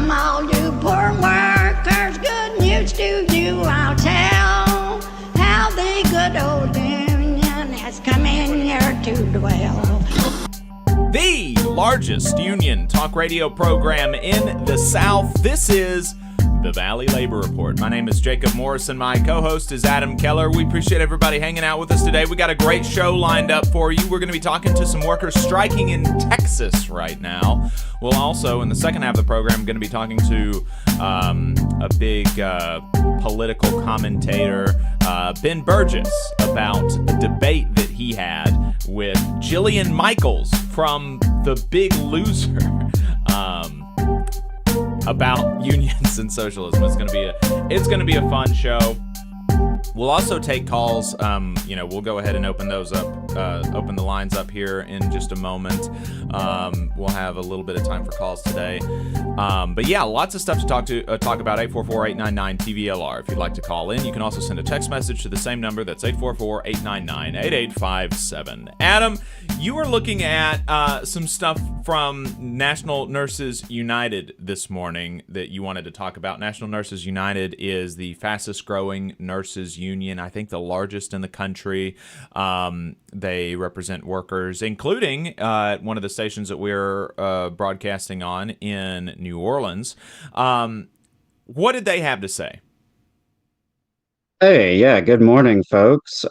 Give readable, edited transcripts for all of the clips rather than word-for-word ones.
Come all you poor workers, good news to you I'll tell, how the good old union has come in here to dwell. The largest union talk radio program in the South. This is the Valley Labor Report. My name is Jacob Morrison. My co-host is Adam Keller. We appreciate everybody hanging out with us today. We got a great show lined up for you. We're going to be talking to some workers striking in Texas right now. We'll also, in the second half of the program, going to be talking to a big political commentator, Ben Burgis, about a debate that he had with Jillian Michaels from The Big Loser. About unions and socialism. It's going to be a fun show. We'll also take calls. We'll go ahead and open those up, open the lines up here in just a moment. We'll have a little bit of time for calls today. But yeah, lots of stuff to talk about. 844-899-TVLR. If you'd like to call in, you can also send a text message to the same number. That's 844-899-8857. Adam, you were looking at some stuff from National Nurses United this morning that you wanted to talk about. National Nurses United is the fastest growing nurses union, I think the largest in the country. They represent workers, including one of the stations that we're broadcasting on in New Orleans. What did they have to say? Hey, yeah, good morning, folks.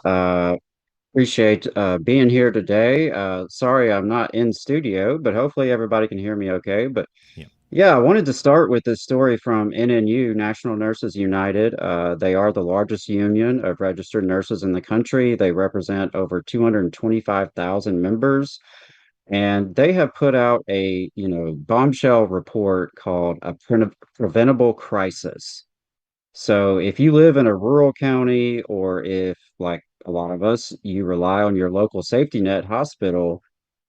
Appreciate being here today. Sorry I'm not in studio, but hopefully everybody can hear me okay. But yeah, I wanted to start with this story from NNU, National Nurses United. They are the largest union of registered nurses in the country. They represent over 225,000 members. And they have put out a, bombshell report called a preventable crisis. So if you live in a rural county, or if, like a lot of us, you rely on your local safety net hospital,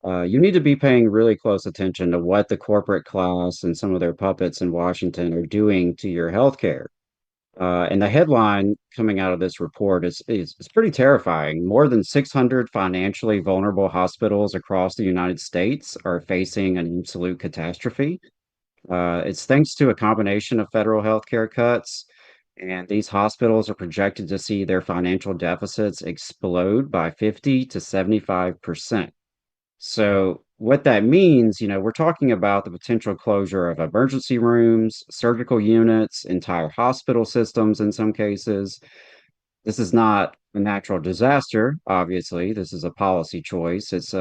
you need to be paying really close attention to what the corporate class and some of their puppets in Washington are doing to your healthcare. And the headline coming out of this report is pretty terrifying. More than 600 financially vulnerable hospitals across the United States are facing an absolute catastrophe. It's thanks to a combination of federal healthcare cuts, and these hospitals are projected to see their financial deficits explode by 50 to 75%. So what that means, we're talking about the potential closure of emergency rooms, surgical units, entire hospital systems in some cases. This is not a natural disaster, obviously. This is a policy choice. It's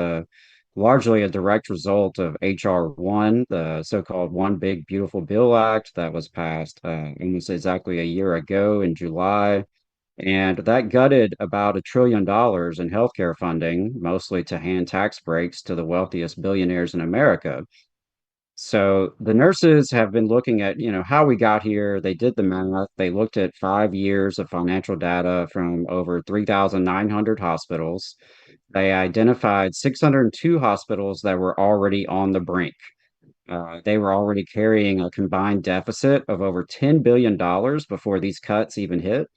largely a direct result of H.R. 1, the so-called One Big Beautiful Bill Act that was passed almost exactly a year ago in July. And that gutted about $1 trillion in healthcare funding, mostly to hand tax breaks to the wealthiest billionaires in America. So the nurses have been looking at, how we got here. They did the math. They looked at 5 years of financial data from over 3,900 hospitals. They identified 602 hospitals that were already on the brink. They were already carrying a combined deficit of over $10 billion before these cuts even hit.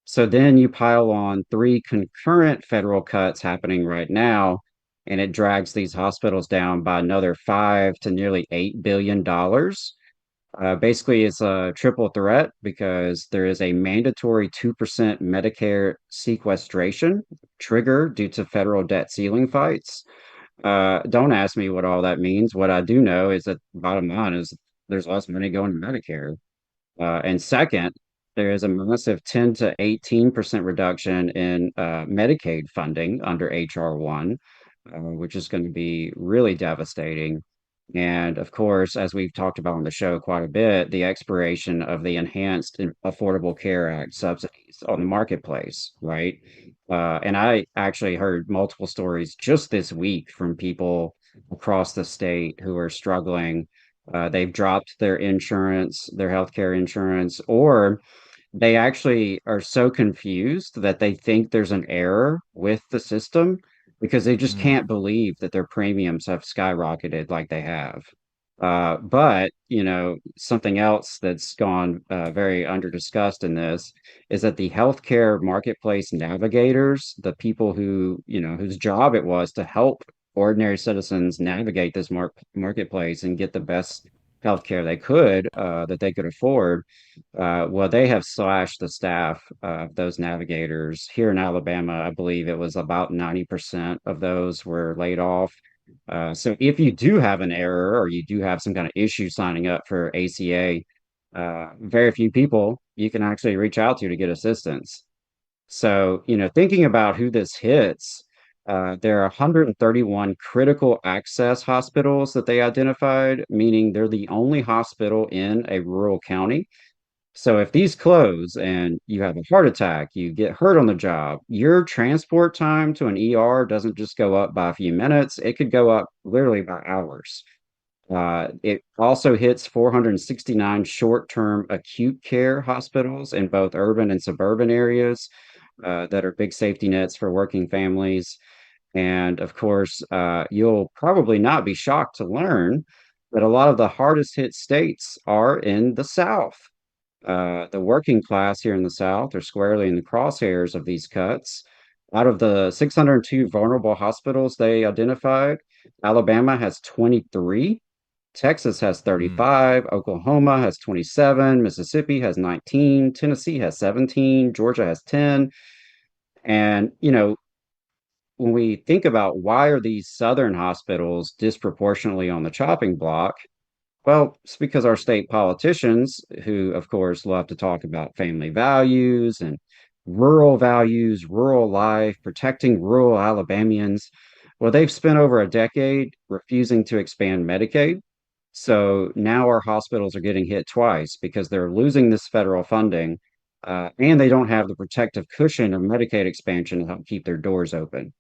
So then you pile on 3 concurrent federal cuts happening right now, and it drags these hospitals down by another 5 to nearly $8 billion. Basically, it's a triple threat because there is a mandatory 2% Medicare sequestration trigger due to federal debt ceiling fights. Don't ask me what all that means. What I do know is that bottom line is there's less money going to Medicare. And second, there is a massive 10 to 18% reduction in Medicaid funding under H.R. 1, which is going to be really devastating. And of course, as we've talked about on the show quite a bit, the expiration of the Enhanced Affordable Care Act subsidies on the marketplace, right? And I actually heard multiple stories just this week from people across the state who are struggling. They've dropped their insurance, their healthcare insurance, or they actually are so confused that they think there's an error with the system because they just can't believe that their premiums have skyrocketed like they have. But, something else that's gone very under discussed in this is that the healthcare marketplace navigators, the people who, whose job it was to help ordinary citizens navigate this marketplace and get the best healthcare they could that they could afford. Well, they have slashed the staff of those navigators here in Alabama. I believe it was about 90% of those were laid off. So if you do have an error or you do have some kind of issue signing up for ACA, very few people you can actually reach out to get assistance. So, thinking about who this hits, there are 131 critical access hospitals that they identified, meaning they're the only hospital in a rural county. So if these close and you have a heart attack, you get hurt on the job, your transport time to an ER doesn't just go up by a few minutes, it could go up literally by hours. It also hits 469 short-term acute care hospitals in both urban and suburban areas that are big safety nets for working families. And of course, you'll probably not be shocked to learn that a lot of the hardest hit states are in the South. The working class here in the South are squarely in the crosshairs of these cuts. Out of the 602 vulnerable hospitals they identified, Alabama has 23, Texas has Mm. 35, Oklahoma has 27, Mississippi has 19, Tennessee has 17, Georgia has 10. And, when we think about why are these southern hospitals disproportionately on the chopping block, well, it's because our state politicians, who of course love to talk about family values, rural life, protecting rural Alabamians, well, they've spent over a decade refusing to expand Medicaid. So now our hospitals are getting hit twice because they're losing this federal funding, and they don't have the protective cushion of Medicaid expansion to help keep their doors open.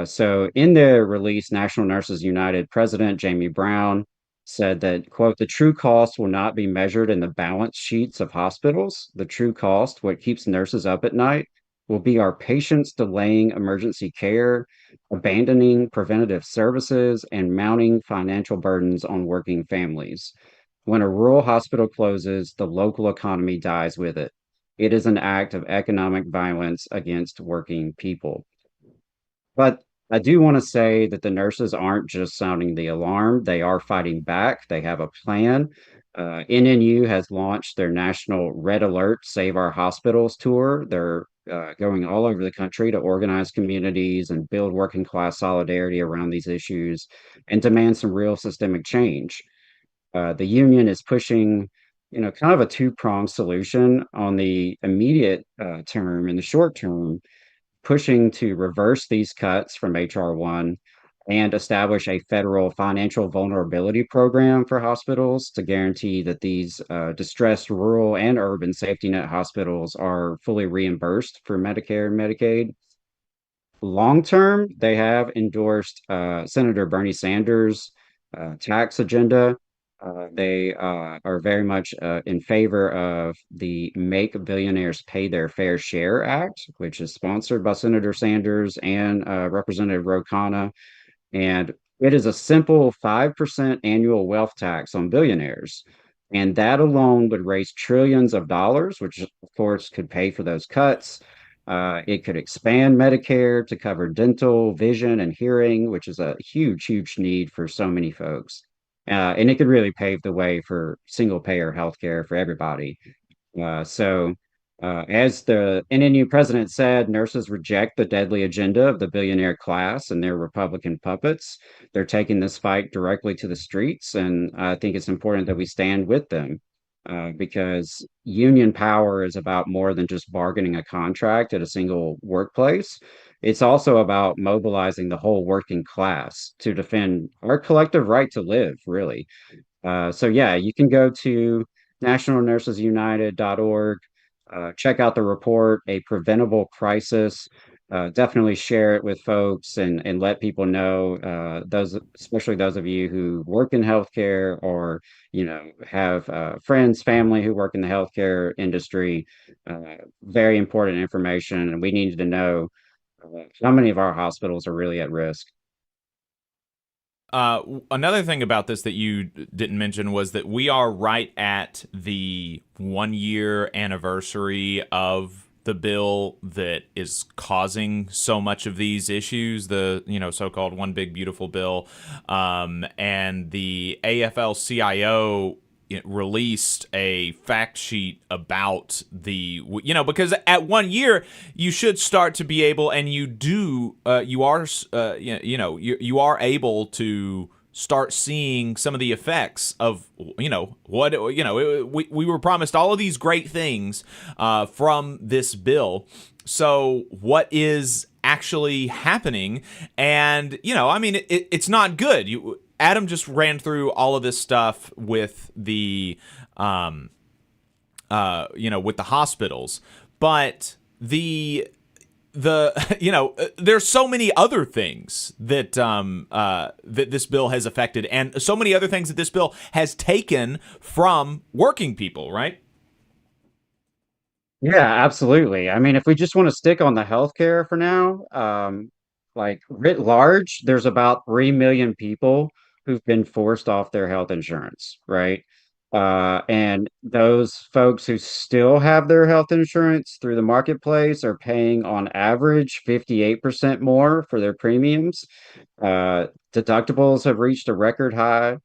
So in their release, National Nurses United President Jamie Brown said that, quote, the true cost will not be measured in the balance sheets of hospitals. The true cost, what keeps nurses up at night, will be our patients delaying emergency care, abandoning preventative services, and mounting financial burdens on working families. When a rural hospital closes, the local economy dies with it. It is an act of economic violence against working people. But I do want to say that the nurses aren't just sounding the alarm, they are fighting back. They have a plan. NNU has launched their national Red Alert Save Our Hospitals tour. They're going all over the country to organize communities and build working class solidarity around these issues and demand some real systemic change. The union is pushing, kind of a two-pronged solution on the immediate term and the short term, pushing to reverse these cuts from HR 1 and establish a federal financial vulnerability program for hospitals to guarantee that these distressed rural and urban safety net hospitals are fully reimbursed for Medicare and Medicaid. Long term, they have endorsed Senator Bernie Sanders' tax agenda. They are very much in favor of the Make Billionaires Pay Their Fair Share Act, which is sponsored by Senator Sanders and Representative Ro Khanna. And it is a simple 5% annual wealth tax on billionaires. And that alone would raise trillions of dollars, which of course could pay for those cuts. It could expand Medicare to cover dental, vision, and hearing, which is a huge, huge need for so many folks. And it could really pave the way for single payer healthcare for everybody. As the NNU president said, nurses reject the deadly agenda of the billionaire class and their Republican puppets. They're taking this fight directly to the streets, and I think it's important that we stand with them because union power is about more than just bargaining a contract at a single workplace. It's also about mobilizing the whole working class to defend our collective right to live, really. So yeah, you can go to nationalnursesunited.org, check out the report, A Preventable Crisis. Definitely share it with folks and let people know, those, especially those of you who work in healthcare or, have friends, family who work in the healthcare industry. Very important information. And we need to know how many of our hospitals are really at risk. Another thing about this that you didn't mention was that we are right at the 1 year anniversary of the bill that is causing so much of these issues, the so-called One Big Beautiful Bill, and the AFL-CIO released a fact sheet about because at 1 year you should start to be able, and you are able to start seeing some of the effects of we were promised all of these great things from this bill. So what is actually happening? And it's not good. Adam just ran through all of this stuff with the with the hospitals, but there's so many other things that that this bill has affected, and so many other things that this bill has taken from working people, right? Yeah, absolutely. I mean, if we just want to stick on the healthcare for now, like writ large, there's about 3 million people who've been forced off their health insurance, right? And those folks who still have their health insurance through the marketplace are paying on average 58% more for their premiums. Deductibles have reached a record high.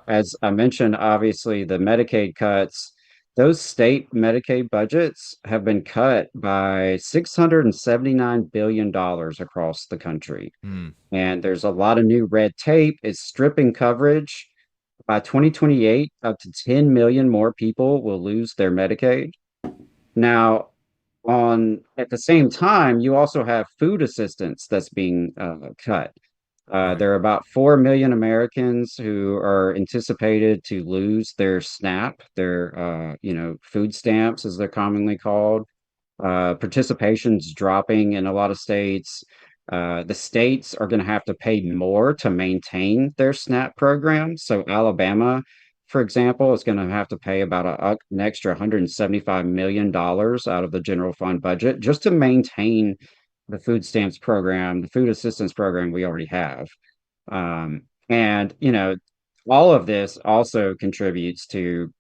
As I mentioned, obviously, the Medicaid cuts, those state Medicaid budgets have been cut by $679 billion across the country. Mm. And there's a lot of new red tape. It's stripping coverage. By 2028, up to 10 million more people will lose their Medicaid. Now, at the same time, you also have food assistance that's being cut. Right. There are about 4 million Americans who are anticipated to lose their SNAP, their food stamps, as they're commonly called. Participation's dropping in a lot of states. The states are going to have to pay more to maintain their SNAP program. So Alabama, for example, is going to have to pay about an extra $175 million out of the general fund budget just to maintain the food stamps program, the food assistance program we already have. And, all of this also contributes to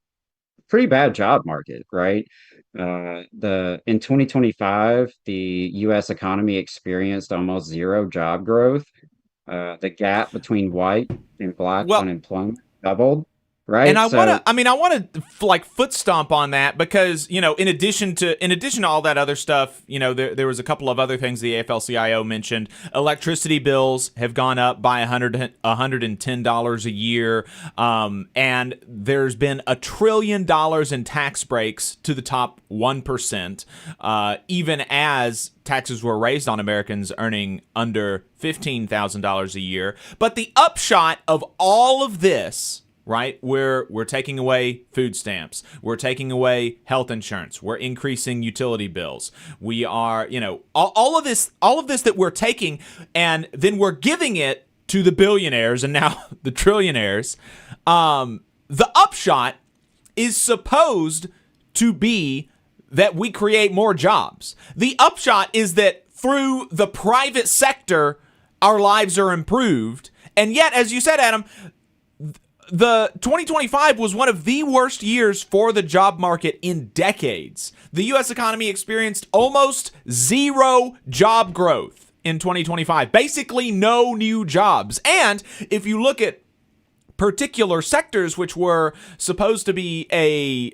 pretty bad job market, right? In 2025, the U.S. economy experienced almost zero job growth. The gap between white and black unemployment doubled, right? And I want to like foot stomp on that because, in addition to all that other stuff, there was a couple of other things the AFL-CIO mentioned. Electricity bills have gone up by $110 a year. And there's been $1 trillion in tax breaks to the top 1%, even as taxes were raised on Americans earning under $15,000 a year. But the upshot of all of this, right? We're taking away food stamps. We're taking away health insurance. We're increasing utility bills. We are, all of this that we're taking, and then we're giving it to the billionaires and now the trillionaires. The upshot is supposed to be that we create more jobs. The upshot is that through the private sector, our lives are improved. And yet, as you said, Adam, the 2025 was one of the worst years for the job market in decades. The U.S. economy experienced almost zero job growth in 2025. Basically, no new jobs. And if you look at particular sectors which were supposed to be a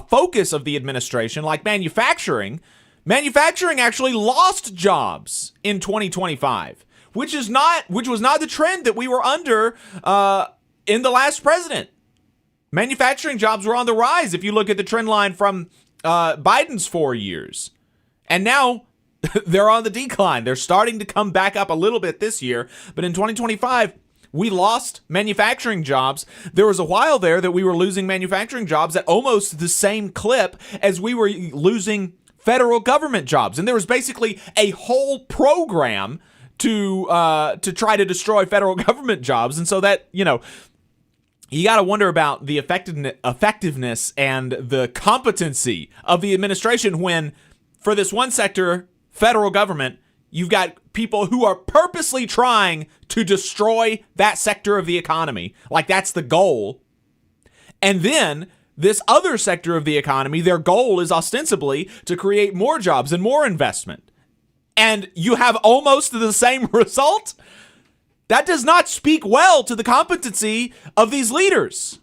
focus of the administration, like manufacturing actually lost jobs in 2025, which was not the trend that we were under in the last president. Manufacturing jobs were on the rise if you look at the trend line from Biden's 4 years. And now they're on the decline. They're starting to come back up a little bit this year. But in 2025, we lost manufacturing jobs. There was a while there that we were losing manufacturing jobs at almost the same clip as we were losing federal government jobs. And there was basically a whole program to try to destroy federal government jobs. And so that, you got to wonder about the effectiveness and the competency of the administration when, for this one sector, federal government, you've got people who are purposely trying to destroy that sector of the economy. Like, that's the goal. And then This other sector of the economy, their goal is ostensibly to create more jobs and more investment. And you have almost the same result? That does not speak well to the competency of these leaders.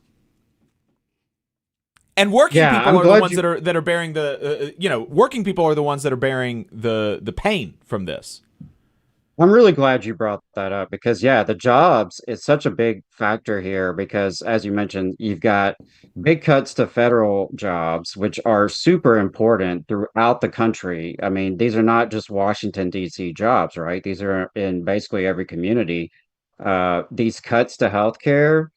And working people are the ones that are bearing the working people are the ones that are bearing the pain from this. I'm really glad you brought that up because, yeah, the jobs is such a big factor here because, as you mentioned, you've got big cuts to federal jobs, which are super important throughout the country. I mean, these are not just Washington, D.C. jobs, right? These are in basically every community. These cuts to healthcare,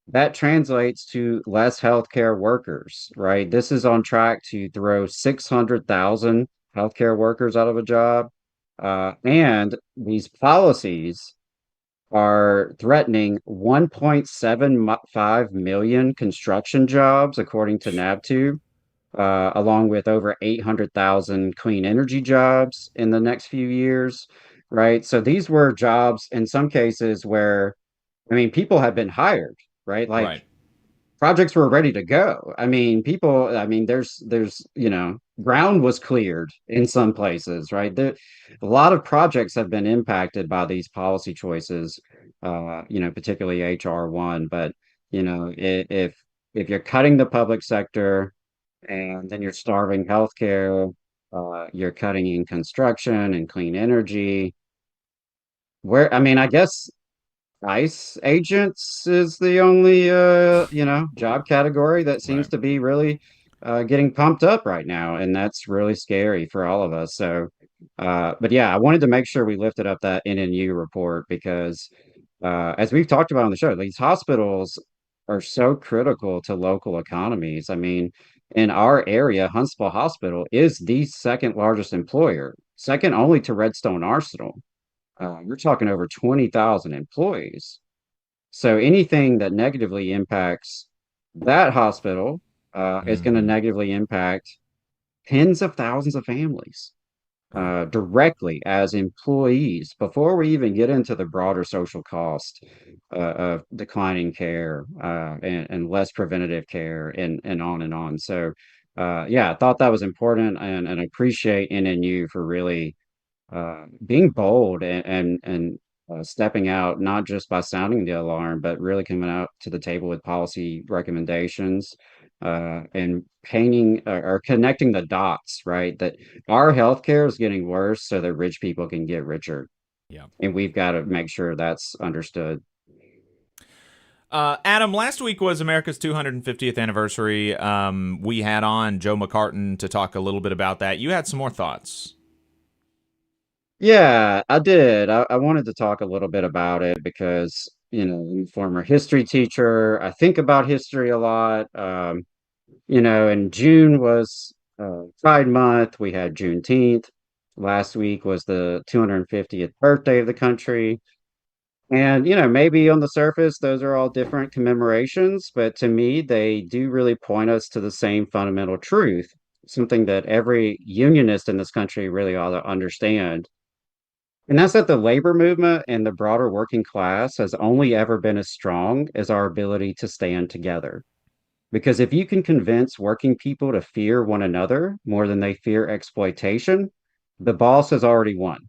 that translates to less healthcare workers, right? This is on track to throw 600,000 healthcare workers out of a job. And these policies are threatening 1.75 million construction jobs, according to NABTU, along with over 800,000 clean energy jobs in the next few years, right? So these were jobs in some cases where, I mean, people have been hired, right? Like Right. projects were ready to go. I mean, people, I mean, ground was cleared in some places, right? A lot of projects have been impacted by these policy choices, particularly HR1. But, if you're cutting the public sector and then you're starving healthcare, you're cutting in construction and clean energy, I mean, I guess ICE agents is the only job category that seems Right. to be really getting pumped up right now, and that's really scary for all of us. So, but yeah, I wanted to make sure we lifted up that NNU report because, as we've talked about on the show, these hospitals are so critical to local economies. I mean, in our area, Huntsville Hospital is the second largest employer, second only to Redstone Arsenal. You're talking over 20,000 employees. So anything that negatively impacts that hospital is going to Mm-hmm. negatively impact tens of thousands of families Right. directly as employees before we even get into the broader social cost of declining care and less preventative care and on and on. So, yeah, I thought that was important and appreciate NNU for really being bold and stepping out, not just by sounding the alarm, but really coming out to the table with policy recommendations and painting or connecting the dots, right? That our healthcare is getting worse so that rich people can get richer. Yeah. And we've got to make sure that's understood. Adam, last week was America's 250th anniversary. We had on Joe McCartan to talk a little bit about that. You had some more thoughts. Yeah, I did. I wanted to talk a little bit about it because, I'm a former history teacher. I think about history a lot. And June was Pride Month. We had Juneteenth. Last week was the 250th birthday of the country. And, maybe on the surface, those are all different commemorations, but to me, they do really point us to the same fundamental truth, something that every unionist in this country really ought to understand. And that's that the labor movement and the broader working class has only ever been as strong as our ability to stand together. Because if you can convince working people to fear one another more than they fear exploitation, the boss has already won.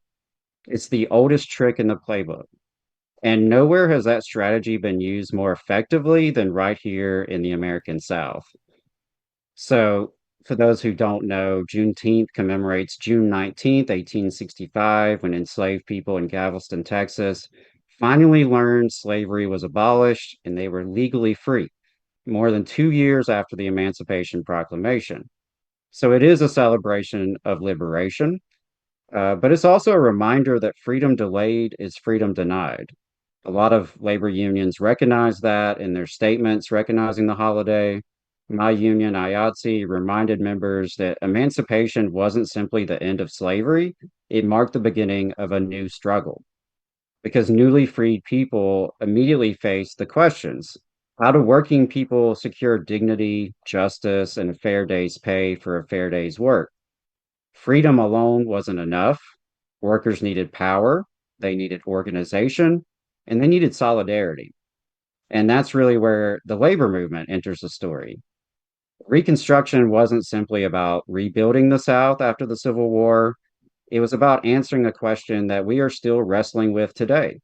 It's the oldest trick in the playbook. And nowhere has that strategy been used more effectively than right here in the American South. So, for those who don't know, Juneteenth commemorates June 19th, 1865, when enslaved people in Galveston, Texas, finally learned slavery was abolished and they were legally free, more than 2 years after the Emancipation Proclamation. So it is a celebration of liberation, but it's also a reminder that freedom delayed is freedom denied. A lot of labor unions recognize that in their statements recognizing the holiday. My union, IATSE, reminded members that emancipation wasn't simply the end of slavery, it marked the beginning of a new struggle. Because newly freed people immediately faced the questions: how do working people secure dignity, justice, and a fair day's pay for a fair day's work? Freedom alone wasn't enough. Workers needed power, they needed organization, and they needed solidarity. And that's really where the labor movement enters the story. Reconstruction wasn't simply about rebuilding the South after the Civil War. It was about answering a question that we are still wrestling with today.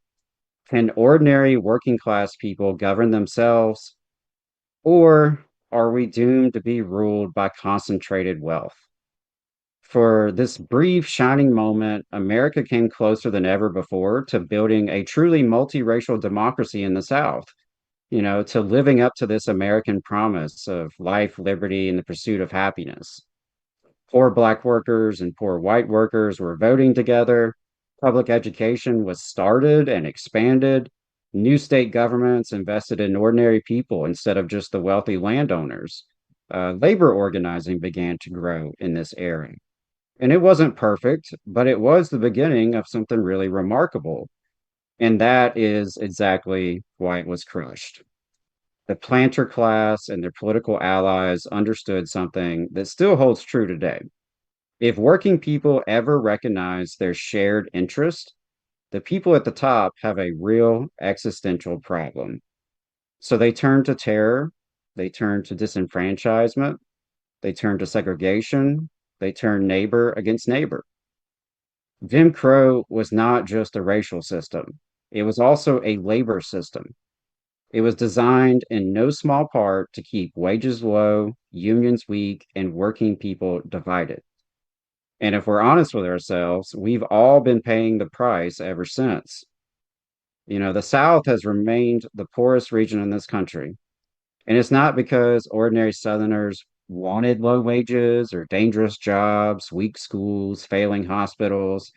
Can ordinary working class people govern themselves, or are we doomed to be ruled by concentrated wealth? For this brief shining moment, America came closer than ever before to building a truly multiracial democracy in the South, to living up to this American promise of life, liberty, and the pursuit of happiness. Poor Black workers and poor white workers were voting together. Public education was started and expanded. New state governments invested in ordinary people instead of just the wealthy landowners. Labor organizing began to grow in this era. And it wasn't perfect, but it was the beginning of something really remarkable. And that is exactly why it was crushed. The planter class and their political allies understood something that still holds true today. If working people ever recognize their shared interest, the people at the top have a real existential problem. So they turn to terror, they turn to disenfranchisement, they turn to segregation, they turn neighbor against neighbor. Jim Crow was not just a racial system, it was also a labor system. It was designed in no small part to keep wages low, unions weak, and working people divided. And if we're honest with ourselves, we've all been paying the price ever since. The South has remained the poorest region in this country. And it's not because ordinary Southerners wanted low wages or dangerous jobs, weak schools, failing hospitals.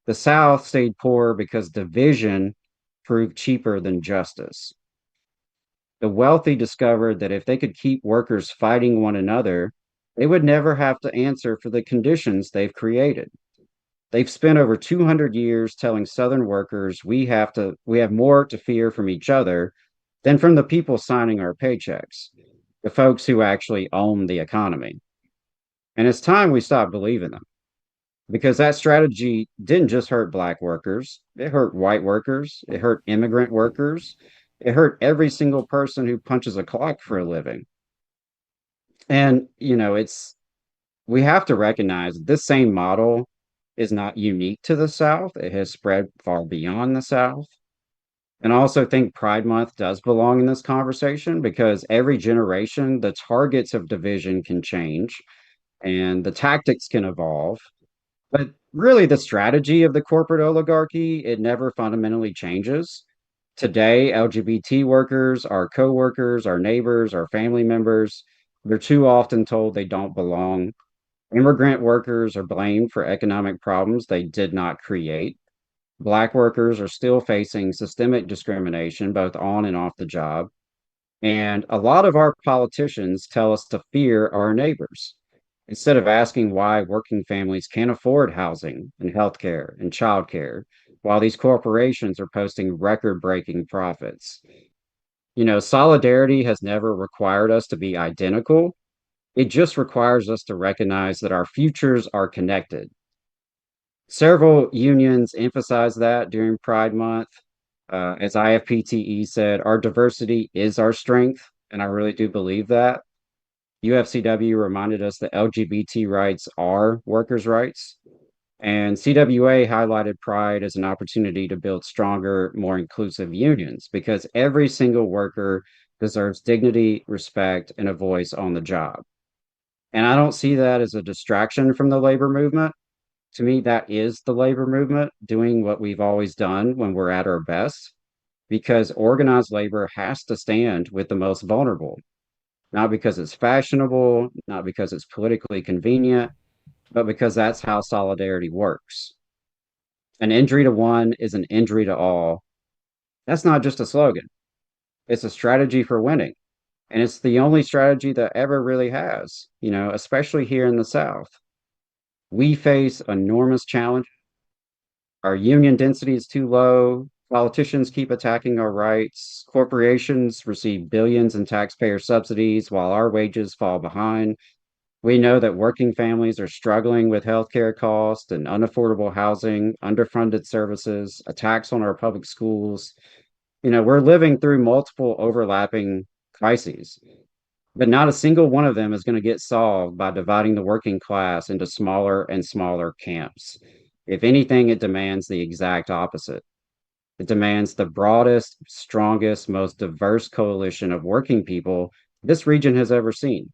The South stayed poor because division proved cheaper than justice. The wealthy discovered that if they could keep workers fighting one another, they would never have to answer for the conditions they've created. They've spent over 200 years telling Southern workers we have more to fear from each other than from the people signing our paychecks, the folks who actually own the economy. And it's time we stop believing them because that strategy didn't just hurt Black workers, it hurt white workers, it hurt immigrant workers, it hurt every single person who punches a clock for a living. And, we have to recognize this same model is not unique to the South. It has spread far beyond the South. And I also think Pride Month does belong in this conversation because every generation, the targets of division can change and the tactics can evolve. But really, the strategy of the corporate oligarchy, it never fundamentally changes. Today, LGBT workers, our coworkers, our neighbors, our family members, they're too often told they don't belong. Immigrant workers are blamed for economic problems they did not create. Black workers are still facing systemic discrimination, both on and off the job. And a lot of our politicians tell us to fear our neighbors instead of asking why working families can't afford housing and healthcare and childcare, while these corporations are posting record breaking profits. Solidarity has never required us to be identical. It just requires us to recognize that our futures are connected. Several unions emphasize that during Pride Month. As IFPTE said, our diversity is our strength, and I really do believe that. UFCW reminded us that LGBT rights are workers' rights, and CWA highlighted Pride as an opportunity to build stronger, more inclusive unions because every single worker deserves dignity, respect, and a voice on the job. And I don't see that as a distraction from the labor movement. To me, that is the labor movement doing what we've always done when we're at our best, because organized labor has to stand with the most vulnerable, not because it's fashionable, not because it's politically convenient, but because that's how solidarity works. An injury to one is an injury to all. That's not just a slogan, it's a strategy for winning. And it's the only strategy that ever really has, especially here in the South. We face enormous challenge. Our union density is too low. Politicians keep attacking our rights. Corporations receive billions in taxpayer subsidies while our wages fall behind. We know that working families are struggling with healthcare costs and unaffordable housing, underfunded services, attacks on our public schools. We're living through multiple overlapping crises. But not a single one of them is going to get solved by dividing the working class into smaller and smaller camps. If anything, it demands the exact opposite. It demands the broadest, strongest, most diverse coalition of working people this region has ever seen.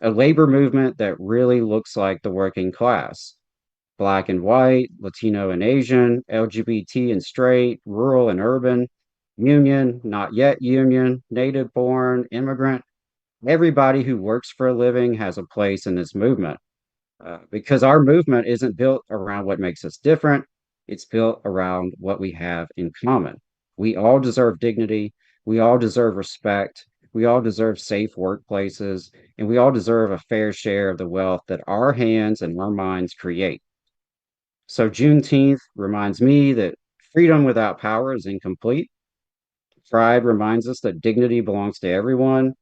A labor movement that really looks like the working class. Black and white, Latino and Asian, LGBT and straight, rural and urban, union, not yet union, native born, immigrant. Everybody who works for a living has a place in this movement because our movement isn't built around what makes us different. It's built around what we have in common. We all deserve dignity. We all deserve respect. We all deserve safe workplaces. And we all deserve a fair share of the wealth that our hands and our minds create. So Juneteenth reminds me that freedom without power is incomplete. Pride reminds us that dignity belongs to everyone.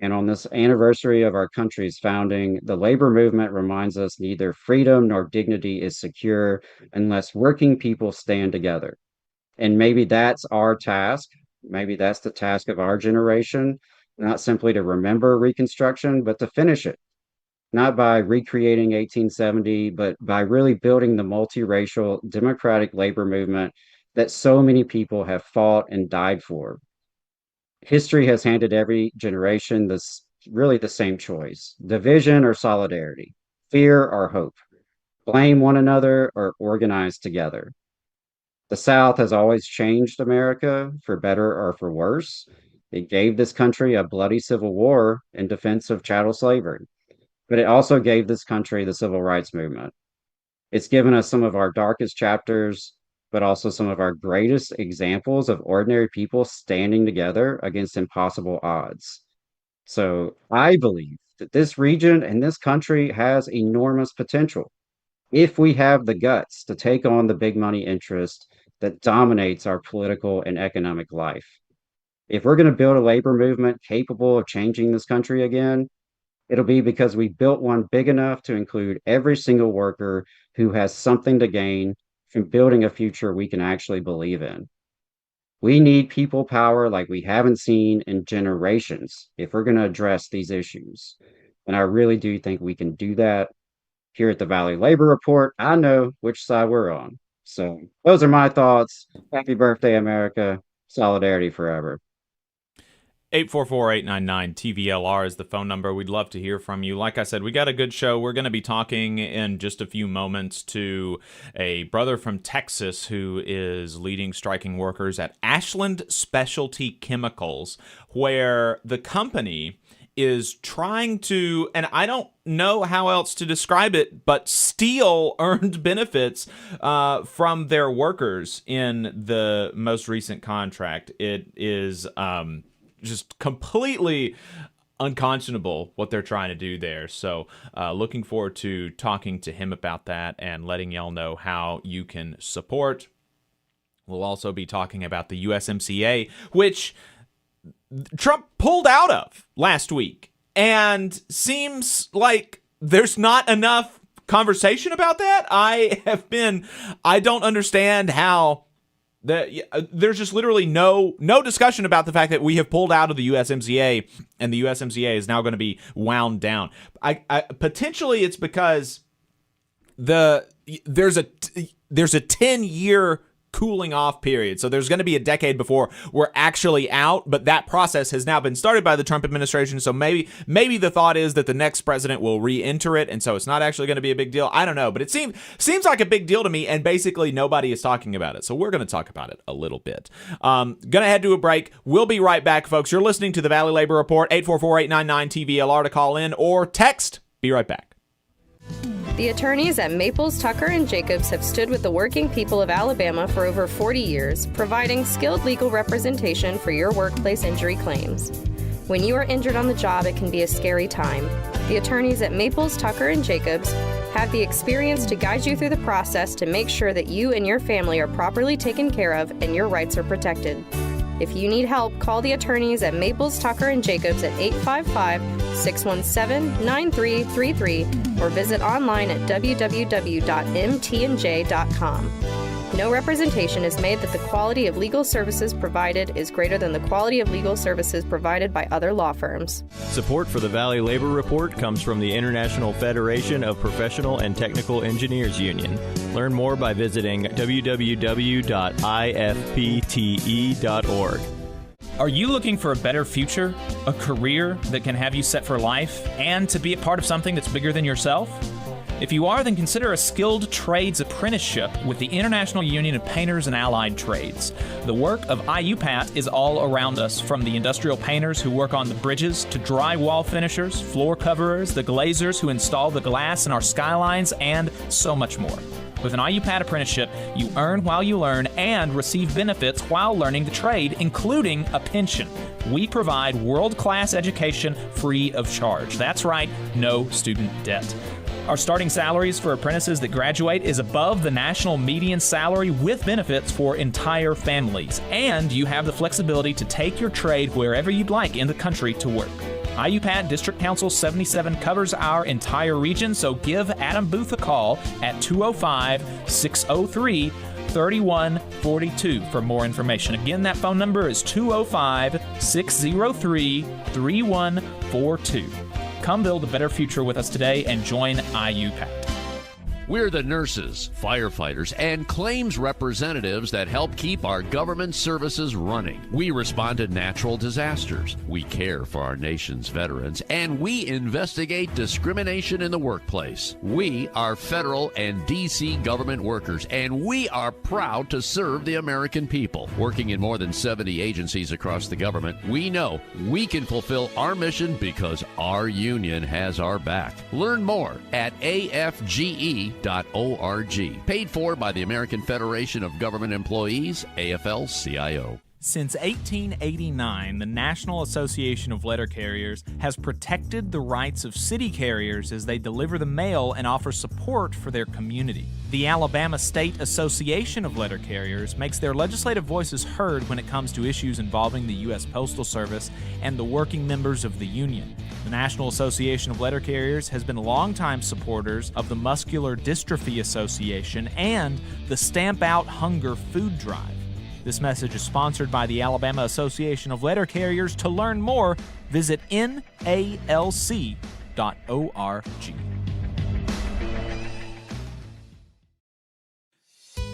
And on this anniversary of our country's founding, the labor movement reminds us neither freedom nor dignity is secure unless working people stand together. And maybe that's our task. Maybe that's the task of our generation, not simply to remember Reconstruction, but to finish it. Not by recreating 1870, but by really building the multiracial democratic labor movement that so many people have fought and died for. History has handed every generation this really the same choice: division or solidarity, fear or hope, blame one another or organize together. The South has always changed America for better or for worse. It gave this country a bloody civil war in defense of chattel slavery, but it also gave this country the civil rights movement. It's given us some of our darkest chapters, but also some of our greatest examples of ordinary people standing together against impossible odds. So I believe that this region and this country has enormous potential if we have the guts to take on the big money interest that dominates our political and economic life. If we're going to build a labor movement capable of changing this country again, it'll be because we built one big enough to include every single worker who has something to gain from building a future we can actually believe in. We need people power like we haven't seen in generations if we're going to address these issues. And I really do think we can do that. Here at the Valley Labor Report, I know which side we're on. So those are my thoughts. Happy birthday, America. Solidarity forever. 844-899-TVLR is the phone number. We'd love to hear from you. Like I said, we got a good show. We're going to be talking in just a few moments to a brother from Texas who is leading striking workers at Ashland Specialty Chemicals, where the company is trying to, and I don't know how else to describe it, but steal earned benefits from their workers in the most recent contract. It is just completely unconscionable what they're trying to do there. So looking forward to talking to him about that and letting y'all know how you can support. We'll also be talking about the USMCA, which Trump pulled out of last week, and seems like there's not enough conversation about that. I don't understand how there's just literally no discussion about the fact that we have pulled out of the USMCA and the USMCA is now going to be wound down. I potentially it's because there's a 10-year cooling off period. So there's going to be a decade before we're actually out, but that process has now been started by the Trump administration. So maybe the thought is that the next president will re-enter it, and so it's not actually going to be a big deal. I don't know, but it seems like a big deal to me, and basically nobody is talking about it. So we're going to talk about it a little bit. Going to head to a break. We'll be right back, folks. You're listening to the Valley Labor Report, 844-899-TVLR to call in or text. Be right back. The attorneys at Maples, Tucker & Jacobs have stood with the working people of Alabama for over 40 years, providing skilled legal representation for your workplace injury claims. When you are injured on the job, it can be a scary time. The attorneys at Maples, Tucker & Jacobs have the experience to guide you through the process to make sure that you and your family are properly taken care of and your rights are protected. If you need help, call the attorneys at Maples, Tucker & Jacobs at 855-617-9333 or visit online at www.mtnj.com. No representation is made that the quality of legal services provided is greater than the quality of legal services provided by other law firms. Support for the Valley Labor Report comes from the International Federation of Professional and Technical Engineers Union. Learn more by visiting www.ifpte.org. Are you looking for a better future, a career that can have you set for life, and to be a part of something that's bigger than yourself? If you are, then consider a skilled trades apprenticeship with the International Union of Painters and Allied Trades. The work of IUPAT is all around us, from the industrial painters who work on the bridges to drywall finishers, floor coverers, the glazers who install the glass in our skylines, and so much more. With an IUPAT apprenticeship, you earn while you learn and receive benefits while learning the trade, including a pension. We provide world-class education free of charge. That's right, no student debt. Our starting salaries for apprentices that graduate is above the national median salary with benefits for entire families. And you have the flexibility to take your trade wherever you'd like in the country to work. IUPAT District Council 77 covers our entire region, so give Adam Booth a call at 205-603-3142 for more information. Again, that phone number is 205-603-3142. Come build a better future with us today and join IUPAT. We're the nurses, firefighters, and claims representatives that help keep our government services running. We respond to natural disasters. We care for our nation's veterans, and we investigate discrimination in the workplace. We are federal and D.C. government workers, and we are proud to serve the American people. Working in more than 70 agencies across the government, we know we can fulfill our mission because our union has our back. Learn more at afge.org. Paid for by the American Federation of Government Employees, AFL-CIO. Since 1889, the National Association of Letter Carriers has protected the rights of city carriers as they deliver the mail and offer support for their community. The Alabama State Association of Letter Carriers makes their legislative voices heard when it comes to issues involving the U.S. Postal Service and the working members of the union. The National Association of Letter Carriers has been longtime supporters of the Muscular Dystrophy Association and the Stamp Out Hunger food drive. This message is sponsored by the Alabama Association of Letter Carriers. To learn more, visit NALC.org.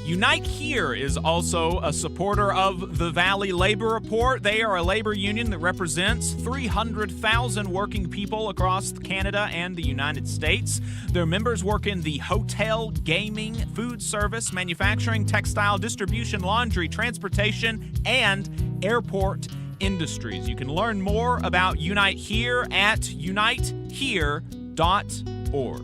Unite Here is also a supporter of the Valley Labor Report. They are a labor union that represents 300,000 working people across Canada and the United States. Their members work in the hotel, gaming, food service, manufacturing, textile, distribution, laundry, transportation, and airport industries. You can learn more about Unite Here at unitehere.org.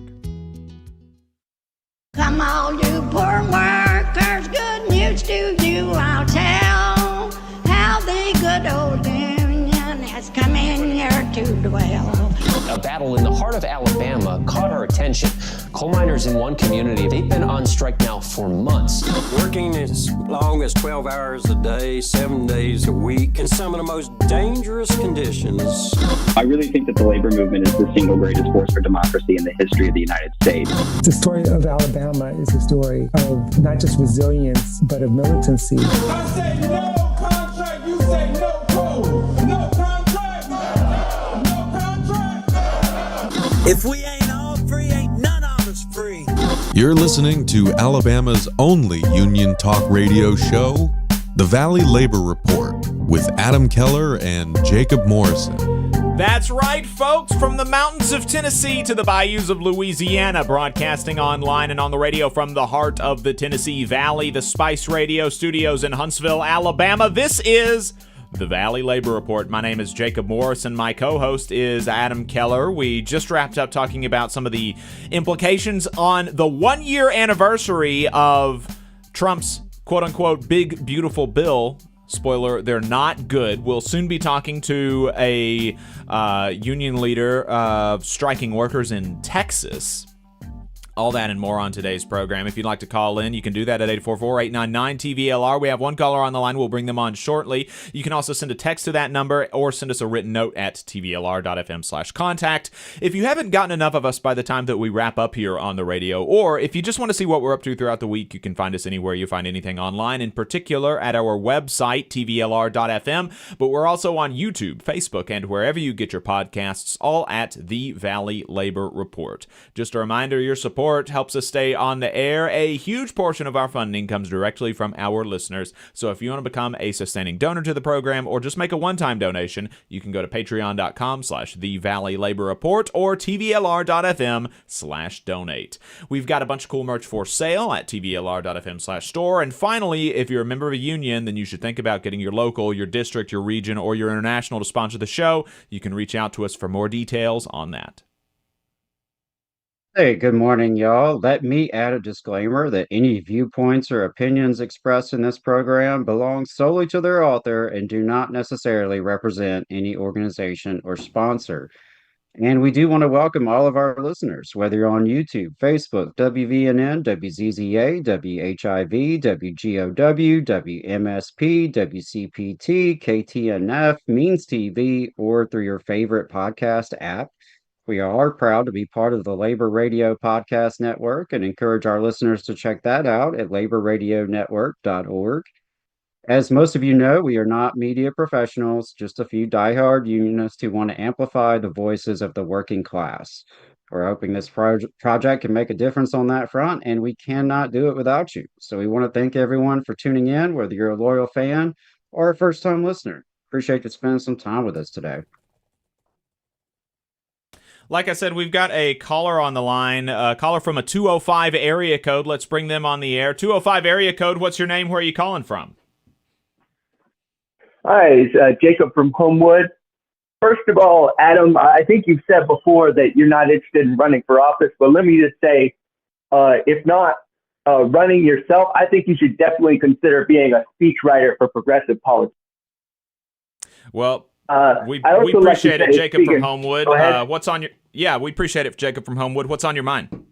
Come all you poor workers, good news to you I'll tell, how the good old union has come in here to dwell. A battle in the heart of Alabama caught our attention. Coal miners in one community, they've been on strike now for months. Working as long as 12 hours a day, 7 days a week, in some of the most dangerous conditions. I really think that the labor movement is the single greatest force for democracy in the history of the United States. The story of Alabama is a story of not just resilience, but of militancy. I say no contract, you say no code. No contract, no contract. If we ain't all free, ain't none of us free. You're listening to Alabama's only union talk radio show, The Valley Labor Report, with Adam Keller and Jacob Morrison. That's right, folks, from the mountains of Tennessee to the bayous of Louisiana, broadcasting online and on the radio from the heart of the Tennessee Valley, the Spice Radio Studios in Huntsville, Alabama. This is the Valley Labor Report. My name is Jacob Morrison. My co-host is Adam Keller. We just wrapped up talking about some of the implications on the one-year anniversary of Trump's quote-unquote big, beautiful bill. Spoiler, they're not good. We'll soon be talking to a union leader of striking workers in Texas. All that and more on today's program. If you'd like to call in, you can do that at 844-899-TVLR. We have one caller on the line. We'll bring them on shortly. You can also send a text to that number or send us a written note at tvlr.fm/contact. If you haven't gotten enough of us by the time that we wrap up here on the radio, or if you just want to see what we're up to throughout the week, you can find us anywhere you find anything online, in particular at our website, tvlr.fm. But we're also on YouTube, Facebook, and wherever you get your podcasts, all at The Valley Labor Report. Just a reminder, your support helps us stay on the air. A huge portion of our funding comes directly from our listeners. So if you want to become a sustaining donor to the program or just make a one-time donation, you can go to patreon.com/The Valley Labor Report or tvlr.fm/donate. We've got a bunch of cool merch for sale at tvlr.fm/store. And finally, if you're a member of a union, then you should think about getting your local, your district, your region, or your international to sponsor the show. You can reach out to us for more details on that. Hey, good morning, y'all. Let me add a disclaimer that any viewpoints or opinions expressed in this program belong solely to their author and do not necessarily represent any organization or sponsor. And we do want to welcome all of our listeners, whether you're on YouTube, Facebook, WVNN, WZZA, WHIV, WGOW, WMSP, WCPT, KTNF, Means TV, or through your favorite podcast app. We are proud to be part of the Labor Radio Podcast Network and encourage our listeners to check that out at laborradionetwork.org. As most of you know, we are not media professionals, just a few diehard unionists who want to amplify the voices of the working class. We're hoping this project can make a difference on that front, and we cannot do it without you. So we want to thank everyone for tuning in, whether you're a loyal fan or a first-time listener. Appreciate you spending some time with us today. Like I said, we've got a caller on the line, a caller from a 205 area code. Let's bring them on the air. 205 area code, what's your name? Where are you calling from? Hi, it's Jacob from Homewood. First of all, Adam, I think you've said before that you're not interested in running for office, but let me just say, if not running yourself, I think you should definitely consider being a speechwriter for progressive politics. Well, we appreciate it, Jacob from Homewood. What's on your? Yeah, we appreciate it, Jacob from Homewood. What's on your mind?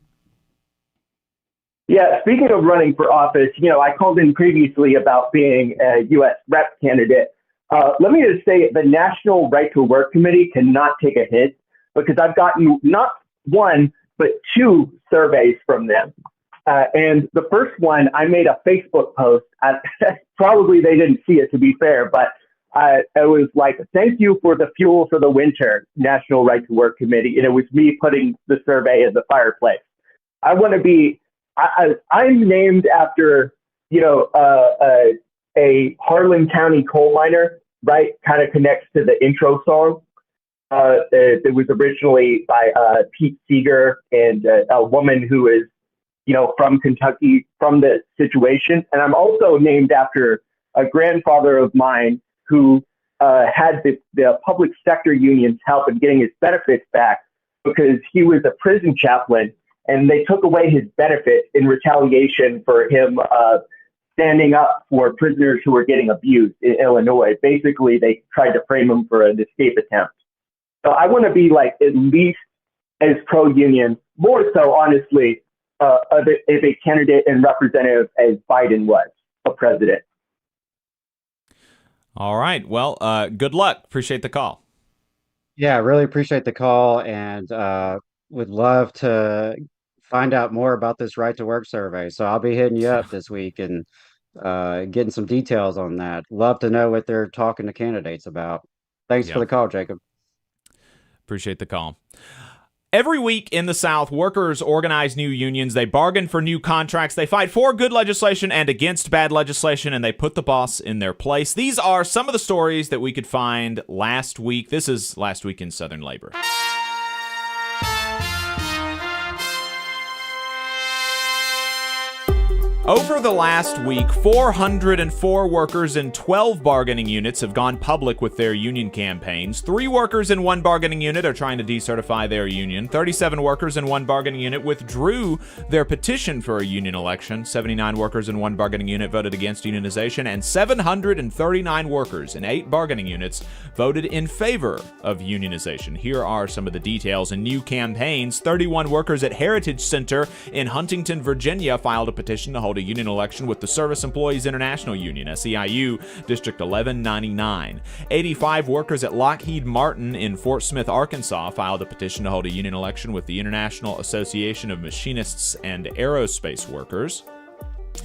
Yeah, speaking of running for office, I called in previously about being a U.S. rep candidate. Let me just say the National Right to Work Committee cannot take a hit because I've gotten not one, but two surveys from them. And the first one, I made a Facebook post. Probably they didn't see it, to be fair, but it was like, thank you for the fuel for the winter, National Right to Work Committee. And it was me putting the survey in the fireplace. I want to be, I'm named after, a Harlan County coal miner, right? Kind of connects to the intro song. It was originally by Pete Seeger and a woman who is, from Kentucky, from the situation. And I'm also named after a grandfather of mine who had the public sector unions help in getting his benefits back because he was a prison chaplain and they took away his benefits in retaliation for him standing up for prisoners who were getting abused in Illinois. Basically, they tried to frame him for an escape attempt. So I want to be like at least as pro-union, more so, honestly, as a candidate and representative as Biden was a president. All right. Well, good luck. Appreciate the call. Yeah, I really appreciate the call and would love to find out more about this right to work survey. So I'll be hitting you up this week and getting some details on that. Love to know what they're talking to candidates about. Thanks for the call, Jacob. Appreciate the call. Every week in the South, workers organize new unions. They bargain for new contracts. They fight for good legislation and against bad legislation, and they put the boss in their place. These are some of the stories that we could find last week. This is Last Week in Southern Labor. Over the last week, 404 workers in 12 bargaining units have gone public with their union campaigns. 3 workers in one bargaining unit are trying to decertify their union. 37 workers in one bargaining unit withdrew their petition for a union election. 79 workers in one bargaining unit voted against unionization, and 739 workers in 8 bargaining units voted in favor of unionization. Here are some of the details. In new campaigns, 31 workers at Heritage Center in Huntington, Virginia filed a petition to hold a union election with the Service Employees International Union, SEIU, District 1199. 85 workers at Lockheed Martin in Fort Smith, Arkansas, filed a petition to hold a union election with the International Association of Machinists and Aerospace Workers.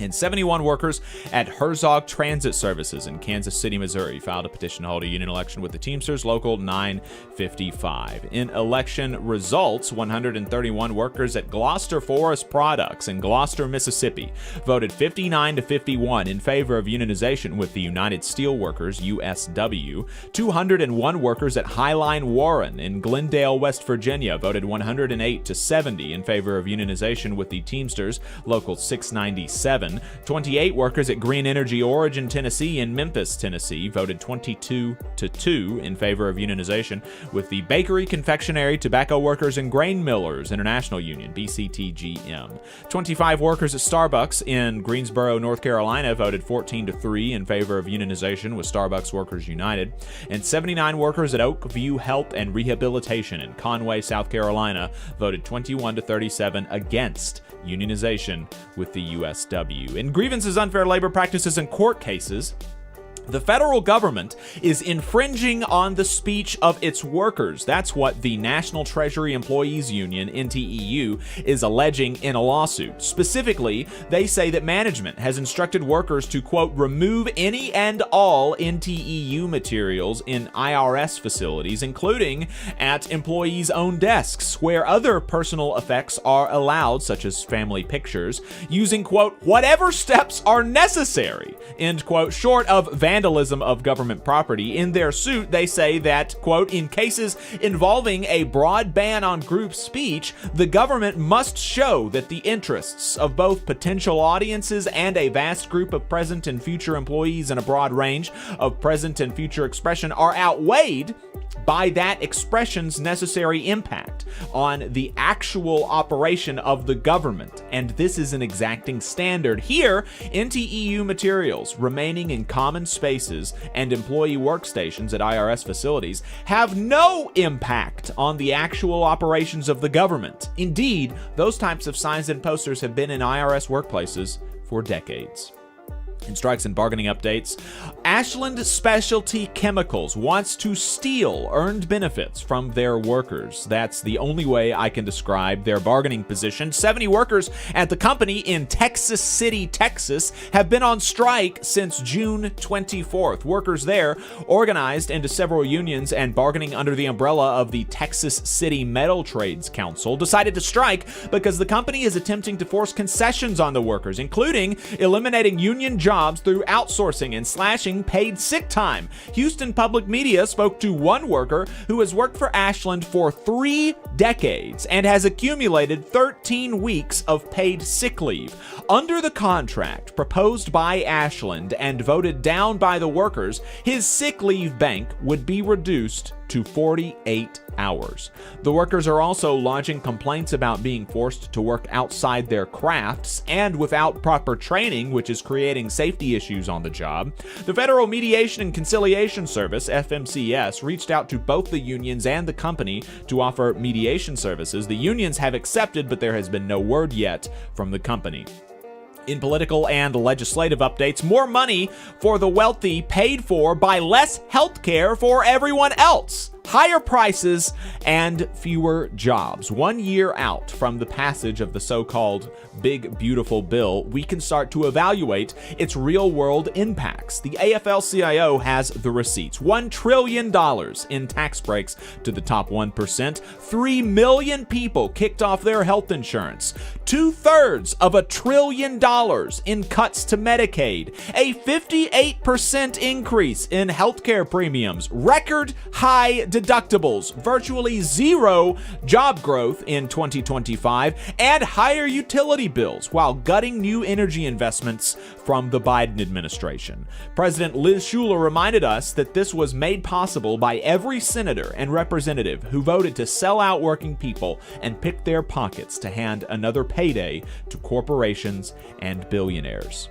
And 71 workers at Herzog Transit Services in Kansas City, Missouri, filed a petition to hold a union election with the Teamsters Local 955. In election results, 131 workers at Gloucester Forest Products in Gloucester, Mississippi, voted 59-51 in favor of unionization with the United Steelworkers, USW. 201 workers at Highline Warren in Glendale, West Virginia, voted 108-70 in favor of unionization with the Teamsters Local 697. 28 workers at Green Energy Origin, Tennessee in Memphis, Tennessee, voted 22-2 in favor of unionization with the Bakery, Confectionery, Tobacco Workers, and Grain Millers International Union, BCTGM. 25 workers at Starbucks in Greensboro, North Carolina, voted 14-3 in favor of unionization with Starbucks Workers United. And 79 workers at Oakview Health and Rehabilitation in Conway, South Carolina, voted 21-37 against unionization with the USW. In grievances, unfair labor practices, and court cases, the federal government is infringing on the speech of its workers. That's what the National Treasury Employees Union, NTEU, is alleging in a lawsuit. Specifically, they say that management has instructed workers to, quote, remove any and all NTEU materials in IRS facilities, including at employees' own desks, where other personal effects are allowed, such as family pictures, using, quote, whatever steps are necessary, end quote, short of vandalism of government property. In their suit, they say that, quote, in cases involving a broad ban on group speech, the government must show that the interests of both potential audiences and a vast group of present and future employees in a broad range of present and future expression are outweighed by that expression's necessary impact on the actual operation of the government. And this is an exacting standard. Here, NTEU materials remaining in common spaces and employee workstations at IRS facilities have no impact on the actual operations of the government. Indeed, those types of signs and posters have been in IRS workplaces for decades. In strikes and bargaining updates, Ashland Specialty Chemicals wants to steal earned benefits from their workers. That's the only way I can describe their bargaining position. 70 workers at the company in Texas City, Texas, have been on strike since June 24th. Workers there, organized into several unions and bargaining under the umbrella of the Texas City Metal Trades Council, decided to strike because the company is attempting to force concessions on the workers, including eliminating union jobs through outsourcing and slashing paid sick time. Houston Public Media spoke to one worker who has worked for Ashland for 3 decades and has accumulated 13 weeks of paid sick leave. Under the contract proposed by Ashland and voted down by the workers, his sick leave bank would be reduced to 48 hours. The workers are also lodging complaints about being forced to work outside their crafts and without proper training, which is creating safety issues on the job. The Federal Mediation and Conciliation Service, FMCS, reached out to both the unions and the company to offer mediation services. The unions have accepted, but there has been no word yet from the company. In political and legislative updates, more money for the wealthy paid for by less health care for everyone else. Higher prices and fewer jobs. 1 year out from the passage of the so-called Big Beautiful Bill, we can start to evaluate its real-world impacts. The AFL-CIO has the receipts. $1 trillion in tax breaks to the top 1%. 3 million people kicked off their health insurance. 2/3 of $1 trillion in cuts to Medicaid. A 58% increase in healthcare premiums. Record high deductibles, virtually zero job growth in 2025, and higher utility bills while gutting new energy investments from the Biden administration. President Liz Schuler reminded us that this was made possible by every senator and representative who voted to sell out working people and pick their pockets to hand another payday to corporations and billionaires.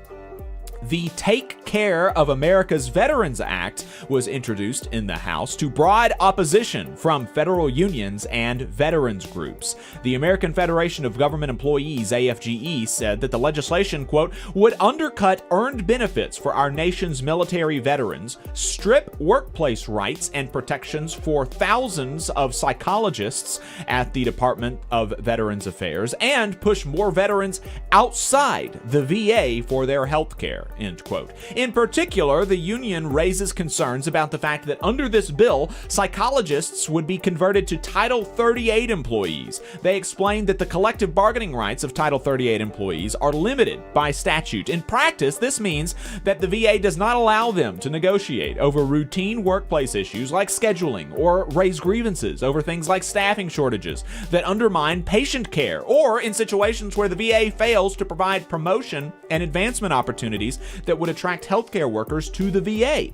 The Take Care of America's Veterans Act was introduced in the House to broad opposition from federal unions and veterans groups. The American Federation of Government Employees, AFGE, said that the legislation, quote, would undercut earned benefits for our nation's military veterans, strip workplace rights and protections for thousands of psychologists at the Department of Veterans Affairs, and push more veterans outside the VA for their health care. End quote. In particular, the union raises concerns about the fact that under this bill, psychologists would be converted to Title 38 employees. They explained that the collective bargaining rights of Title 38 employees are limited by statute. In practice, this means that the VA does not allow them to negotiate over routine workplace issues like scheduling or raise grievances over things like staffing shortages that undermine patient care, or in situations where the VA fails to provide promotion and advancement opportunities that would attract healthcare workers to the VA.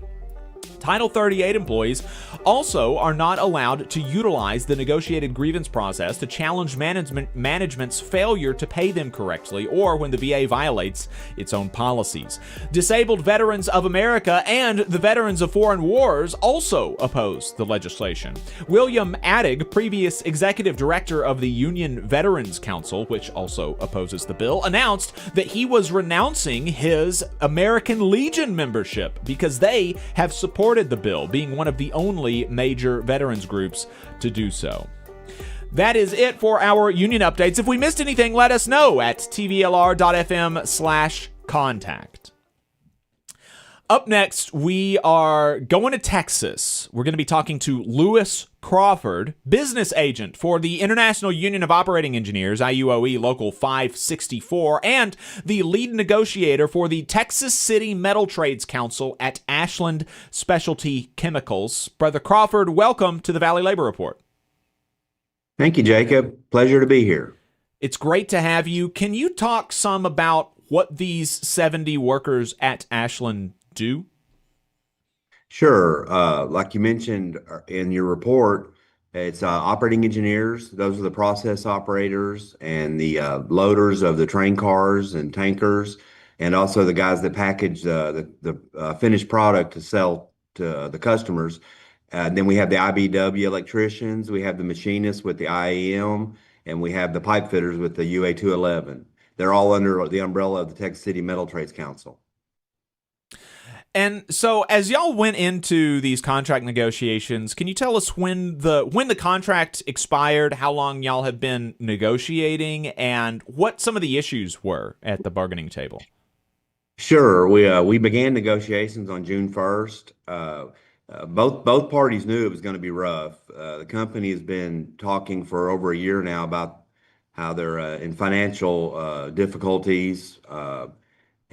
Title 38 employees also are not allowed to utilize the negotiated grievance process to challenge management's failure to pay them correctly or when the VA violates its own policies. Disabled Veterans of America and the Veterans of Foreign Wars also oppose the legislation. William Addig, previous executive director of the Union Veterans Council, which also opposes the bill, announced that he was renouncing his American Legion membership because they have supported the bill, being one of the only major veterans groups to do so. That is it for our union updates. If we missed anything, let us know at tvlr.fm/contact. Up next, we are going to Texas. We're going to be talking to Lewis Crawford, business agent for the International Union of Operating Engineers, IUOE Local 564, and the lead negotiator for the Texas City Metal Trades Council at Ashland Specialty Chemicals. Brother Crawford, welcome to the Valley Labor Report. Thank you, Jacob. Pleasure to be here. It's great to have you. Can you talk some about what these 70 workers at Ashland do? Sure. Like you mentioned in your report, it's operating engineers. Those are the process operators and the loaders of the train cars and tankers, and also the guys that package the finished product to sell to the customers. Then we have the IBW electricians, we have the machinists with the IEM, and we have the pipe fitters with the UA 211. They're all under the umbrella of the Texas City Metal Trades Council. And so, as y'all went into these contract negotiations, can you tell us when the contract expired, how long y'all have been negotiating, and what some of the issues were at the bargaining table? Sure. We began negotiations on June 1st. Both parties knew it was going to be rough. The company has been talking for over a year now about how they're in financial difficulties.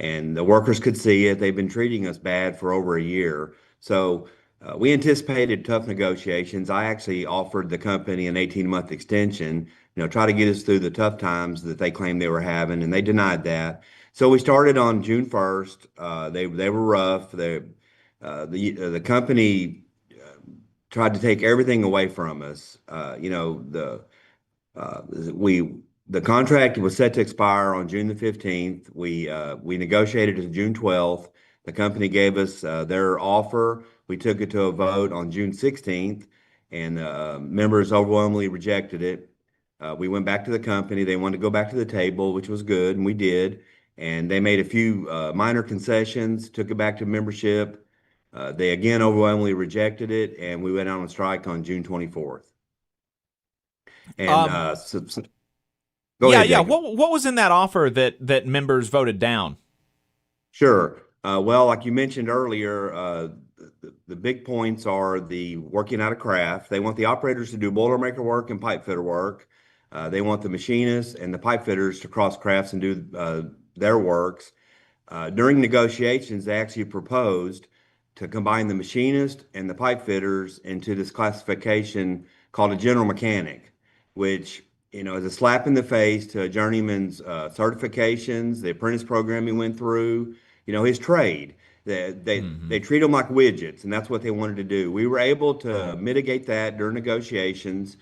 And the workers could see it. They've been treating us bad for over a year. So we anticipated tough negotiations. I actually offered the company an 18-month extension, try to get us through the tough times that they claimed they were having, and they denied that. So we started on June 1st. They were rough. The company tried to take everything away from us. The contract was set to expire on June the 15th. We negotiated it June 12th. The company gave us their offer. We took it to a vote on June 16th, and members overwhelmingly rejected it. We went back to the company. They wanted to go back to the table, which was good, and we did. And they made a few minor concessions, took it back to membership. They again overwhelmingly rejected it, and we went on strike on June 24th. And Go ahead, Jacob. What was in that offer that members voted down? Sure. Well, like you mentioned earlier, the big points are the working out of craft. They want the operators to do boilermaker work and pipe fitter work. They want the machinists and the pipe fitters to cross crafts and do their works. During negotiations, they actually proposed to combine the machinist and the pipe fitters into this classification called a general mechanic, which is a slap in the face to a journeyman's certifications, the apprentice program he went through, his trade. They treat them like widgets, and that's what they wanted to do. We were able to mitigate that during negotiations,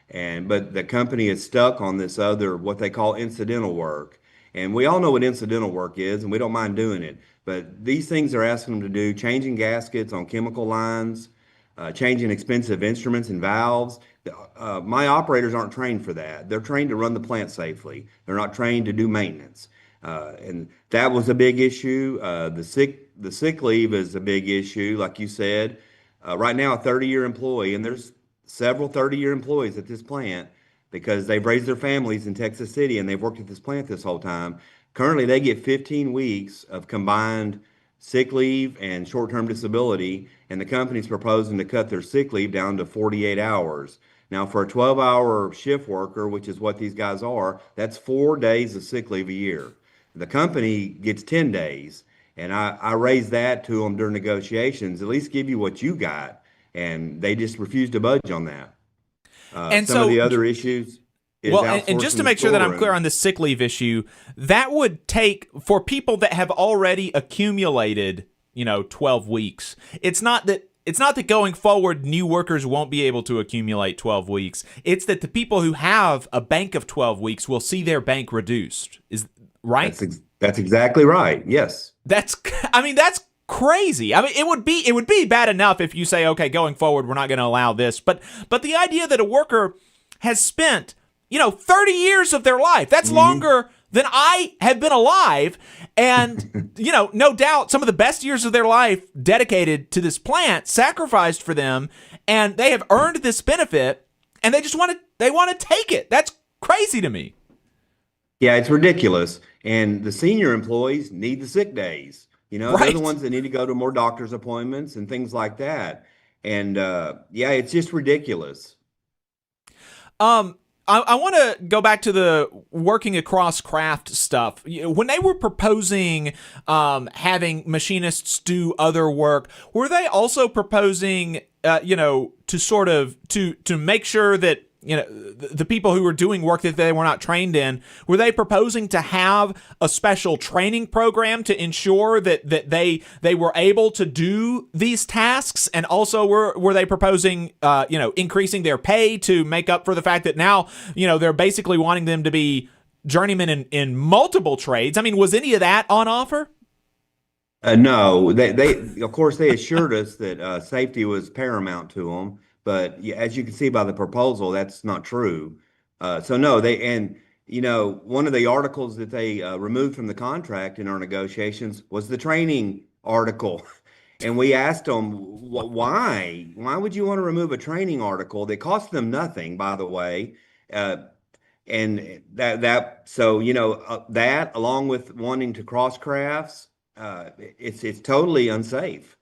but the company is stuck on this other, what they call incidental work. And we all know what incidental work is, and we don't mind doing it. But these things they're asking them to do, changing gaskets on chemical lines, changing expensive instruments and valves. My operators aren't trained for that. They're trained to run the plant safely. They're not trained to do maintenance. And that was a big issue. The sick leave is a big issue, like you said. Right now, a 30-year employee, and there's several 30-year employees at this plant because they've raised their families in Texas City and they've worked at this plant this whole time. Currently, they get 15 weeks of combined sick leave and short-term disability, and the company's proposing to cut their sick leave down to 48 hours. Now, for a 12-hour shift worker, which is what these guys are, that's 4 days of sick leave a year. The company gets 10 days, and I raised that to them during negotiations, at least give you what you got, and they just refused to budge on that. And some of the other issues is and just to make sure that I'm clear on the sick leave issue, that would take, for people that have already accumulated, 12 weeks, it's not that going forward new workers won't be able to accumulate 12 weeks. It's that the people who have a bank of 12 weeks will see their bank reduced. Is right? That's exactly right. Yes. That's crazy. I mean, it would be bad enough if you say, okay, going forward, we're not going to allow this. But the idea that a worker has spent, 30 years of their life, that's longer than I have been alive. And, no doubt some of the best years of their life dedicated to this plant, sacrificed for them, and they have earned this benefit, and they want to take it. That's crazy to me. Yeah, it's ridiculous. And the senior employees need the sick days. Right. They're the ones that need to go to more doctor's appointments and things like that. And it's just ridiculous. I want to go back to the working across craft stuff. When they were proposing having machinists do other work, were they also proposing, to sort of to make sure that the people who were doing work that they were not trained in, were they proposing to have a special training program to ensure that they were able to do these tasks? And also were they proposing, increasing their pay to make up for the fact that now, they're basically wanting them to be journeymen in multiple trades? I mean, was any of that on offer? No, they of course they assured us that safety was paramount to them. But as you can see by the proposal, that's not true. So no, one of the articles that they removed from the contract in our negotiations was the training article. And we asked them, why? Why would you want to remove a training article that cost them nothing, by the way? And that along with wanting to cross crafts, it's totally unsafe.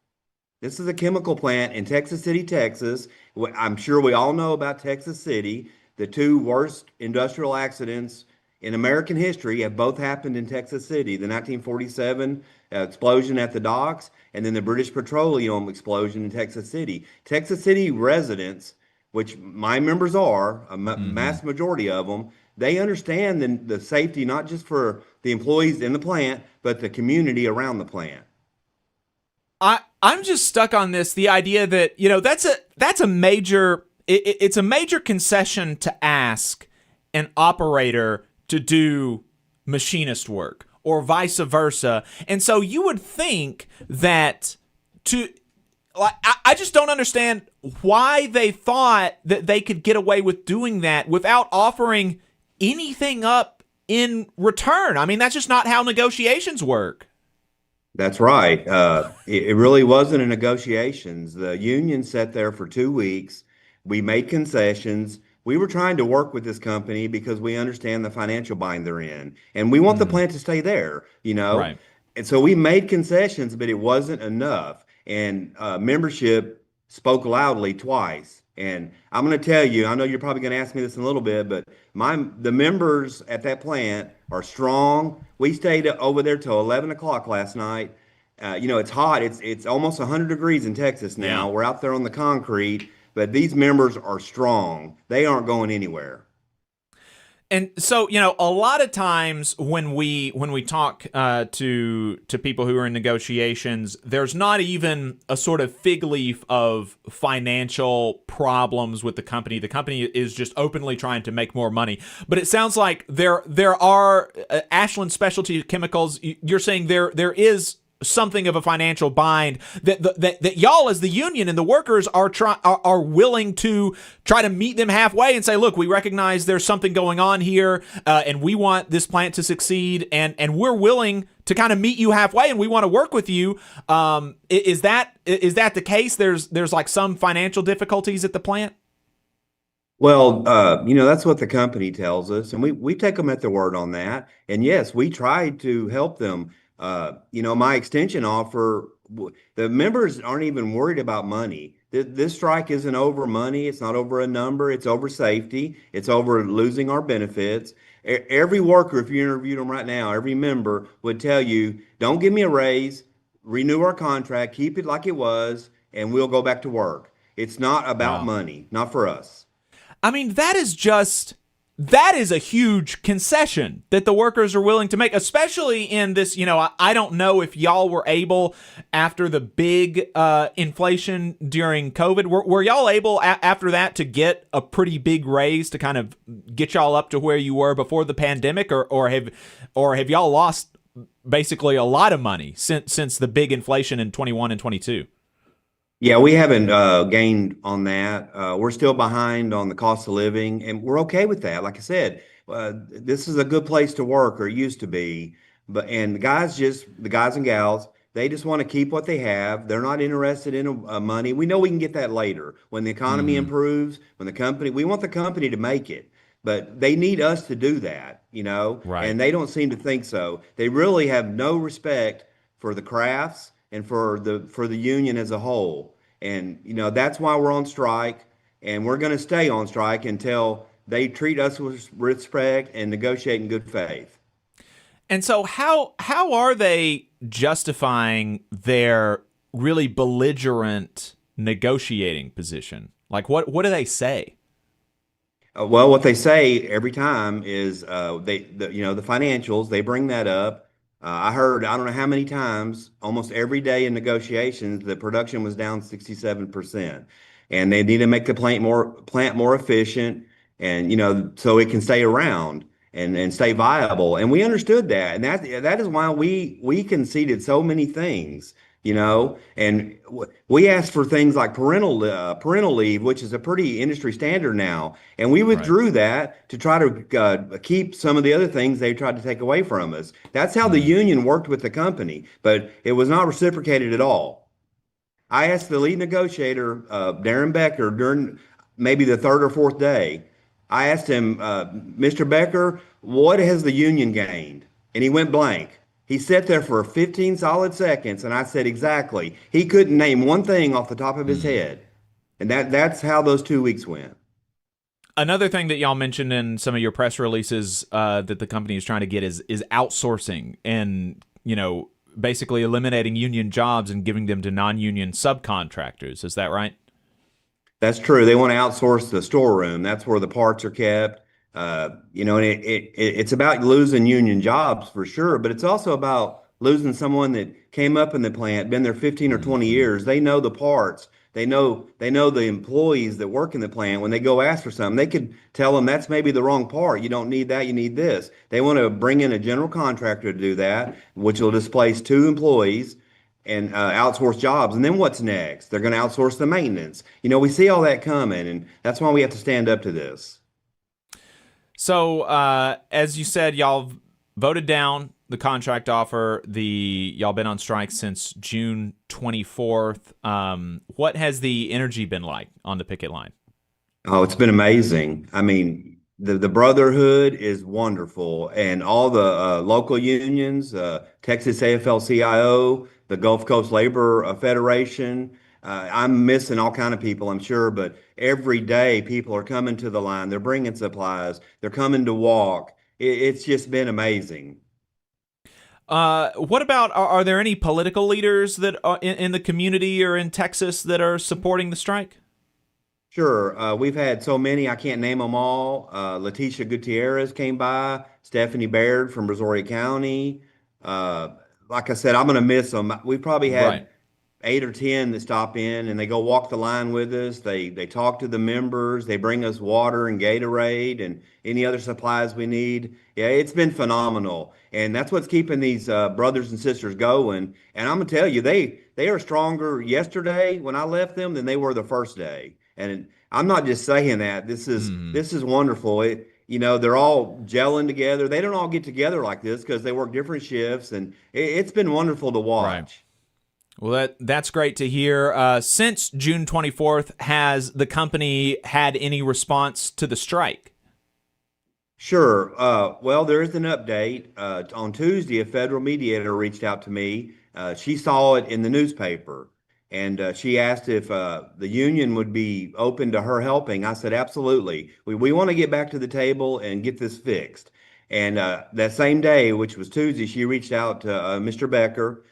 This is a chemical plant in Texas City, Texas. I'm sure we all know about Texas City. The two worst industrial accidents in American history have both happened in Texas City. The 1947 explosion at the docks, and then the British Petroleum explosion in Texas City. Texas City residents, which my members are, a mass majority of them, they understand the safety not just for the employees in the plant, but the community around the plant. I'm just stuck on this, the idea that, that's a major, it's a major concession to ask an operator to do machinist work or vice versa. And so you would think that I just don't understand why they thought that they could get away with doing that without offering anything up in return. I mean, that's just not how negotiations work. That's right. It really wasn't a negotiations. The union sat there for 2 weeks. We made concessions. We were trying to work with this company because we understand the financial bind they're in, and we want the plant to stay there, Right. And so we made concessions, but it wasn't enough. And membership spoke loudly twice. And I'm going to tell you, I know you're probably going to ask me this in a little bit, but the members at that plant are strong. We stayed over there till 11 o'clock last night. it's hot. It's almost 100 degrees in Texas now. Yeah. We're out there on the concrete, but these members are strong. They aren't going anywhere. And so, a lot of times when we talk to people who are in negotiations, there's not even a sort of fig leaf of financial problems with the company. The company is just openly trying to make more money. But it sounds like there are Ashland Specialty Chemicals. You're saying there is something of a financial bind that y'all as the union and the workers are willing to try to meet them halfway and say, look, we recognize there's something going on here, and we want this plant to succeed, and we're willing to kind of meet you halfway, and we want to work with you. Is that the case? There's like some financial difficulties at the plant? Well, that's what the company tells us, and we take them at their word on that. And yes, we tried to help them. My extension offer, the members aren't even worried about money. This strike isn't over money. It's not over a number. It's over safety. It's over losing our benefits. Every worker, if you interviewed them right now, every member would tell you, don't give me a raise, renew our contract, keep it like it was, and we'll go back to work. It's not about money, not for us. I mean, that is a huge concession that the workers are willing to make, especially in this, I don't know if y'all were able, after the big inflation during COVID, were y'all able after that to get a pretty big raise to kind of get y'all up to where you were before the pandemic, or have y'all lost basically a lot of money since the big inflation in 21 and 22? Yeah, we haven't gained on that. We're still behind on the cost of living, and we're okay with that. Like I said, this is a good place to work, or it used to be. And the guys and gals, they just want to keep what they have. They're not interested in money. We know we can get that later when the economy improves. We want the company to make it, but they need us to do that, Right. And they don't seem to think so. They really have no respect for the crafts and for the union as a whole. And, that's why we're on strike, and we're going to stay on strike until they treat us with respect and negotiate in good faith. And so how are they justifying their really belligerent negotiating position? Like, what do they say? Well, what they say every time is the financials, they bring that up. I heard, I don't know how many times, almost every day in negotiations, the production was down 67%. And they need to make the plant more efficient, and, so it can stay around and stay viable. And we understood that. And that is why we conceded so many things, and we asked for things like parental leave, which is a pretty industry standard now. And we withdrew that to try to keep some of the other things they tried to take away from us. That's how the union worked with the company, but it was not reciprocated at all. I asked the lead negotiator, Darren Becker, during maybe the third or fourth day, I asked him, Mr. Becker, what has the union gained? And he went blank. He sat there for 15 solid seconds, and I said, exactly. He couldn't name one thing off the top of his head. And that's how those 2 weeks went. Another thing that y'all mentioned in some of your press releases that the company is trying to get is outsourcing and, basically eliminating union jobs and giving them to non-union subcontractors. Is that right? That's true. They want to outsource the storeroom. That's where the parts are kept. And it's about losing union jobs for sure, but it's also about losing someone that came up in the plant, been there 15 or 20 years. They know the parts. They know the employees that work in the plant. When they go ask for something, they could tell them that's maybe the wrong part. You don't need that. You need this. They want to bring in a general contractor to do that, which will displace 2 employees and outsource jobs. And then what's next? They're going to outsource the maintenance. We see all that coming, and that's why we have to stand up to this. So, as you said, y'all voted down the contract offer. Y'all been on strike since June 24th. What has the energy been like on the picket line? Oh, it's been amazing. I mean, the brotherhood is wonderful, and all the local unions, Texas AFL-CIO, the Gulf Coast Labor Federation. I'm missing all kind of people, I'm sure, but every day people are coming to the line. They're bringing supplies. They're coming to walk. It's just been amazing. What about, are there any political leaders that are in the community or in Texas that are supporting the strike? Sure. We've had so many, I can't name them all. Leticia Gutierrez came by, Stephanie Baird from Brazoria County. Like I said, I'm going to miss them. We probably had Right. 8 or 10 that stop in and they go walk the line with us. They talk to the members. They bring us water and Gatorade and any other supplies we need. Yeah, it's been phenomenal. And that's what's keeping these brothers and sisters going. And I'm going to tell you, they are stronger yesterday when I left them than they were the first day. And I'm not just saying that. This is wonderful. They're all gelling together. They don't all get together like this because they work different shifts, and it's been wonderful to watch. Right. Well, that's great to hear. Since June 24th, has the company had any response to the strike? Sure. Well, there is an update. On Tuesday, a federal mediator reached out to me. She saw it in the newspaper. And she asked if the union would be open to her helping. I said, absolutely. We want to get back to the table and get this fixed. And that same day, which was Tuesday, she reached out to Mr. Becker.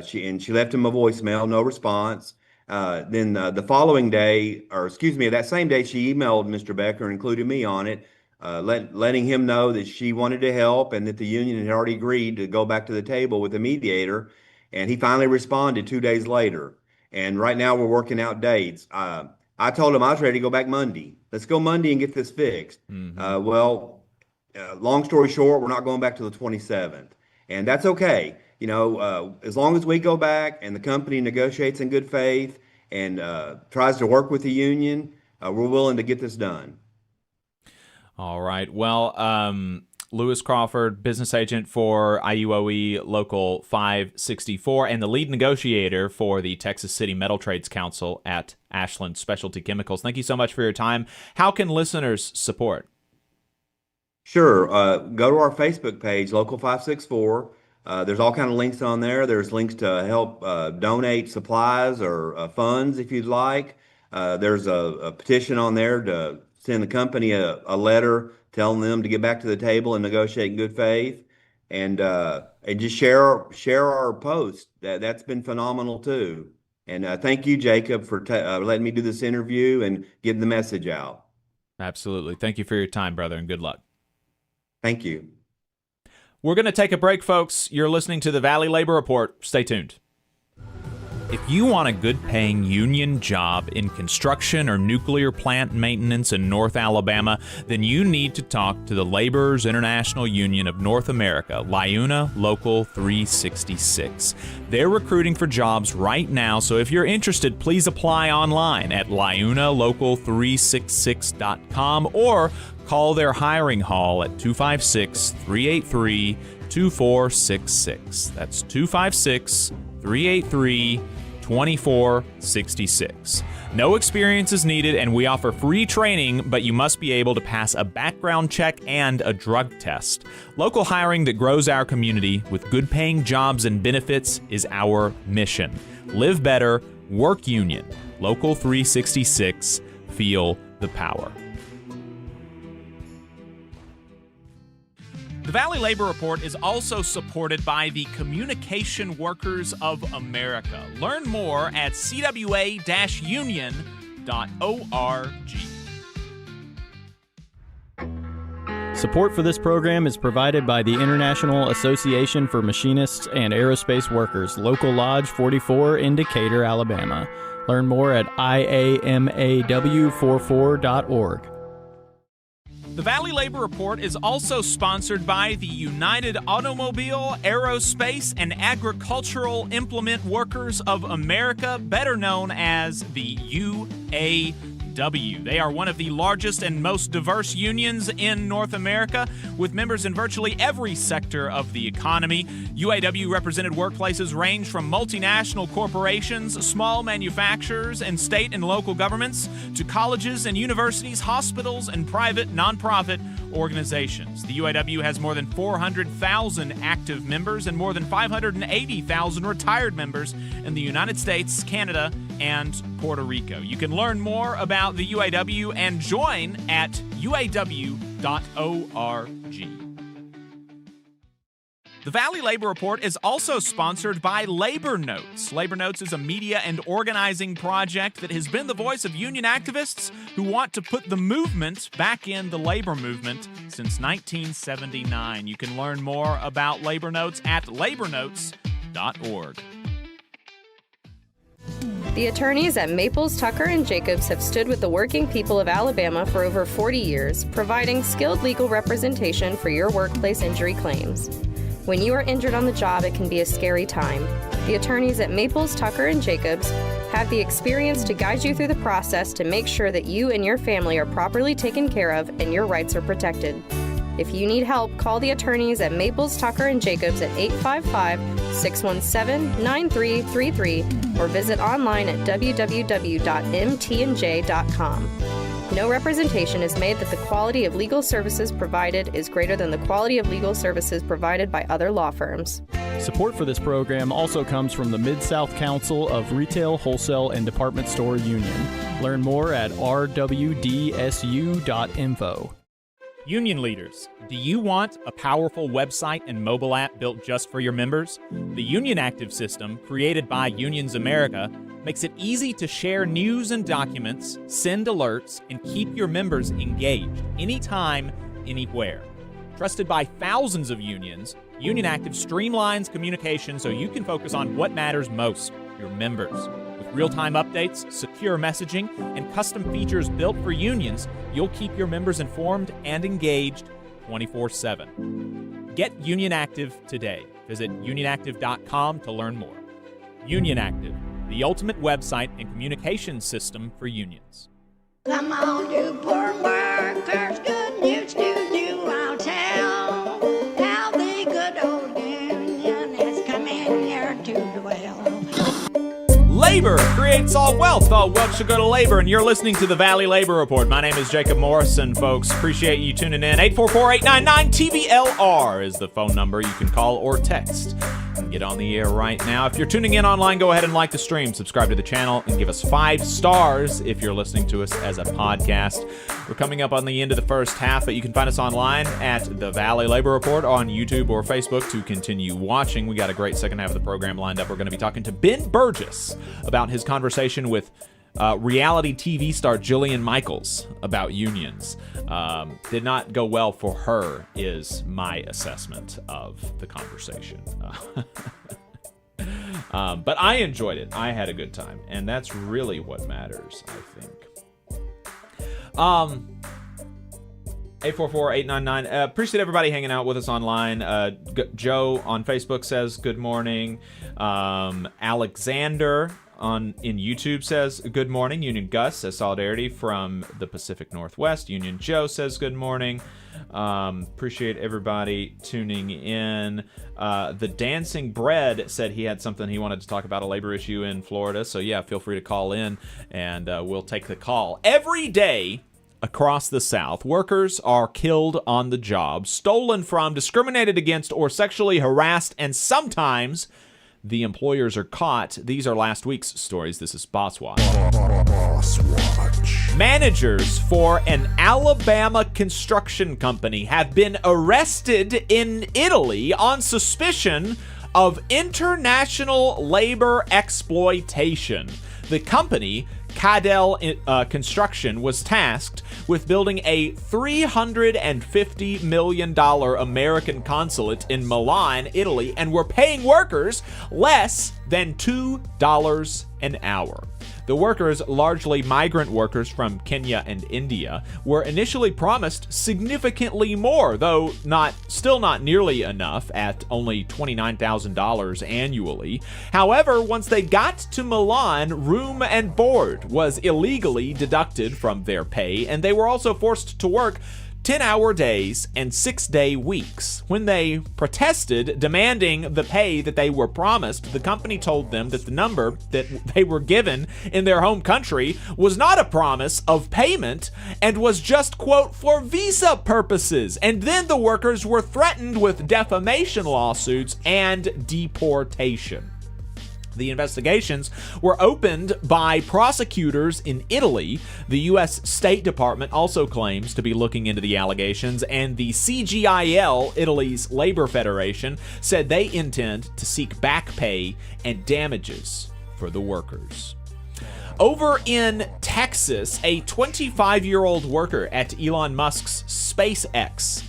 She left him a voicemail, no response. Then the following day, that same day, she emailed Mr. Becker and included me on it, letting him know that she wanted to help and that the union had already agreed to go back to the table with the mediator. And he finally responded 2 days later. And right now we're working out dates. I told him I was ready to go back Monday. Let's go Monday and get this fixed. Long story short, we're not going back to the 27th. And that's okay. As long as we go back and the company negotiates in good faith and tries to work with the union, we're willing to get this done. All right. Well, Lewis Crawford, business agent for IUOE Local 564 and the lead negotiator for the Texas City Metal Trades Council at Ashland Specialty Chemicals. Thank you so much for your time. How can listeners support? Sure. Go to our Facebook page, Local 564. There's all kind of links on there. There's links to help donate supplies or funds if you'd like. There's a petition on there to send the company a letter telling them to get back to the table and negotiate in good faith, and just share our post. That's been phenomenal too. And thank you, Jacob, for letting me do this interview and getting the message out. Absolutely. Thank you for your time, brother, and good luck. Thank you. We're going to take a break, folks. You're listening to the Valley Labor Report. Stay tuned. If you want a good-paying union job in construction or nuclear plant maintenance in North Alabama, then you need to talk to the Laborers International Union of North America, LIUNA Local 366. They're recruiting for jobs right now, so if you're interested, please apply online at liunalocal366.com or call their hiring hall at 256-383-2466. That's 256-383-2466. No experience is needed, and we offer free training, but you must be able to pass a background check and a drug test. Local hiring that grows our community with good-paying jobs and benefits is our mission. Live better, work union. Local 366. Feel the power. The Valley Labor Report is also supported by the Communication Workers of America. Learn more at cwa-union.org. Support for this program is provided by the International Association for Machinists and Aerospace Workers, Local Lodge 44 in Decatur, Alabama. Learn more at iamaw44.org. The Valley Labor Report is also sponsored by the United Automobile, Aerospace, and Agricultural Implement Workers of America, better known as the UAW. They are one of the largest and most diverse unions in North America, with members in virtually every sector of the economy. UAW-represented workplaces range from multinational corporations, small manufacturers, and state and local governments, to colleges and universities, hospitals, and private nonprofit organizations. The UAW has more than 400,000 active members and more than 580,000 retired members in the United States, Canada, and Puerto Rico. You can learn more about the UAW and join at uaw.org. The Valley Labor Report is also sponsored by Labor Notes. Labor Notes is a media and organizing project that has been the voice of union activists who want to put the movement back in the labor movement since 1979. You can learn more about Labor Notes at labornotes.org. The attorneys at Maples, Tucker, and Jacobs have stood with the working people of Alabama for over 40 years, providing skilled legal representation for your workplace injury claims. When you are injured on the job, it can be a scary time. The attorneys at Maples, Tucker, and Jacobs have the experience to guide you through the process to make sure that you and your family are properly taken care of and your rights are protected. If you need help, call the attorneys at Maples, Tucker, and Jacobs at 855-617-9333 or visit online at www.mtnj.com. No representation is made that the quality of legal services provided is greater than the quality of legal services provided by other law firms. Support for this program also comes from the Mid-South Council of Retail, Wholesale, and Department Store Union. Learn more at rwdsu.info. Union leaders, do you want a powerful website and mobile app built just for your members? The Union Active system, created by Unions America, makes it easy to share news and documents, send alerts, and keep your members engaged anytime, anywhere. Trusted by thousands of unions, Union Active streamlines communication so you can focus on what matters most, your members. With real-time updates, secure messaging, and custom features built for unions, you'll keep your members informed and engaged 24/7. Get Union Active today. Visit unionactive.com to learn more. Union Active, the ultimate website and communication system for unions. Come on, you poor workers, good news to you I'll tell. How the good old union has come in here to dwell. Labor creates all wealth. All wealth should go to labor, and you're listening to the Valley Labor Report. My name is Jacob Morrison, folks. Appreciate you tuning in. 844-899-TVLR is the phone number you can call or text and get on the air right now. If you're tuning in online, go ahead and like the stream, subscribe to the channel, and give us 5 stars if you're listening to us as a podcast. We're coming up on the end of the first half, but you can find us online at the Valley Labor Report on YouTube or Facebook to continue watching. We got a great second half of the program lined up. We're going to be talking to Ben Burgis about his conversation with reality TV star Jillian Michaels about unions. Did not go well for her, is my assessment of the conversation. But I enjoyed it. I had a good time, and that's really what matters, I think. 844-899. Appreciate everybody hanging out with us online. Joe on Facebook says good morning. Alexander in YouTube says good morning. Union Gus says solidarity from the Pacific Northwest. Union Joe says good morning. Appreciate everybody tuning in. The Dancing Bread said he had something he wanted to talk about, a labor issue in Florida. So yeah, feel free to call in and we'll take the call. Every day across the South, workers are killed on the job, stolen from, discriminated against, or sexually harassed, and sometimes the employers are caught. These are last week's stories. This is Boss Watch. Managers for an Alabama construction company have been arrested in Italy on suspicion of international labor exploitation. The company, Cadell Construction, was tasked with building a $350 million American consulate in Milan, Italy, and were paying workers less than $2 an hour. The workers, largely migrant workers from Kenya and India, were initially promised significantly more, though still not nearly enough at only $29,000 annually. However, once they got to Milan, room and board was illegally deducted from their pay, and they were also forced to work 10-hour days and 6-day weeks. When they protested, demanding the pay that they were promised, the company told them that the number that they were given in their home country was not a promise of payment and was just, quote, for visa purposes. And then the workers were threatened with defamation lawsuits and deportation. The investigations were opened by prosecutors in Italy. The U.S. State Department also claims to be looking into the allegations, and the CGIL, Italy's labor federation, said they intend to seek back pay and damages for the workers. Over in Texas, a 25-year-old worker at Elon Musk's SpaceX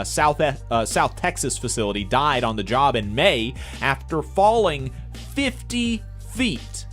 South Texas facility died on the job in May after falling 50 feet.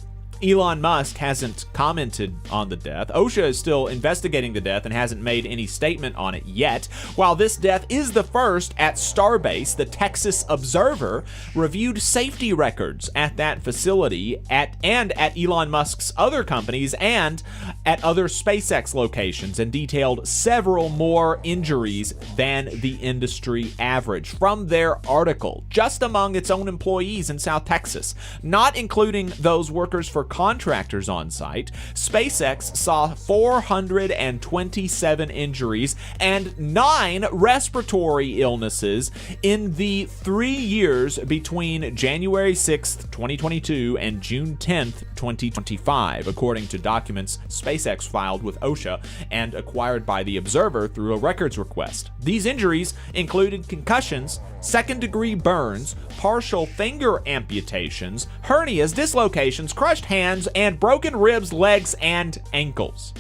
Elon Musk hasn't commented on the death. OSHA is still investigating the death and hasn't made any statement on it yet. While this death is the first at Starbase, the Texas Observer reviewed safety records at that facility and at Elon Musk's other companies and at other SpaceX locations, and detailed several more injuries than the industry average from their article, just among its own employees in South Texas, not including those workers for contractors on site. SpaceX saw 427 injuries and 9 respiratory illnesses in the 3 years between January 6th, 2022 and June 10th, 2025, according to documents SpaceX filed with OSHA and acquired by the Observer through a records request. These injuries included concussions, second-degree burns, partial finger amputations, hernias, dislocations, crushed hands, and broken ribs, legs, and ankles.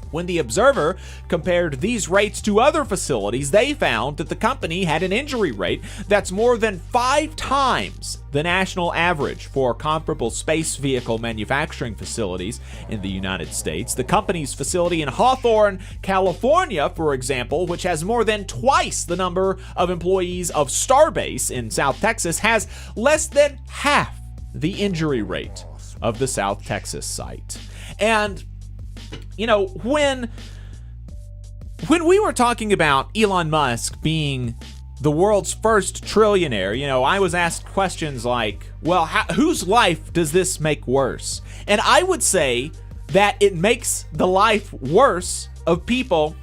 When the Observer compared these rates to other facilities, they found that the company had an injury rate that's more than 5 times the national average for comparable space vehicle manufacturing facilities in the United States. The company's facility in Hawthorne, California, for example, which has more than twice the number of employees of Starbase in South Texas, has less than half the injury rate of the South Texas site. And you know, when we were talking about Elon Musk being the world's first trillionaire, you know, I was asked questions like, well, whose life does this make worse? And I would say that it makes the life worse of people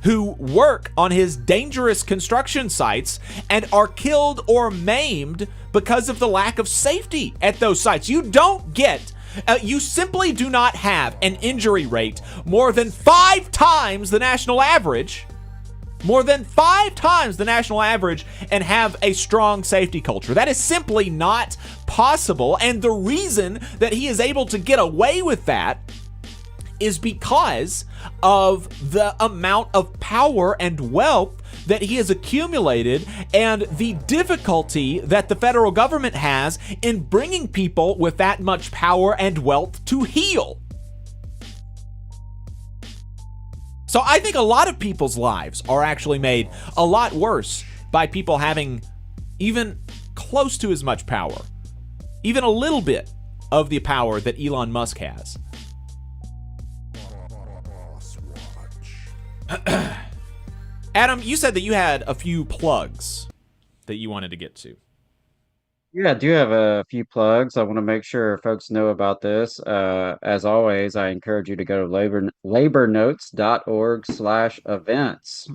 who work on his dangerous construction sites and are killed or maimed because of the lack of safety at those sites. You simply do not have an injury rate more than 5 times the national average, and have a strong safety culture. That is simply not possible. And the reason that he is able to get away with that is because of the amount of power and wealth that he has accumulated and the difficulty that the federal government has in bringing people with that much power and wealth to heal. So I think a lot of people's lives are actually made a lot worse by people having even close to as much power, even a little bit of the power that Elon Musk has. Adam, you said that you had a few plugs that you wanted to get to. Yeah, I do have a few plugs. I want to make sure folks know about this. As always, I encourage you to go to labornotes.org/events.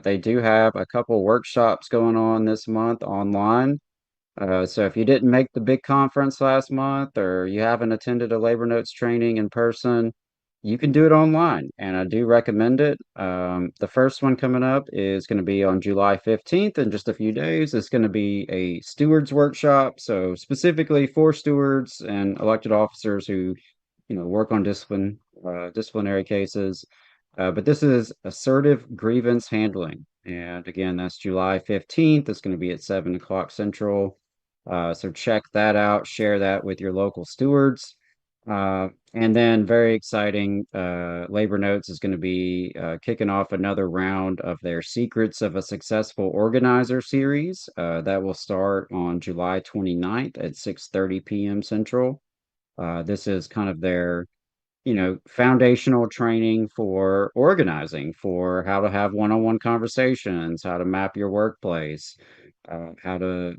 They do have a couple workshops going on this month online. So if you didn't make the big conference last month or you haven't attended a Labor Notes training in person, you can do it online, and I do recommend it. The first one coming up is going to be on July 15th in just a few days. It's going to be a stewards workshop, so specifically for stewards and elected officers who, work on disciplinary cases. But this is assertive grievance handling, and again, that's July 15th. It's going to be at 7 o'clock Central. So check that out. Share that with your local stewards. And then very exciting, Labor Notes is going to be kicking off another round of their Secrets of a Successful Organizer series. That will start on July 29th at 6:30 p.m. Central. This is kind of their, foundational training for organizing, for how to have one-on-one conversations, how to map your workplace, how to,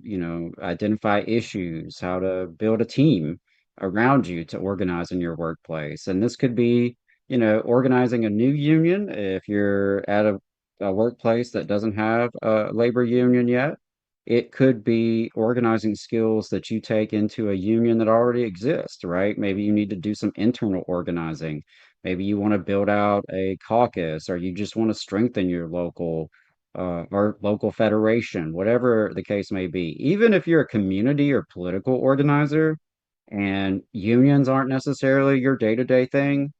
identify issues, how to build a team around you to organize in your workplace. And this could be, organizing a new union if you're at a workplace that doesn't have a labor union yet. it could be organizing skills that you take into a union that already exists, right? Maybe you need to do some internal organizing. Maybe you want to build out a caucus, or you just want to strengthen your local or local federation, whatever the case may be. Even if you're a community or political organizer and unions aren't necessarily your day-to-day thing,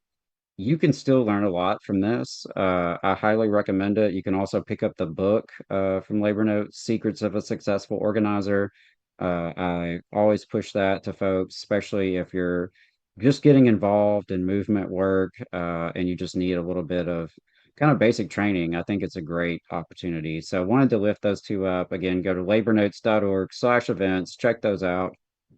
you can still learn a lot from this. I highly recommend it. You can also pick up the book from Labor Notes, Secrets of a Successful Organizer. I always push that to folks, especially if you're just getting involved in movement work and you just need a little bit of kind of basic training. I think it's a great opportunity. So I wanted to lift those two up. Again, go to labornotes.org/events, check those out.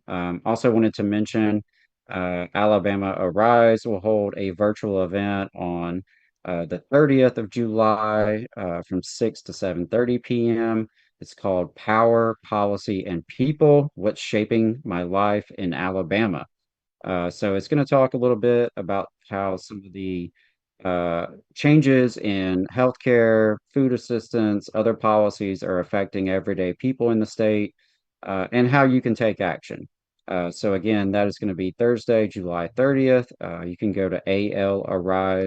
Also wanted to mention Alabama Arise will hold a virtual event on the 30th of July from 6 to 7:30 p.m. It's called Power, Policy, and People: What's Shaping My Life in Alabama. So it's going to talk a little bit about how some of the changes in healthcare, food assistance, other policies are affecting everyday people in the state, and how you can take action. So again, that is going to be Thursday, July 30th. You can go to alarise.org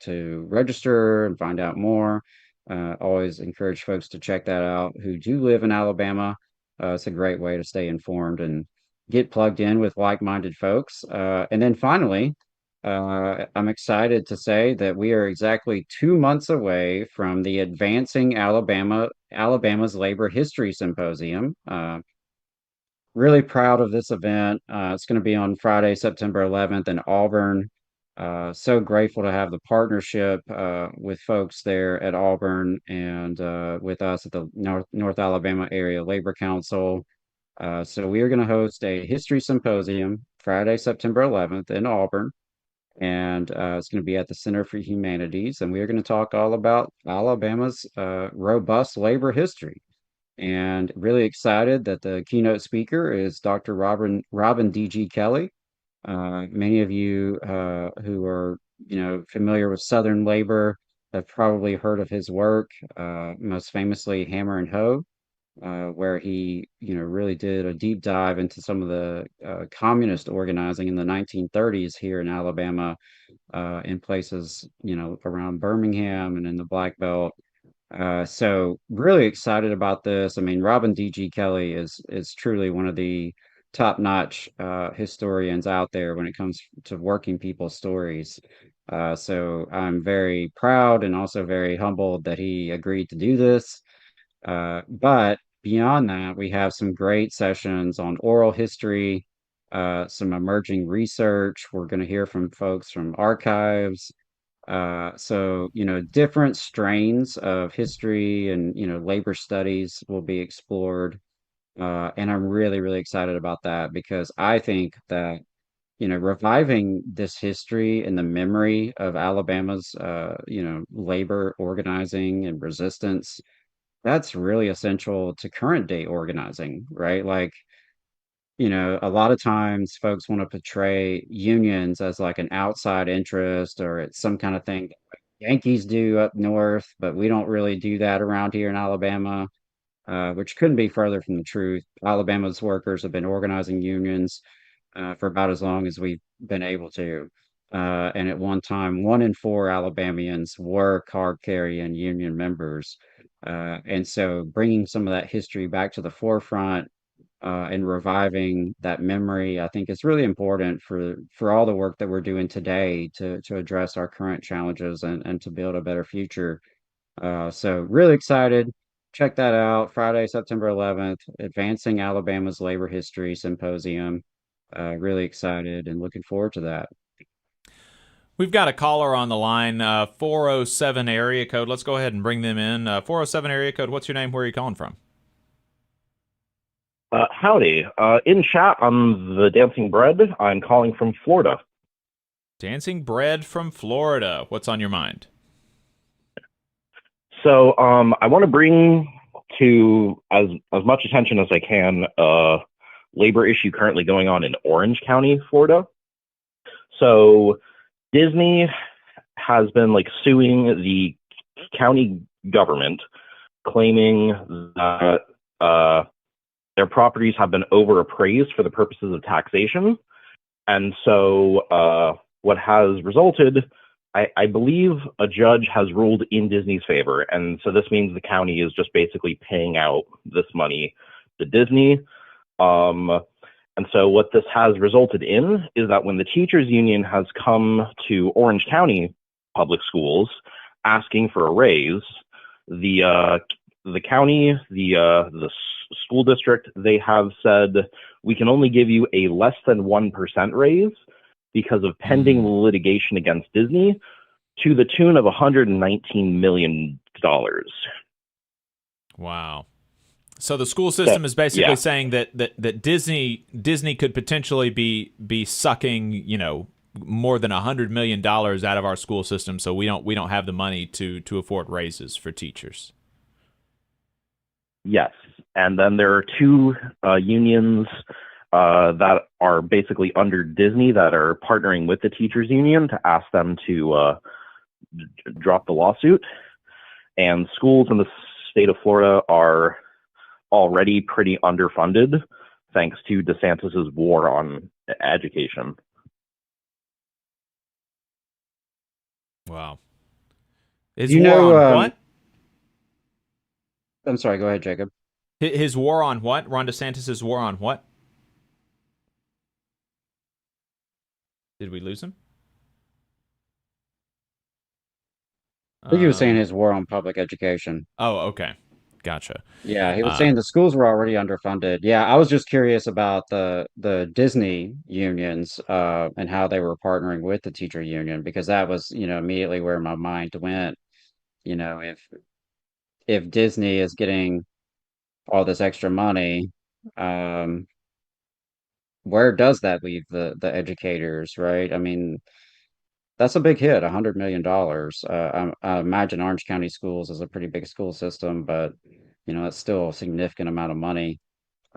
to register and find out more. Always encourage folks to check that out who do live in Alabama. It's a great way to stay informed and get plugged in with like-minded folks. And then finally, I'm excited to say that we are exactly 2 months away from the Advancing Alabama's Labor History Symposium. Really proud of this event. It's going to be on Friday, September 11th in Auburn. So grateful to have the partnership with folks there at Auburn and with us at the North Alabama Area Labor Council. So we are going to host a history symposium Friday, September 11th in Auburn. And it's going to be at the Center for Humanities. And we are going to talk all about Alabama's robust labor history. And really excited that the keynote speaker is Dr. Robin D.G. Kelly. Many of you who are, familiar with Southern labor have probably heard of his work, most famously Hammer and Hoe, where he, really did a deep dive into some of the communist organizing in the 1930s here in Alabama, in places, around Birmingham and in the Black Belt. So really excited about this. I mean, Robin D.G. Kelly is truly one of the top-notch historians out there when it comes to working people's stories. So I'm very proud and also very humbled that he agreed to do this. But beyond that, we have some great sessions on oral history, some emerging research. We're going to hear from folks from archives. So, different strains of history and, labor studies will be explored. And I'm really, really excited about that because I think that, reviving this history and the memory of Alabama's, labor organizing and resistance, that's really essential to current day organizing, right? Like, a lot of times folks want to portray unions as like an outside interest or it's some kind of thing that Yankees do up north, but we don't really do that around here in Alabama, which couldn't be further from the truth. Alabama's workers have been organizing unions for about as long as we've been able to. And at one time, 1 in 4 Alabamians were card-carrying union members. And so bringing some of that history back to the forefront and reviving that memory, I think is really important for all the work that we're doing today to address our current challenges and to build a better future. So really excited. Check that out. Friday, September 11th, Advancing Alabama's Labor History Symposium. Really excited and looking forward to that. We've got a caller on the line, 407 area code. Let's go ahead and bring them in. 407 area code, what's your name? Where are you calling from? Howdy. In chat, I'm the Dancing Bread. I'm calling from Florida. Dancing Bread from Florida. What's on your mind? So I want to bring to as much attention as I can a labor issue currently going on in Orange County, Florida. So Disney has been suing the county government, claiming that their properties have been overappraised for the purposes of taxation. And so what has resulted, I believe a judge has ruled in Disney's favor. And so this means the county is just basically paying out this money to Disney. And so what this has resulted in is that when the teachers union has come to Orange County public schools asking for a raise, the county, the school district, they have said, we can only give you a less than 1% raise because of pending litigation against Disney to the tune of $119 million. Wow. So the school system is basically saying that Disney could potentially be sucking, you know, more than $100 million out of our school system, so we don't have the money to afford raises for teachers. Yes, and then there are two unions that are basically under Disney that are partnering with the teachers union to ask them to drop the lawsuit. And schools in the state of Florida are already pretty underfunded thanks to DeSantis's war on education. Wow. His war on what? I'm sorry, go ahead, Jacob. His war on what? Ron DeSantis' war on what? Did we lose him? I think he was saying his war on public education. Oh, okay. Gotcha. Yeah, he was saying the schools were already underfunded. Yeah, I was just curious about the Disney unions and how they were partnering with the teacher union, because that was, you know, immediately where my mind went. You know, if Disney is getting all this extra money, where does that leave the educators, right? I mean, that's a big hit, $100 million. I imagine Orange County Schools is a pretty big school system, but you know, it's still a significant amount of money.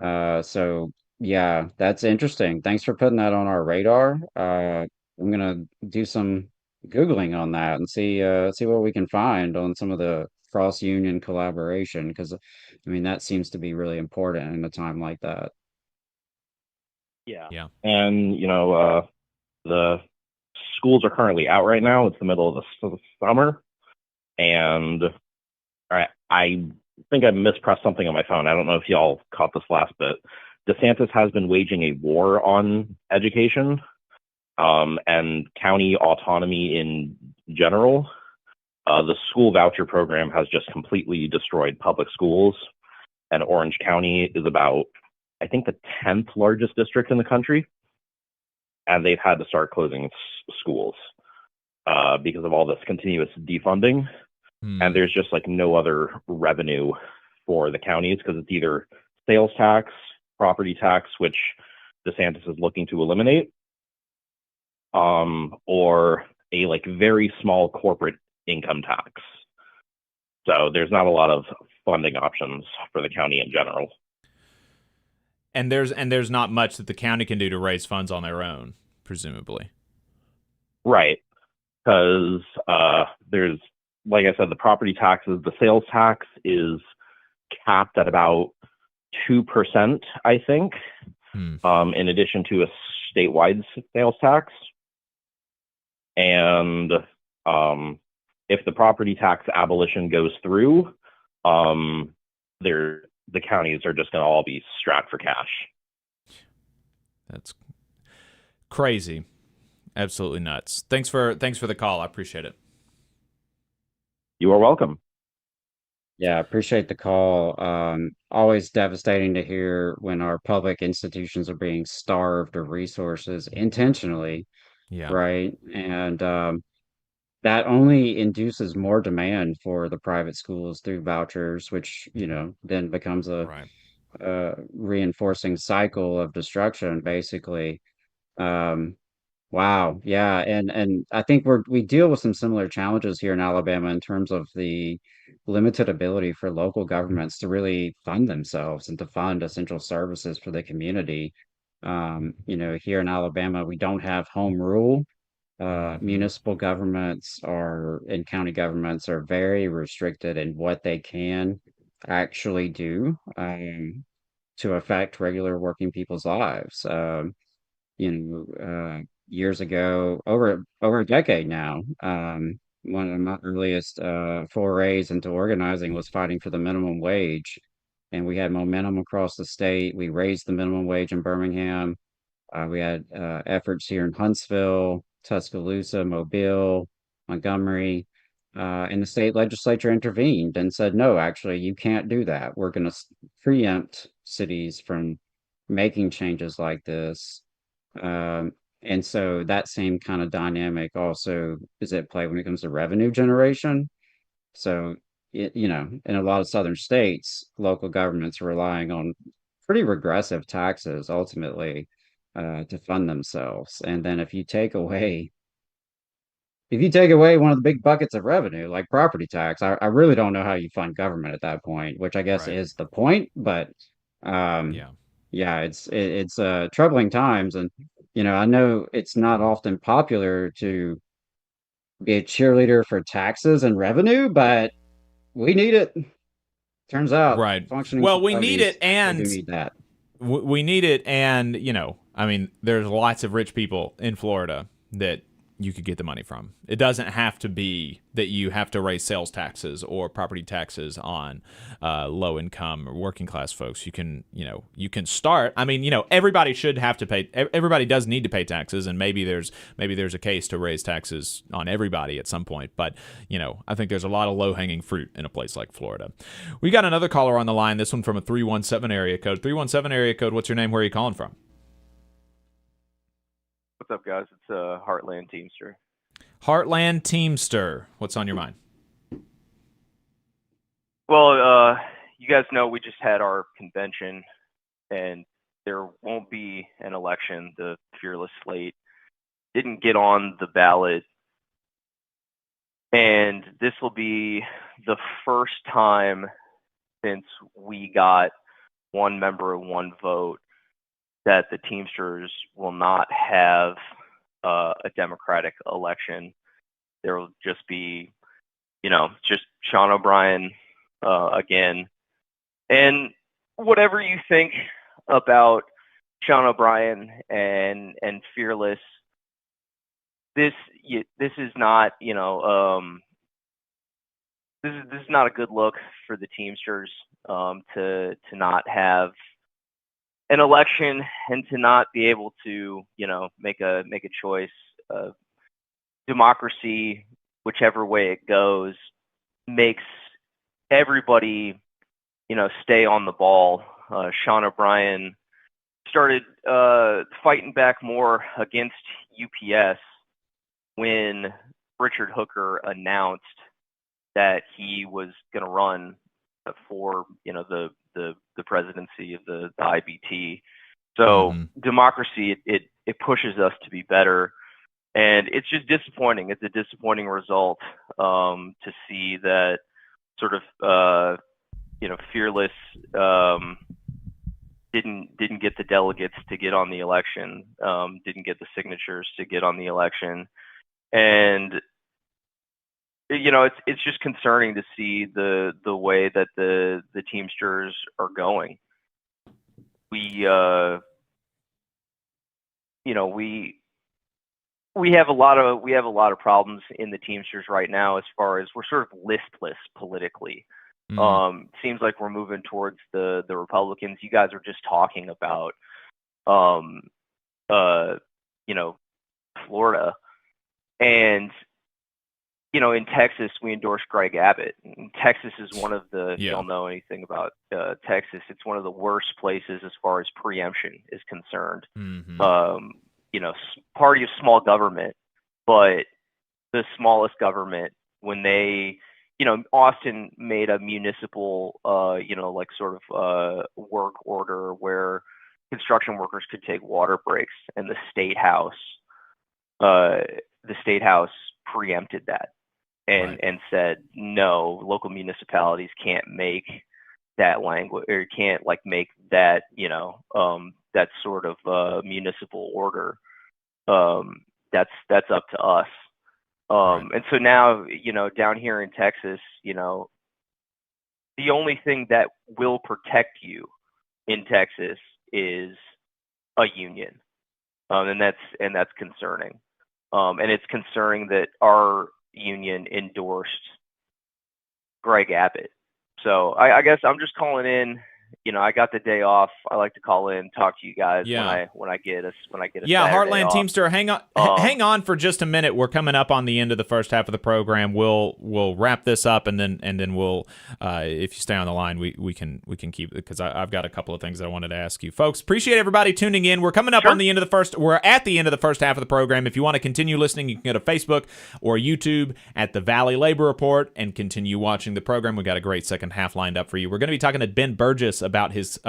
So yeah, that's interesting. Thanks for putting that on our radar. I'm gonna do some Googling on that and see what we can find on some of the cross-union collaboration, because I mean that seems to be really important in a time like that. Yeah. And you know, the schools are currently out right now. It's the middle of the summer, and I think I mispressed something on my phone. I don't know if y'all caught this last bit. DeSantis has been waging a war on education and county autonomy in general. The school voucher program has just completely destroyed public schools, and Orange County is about, I think, the 10th largest district in the country, and they've had to start closing schools because of all this continuous defunding. And there's just like no other revenue for the counties because it's either sales tax, property tax, which DeSantis is looking to eliminate, or a like very small corporate income tax. So there's not a lot of funding options for the county in general. And there's not much that the county can do to raise funds on their own, presumably. Right. Because there's, like I said, the property taxes, the sales tax is capped at about 2%, I think, in addition to a statewide sales tax. And if the property tax abolition goes through, the counties are just going to all be strapped for cash. That's crazy. Absolutely nuts. Thanks for the call. I appreciate it. You are welcome. Yeah, I appreciate the call. Always devastating to hear when our public institutions are being starved of resources intentionally. Yeah. Right. And that only induces more demand for the private schools through vouchers, which, you know, then becomes a reinforcing cycle of destruction, basically. Wow. Yeah. And I think we deal with some similar challenges here in Alabama in terms of the limited ability for local governments to really fund themselves and to fund essential services for the community. You know, here in Alabama, we don't have home rule. Municipal governments and county governments are very restricted in what they can actually do to affect regular working people's lives. Years ago, over a decade now, one of my earliest forays into organizing was fighting for the minimum wage, and we had momentum across the state. We raised the minimum wage in Birmingham. We had efforts here in Huntsville, Tuscaloosa, Mobile, Montgomery, and the state legislature intervened and said, no, actually, you can't do that. We're going to preempt cities from making changes like this. Um, and so that same kind of dynamic also is at play when it comes to revenue generation. So, in a lot of southern states, local governments are relying on pretty regressive taxes ultimately to fund themselves. And then if you take away one of the big buckets of revenue, like property tax, I really don't know how you fund government at that point, which I guess Right. is the point. But Yeah. yeah, it's troubling times, and I know it's not often popular to be a cheerleader for taxes and revenue, but we need it. Turns out, Right. functioning Well, we need societies it, actually do and need that. we need it, and I mean, there's lots of rich people in Florida that you could get the money from. It doesn't have to be that you have to raise sales taxes or property taxes on low income or working class folks. You can start. I mean, everybody should have to pay. Everybody does need to pay taxes, and maybe there's a case to raise taxes on everybody at some point. But I think there's a lot of low hanging fruit in a place like Florida. We got another caller on the line. This one from a 317 area code. 317 area code. What's your name? Where are you calling from? What's up, guys? It's Heartland Teamster. Heartland Teamster. What's on your mind? Well, you guys know we just had our convention, and there won't be an election. The Fearless slate didn't get on the ballot, and this will be the first time since we got one member, one vote that the Teamsters will not have a Democratic election. There will just be, just Sean O'Brien again. And whatever you think about Sean O'Brien and Fearless, this is not, this is not a good look for the Teamsters to not have an election and to not be able to, make a choice. Democracy, whichever way it goes, makes everybody, stay on the ball. Sean O'Brien started fighting back more against UPS when Richard Hooker announced that he was going to run for, the presidency of the IBT. So democracy, it pushes us to be better, and it's just disappointing. It's a disappointing result to see that sort of Fearless didn't get the delegates to get on the election, didn't get the signatures to get on the election, and it's just concerning to see the way that the Teamsters are going. We have a lot of problems in the Teamsters right now as far as we're sort of listless politically. Seems like we're moving towards the Republicans. You guys are just talking about Florida, and in Texas, we endorsed Greg Abbott. And Texas is one of the, if y'all know anything about Texas, it's one of the worst places as far as preemption is concerned. Party of small government, but the smallest government, when they, Austin made a municipal, work order where construction workers could take water breaks, and the state house preempted that. And said, no, local municipalities can't make that language, or can't make that, that sort of municipal order. That's up to us. And so now, down here in Texas, the only thing that will protect you in Texas is a union, and that's concerning. And it's concerning that our union endorsed Greg Abbott. So I guess I'm just calling in. I got the day off. I like to call in, talk to you guys when I get a yeah. Saturday Heartland off. Teamster, hang on for just a minute. We're coming up on the end of the first half of the program. We'll wrap this up, and then we'll if you stay on the line, we can keep it, because I've got a couple of things that I wanted to ask you folks. Appreciate everybody tuning in. We're coming up on the end of the first. We're at the end of the first half of the program. If you want to continue listening, you can go to Facebook or YouTube at the Valley Labor Report and continue watching the program. We've got a great second half lined up for you. We're going to be talking to Ben Burgis about his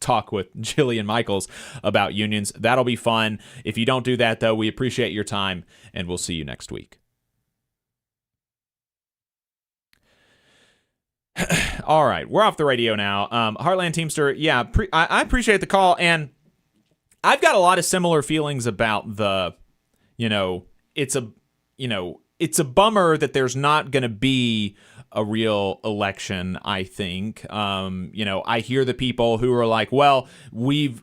talk with Jillian Michaels about unions. That'll be fun. If you don't do that, though, we appreciate your time, and we'll see you next week. All right, we're off the radio now. Heartland Teamster, yeah, I appreciate the call, and I've got a lot of similar feelings about the, it's a bummer that there's not going to be a real election, I think. I hear the people who are like, well,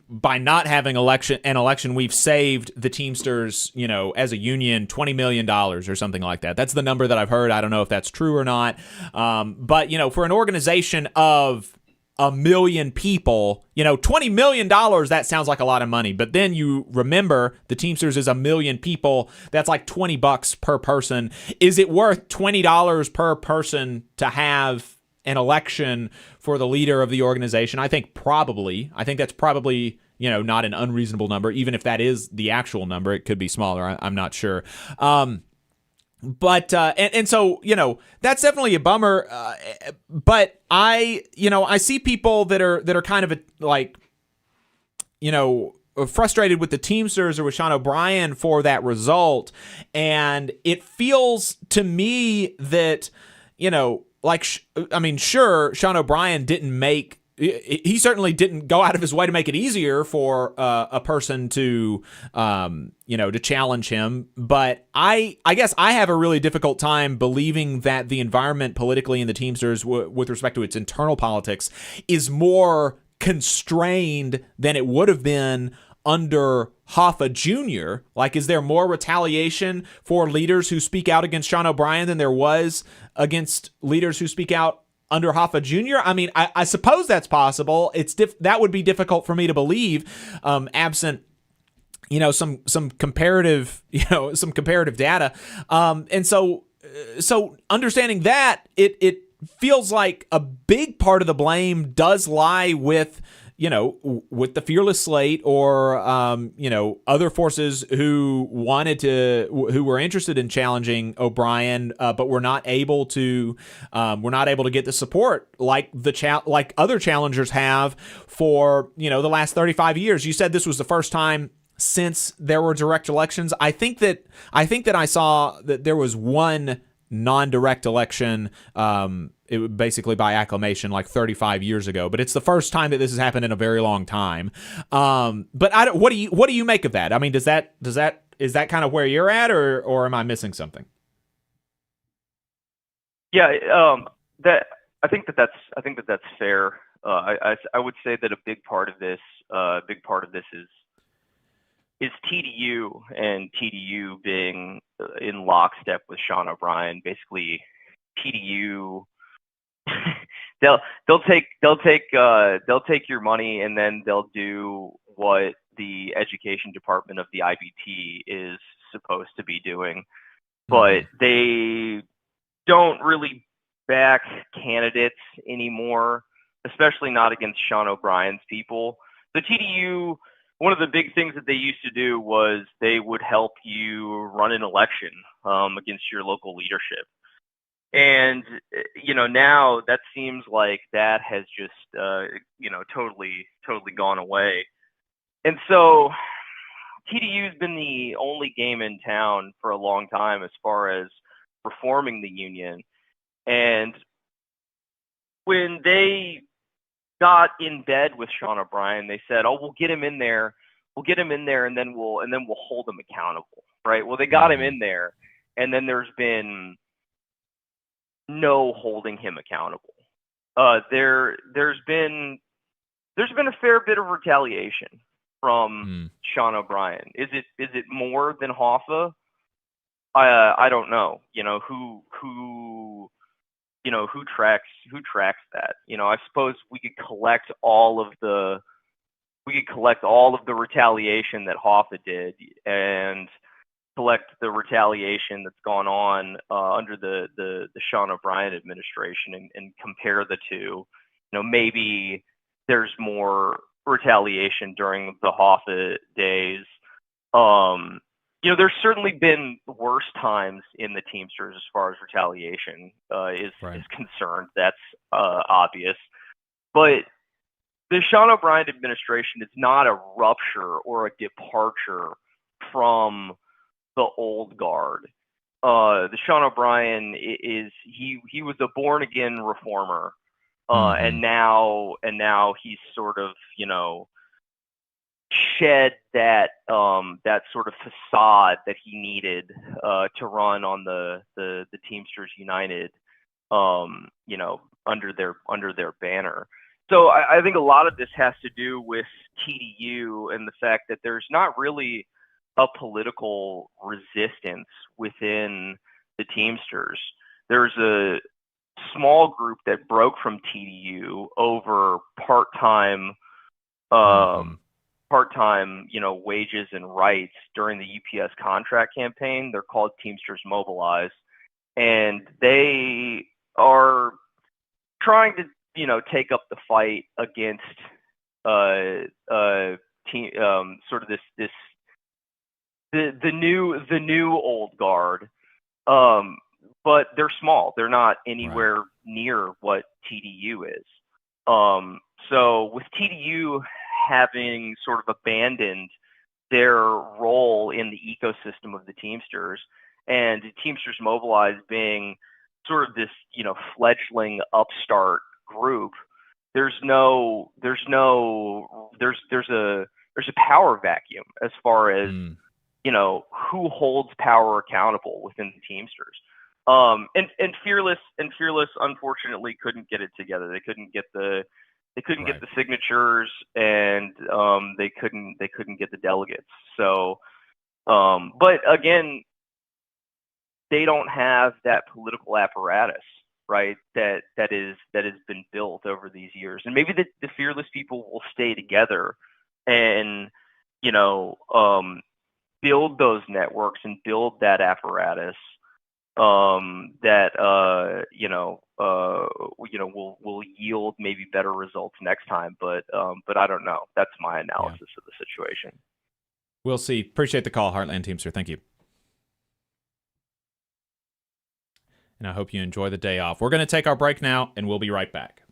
by not having an election, we've saved the Teamsters, as a union, $20 million or something like that. That's the number that I've heard. I don't know if that's true or not. But, for an organization of 1 million people, $20 million, that sounds like a lot of money. But then you remember the Teamsters is 1 million people. That's like $20 per person. Is it worth $20 per person to have an election for the leader of the organization? I think probably. I think that's probably, not an unreasonable number. Even if that is the actual number, it could be smaller. I'm not sure. But so that's definitely a bummer. But I see people that are kind of frustrated with the Teamsters or with Sean O'Brien for that result, and it feels to me that sure, Sean O'Brien didn't make. He certainly didn't go out of his way to make it easier for a person to challenge him. But I guess I have a really difficult time believing that the environment politically in the Teamsters with respect to its internal politics is more constrained than it would have been under Hoffa Jr. Like, is there more retaliation for leaders who speak out against Sean O'Brien than there was against leaders who speak out under Hoffa Jr.? I mean, I suppose that's possible. That would be difficult for me to believe, absent some comparative data. And so understanding that, it feels like a big part of the blame does lie with the Fearless Slate or, other forces who were interested in challenging O'Brien, but were not able to get the support like other challengers have for, the last 35 years. You said this was the first time since there were direct elections. I think that I saw that there was one non-direct election, basically by acclamation, like 35 years ago. But it's the first time that this has happened in a very long time. But what do you make of that? I mean, is that kind of where you're at, or am I missing something? Yeah, I think that's fair. I would say that a big part of this is TDU, and TDU being in lockstep with Sean O'Brien. Basically, TDU they'll take your money, and then they'll do what the education department of the IBT is supposed to be doing, but they don't really back candidates anymore, especially not against Sean O'Brien's people. The TDU, one of the big things that they used to do was they would help you run an election against your local leadership. And, now that seems like that has just, totally gone away. And so TDU's been the only game in town for a long time as far as reforming the union. And when they got in bed with Sean O'Brien, they said, "Oh, we'll get him in there, and then we'll hold him accountable." Right? Well, they got him in there, and then there's been no holding him accountable. there's been a fair bit of retaliation from Sean O'Brien. Is it more than Hoffa? I don't know. Who tracks that? I suppose we could collect all of the retaliation that Hoffa did and collect the retaliation that's gone on under the Sean O'Brien administration and compare the two. Maybe there's more retaliation during the Hoffa days. There's certainly been worse times in the Teamsters as far as retaliation is concerned. That's obvious. But the Sean O'Brien administration is not a rupture or a departure from the old guard. The Sean O'Brien he was a born again reformer, and now he's sort of shed that sort of facade that he needed to run on the Teamsters United, under their banner. So I think a lot of this has to do with TDU and the fact that there's not really a political resistance within the Teamsters. There's a small group that broke from TDU over part-time, wages and rights during the UPS contract campaign. They're called Teamsters Mobilize, and they are trying to take up the fight against sort of the new old guard, but they're small. They're not anywhere near what TDU is. So with TDU having sort of abandoned their role in the ecosystem of the Teamsters, and Teamsters Mobilize being sort of this fledgling upstart group, there's a power vacuum as far as who holds power accountable within the Teamsters. And Fearless unfortunately couldn't get it together. They couldn't get the signatures, and they couldn't get the delegates. So but again, they don't have that political apparatus, right, that has been built over these years. And maybe the Fearless people will stay together and build those networks and build that apparatus that will yield maybe better results next time. But I don't know. That's my analysis of the situation. We'll see. Appreciate the call, Heartland Teamster. Thank you. And I hope you enjoy the day off. We're going to take our break now, and we'll be right back.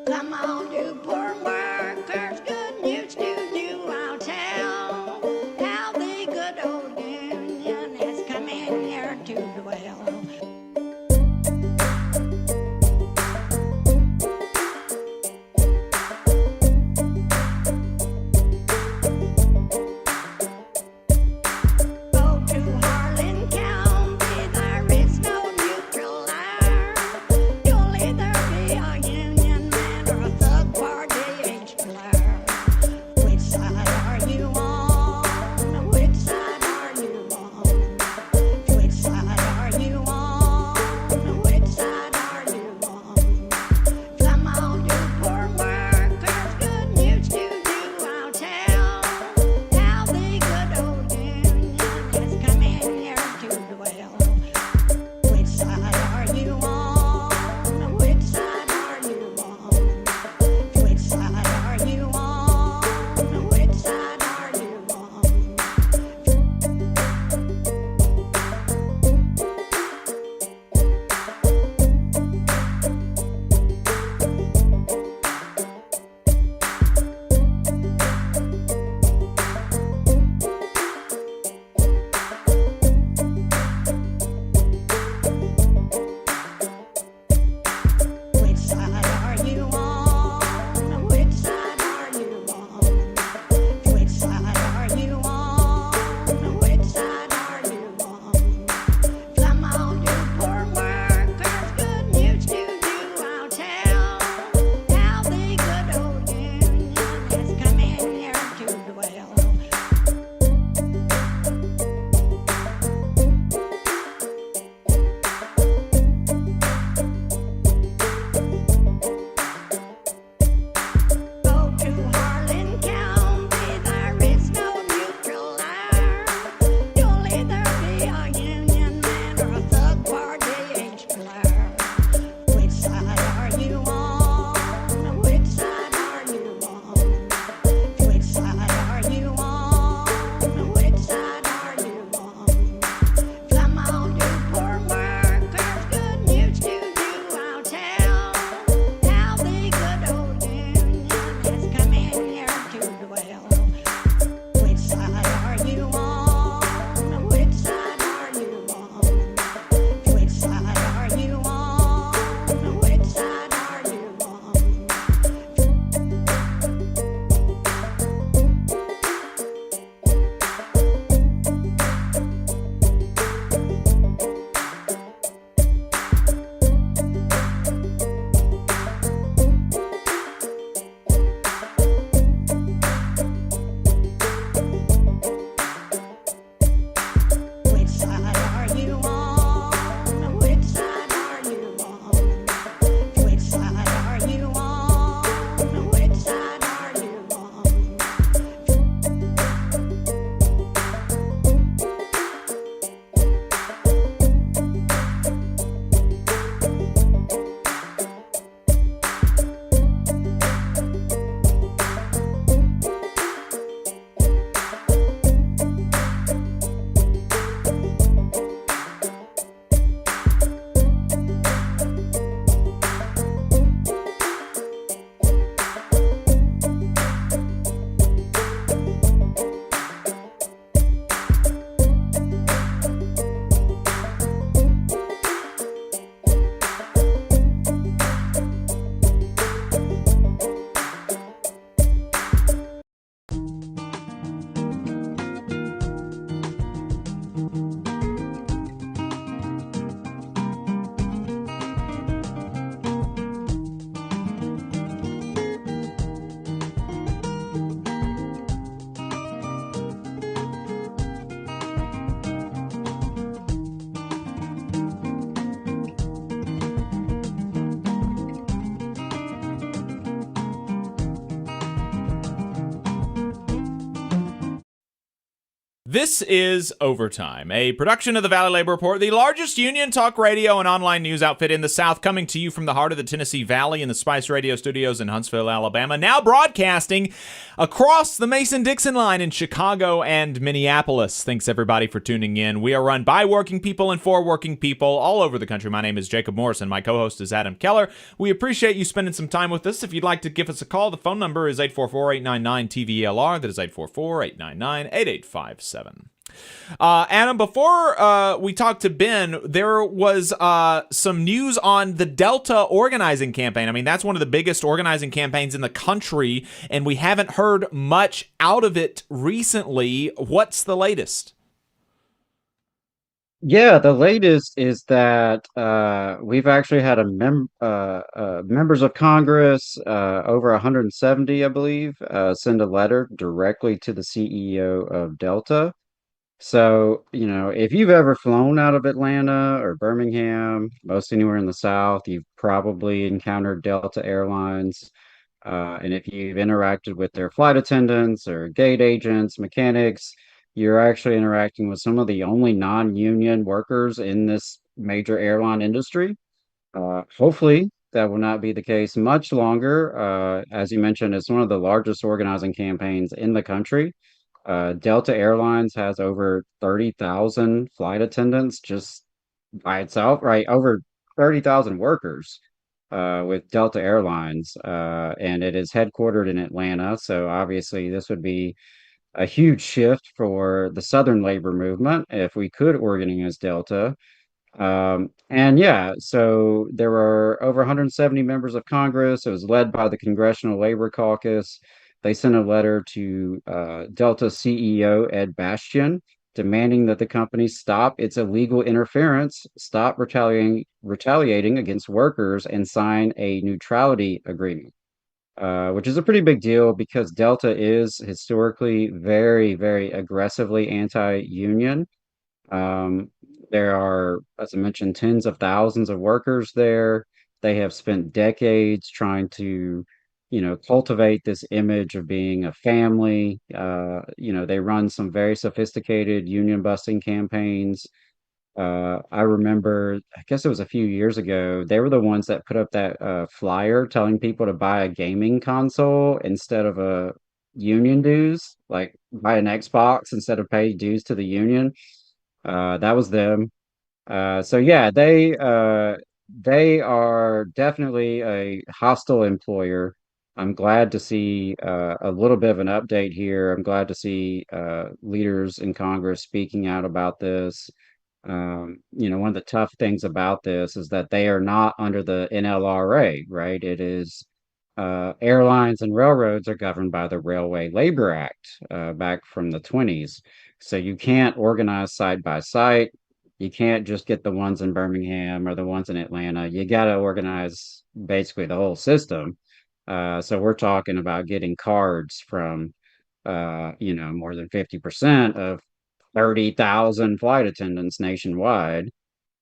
Come on, you poor workers, good news to you I'll tell, how the good old union has come in here to dwell. This is Overtime, a production of the Valley Labor Report, the largest union talk radio and online news outfit in the South, coming to you from the heart of the Tennessee Valley in the Spice Radio Studios in Huntsville, Alabama, now broadcasting across the Mason-Dixon line in Chicago and Minneapolis. Thanks, everybody, for tuning in. We are run by working people and for working people all over the country. My name is Jacob Morrison. My co-host is Adam Keller. We appreciate you spending some time with us. If you'd like to give us a call, the phone number is 844-899-TVLR. That is 844-899-8857. Adam, before we talked to Ben, there was some news on the Delta organizing campaign. I mean, that's one of the biggest organizing campaigns in the country, and we haven't heard much out of it recently. What's the latest? Yeah, the latest is that we've actually had members of Congress, over 170, I believe, send a letter directly to the CEO of Delta. So, if you've ever flown out of Atlanta or Birmingham, most anywhere in the South, you've probably encountered Delta Airlines. And if you've interacted with their flight attendants or gate agents, mechanics, you're actually interacting with some of the only non-union workers in this major airline industry. Hopefully, that will not be the case much longer. As you mentioned, it's one of the largest organizing campaigns in the country. Delta Airlines has over 30,000 flight attendants just by itself, right? Over 30,000 workers with Delta Airlines, and it is headquartered in Atlanta. So obviously, this would be a huge shift for the Southern labor movement if we could organize Delta. And yeah, so there were over 170 members of Congress. It was led by the Congressional Labor Caucus. They sent a letter to Delta CEO Ed Bastian demanding that the company stop its illegal interference, stop retaliating against workers, and sign a neutrality agreement. Which is a pretty big deal because Delta is historically very, very aggressively anti-union. There are, as I mentioned, tens of thousands of workers there. They have spent decades trying to, cultivate this image of being a family. They run some very sophisticated union busting campaigns. I remember, I guess it was a few years ago, they were the ones that put up that flyer telling people to buy a gaming console instead of a union dues, like buy an Xbox instead of pay dues to the union. That was them. So yeah, they are definitely a hostile employer. I'm glad to see a little bit of an update here. I'm glad to see leaders in Congress speaking out about this. One of the tough things about this is that they are not under the NLRA, right? It is airlines and railroads are governed by the Railway Labor Act back from the 20s. So you can't organize site by site. You can't just get the ones in Birmingham or the ones in Atlanta. You got to organize basically the whole system. So we're talking about getting cards from, more than 50% of 30,000 flight attendants nationwide,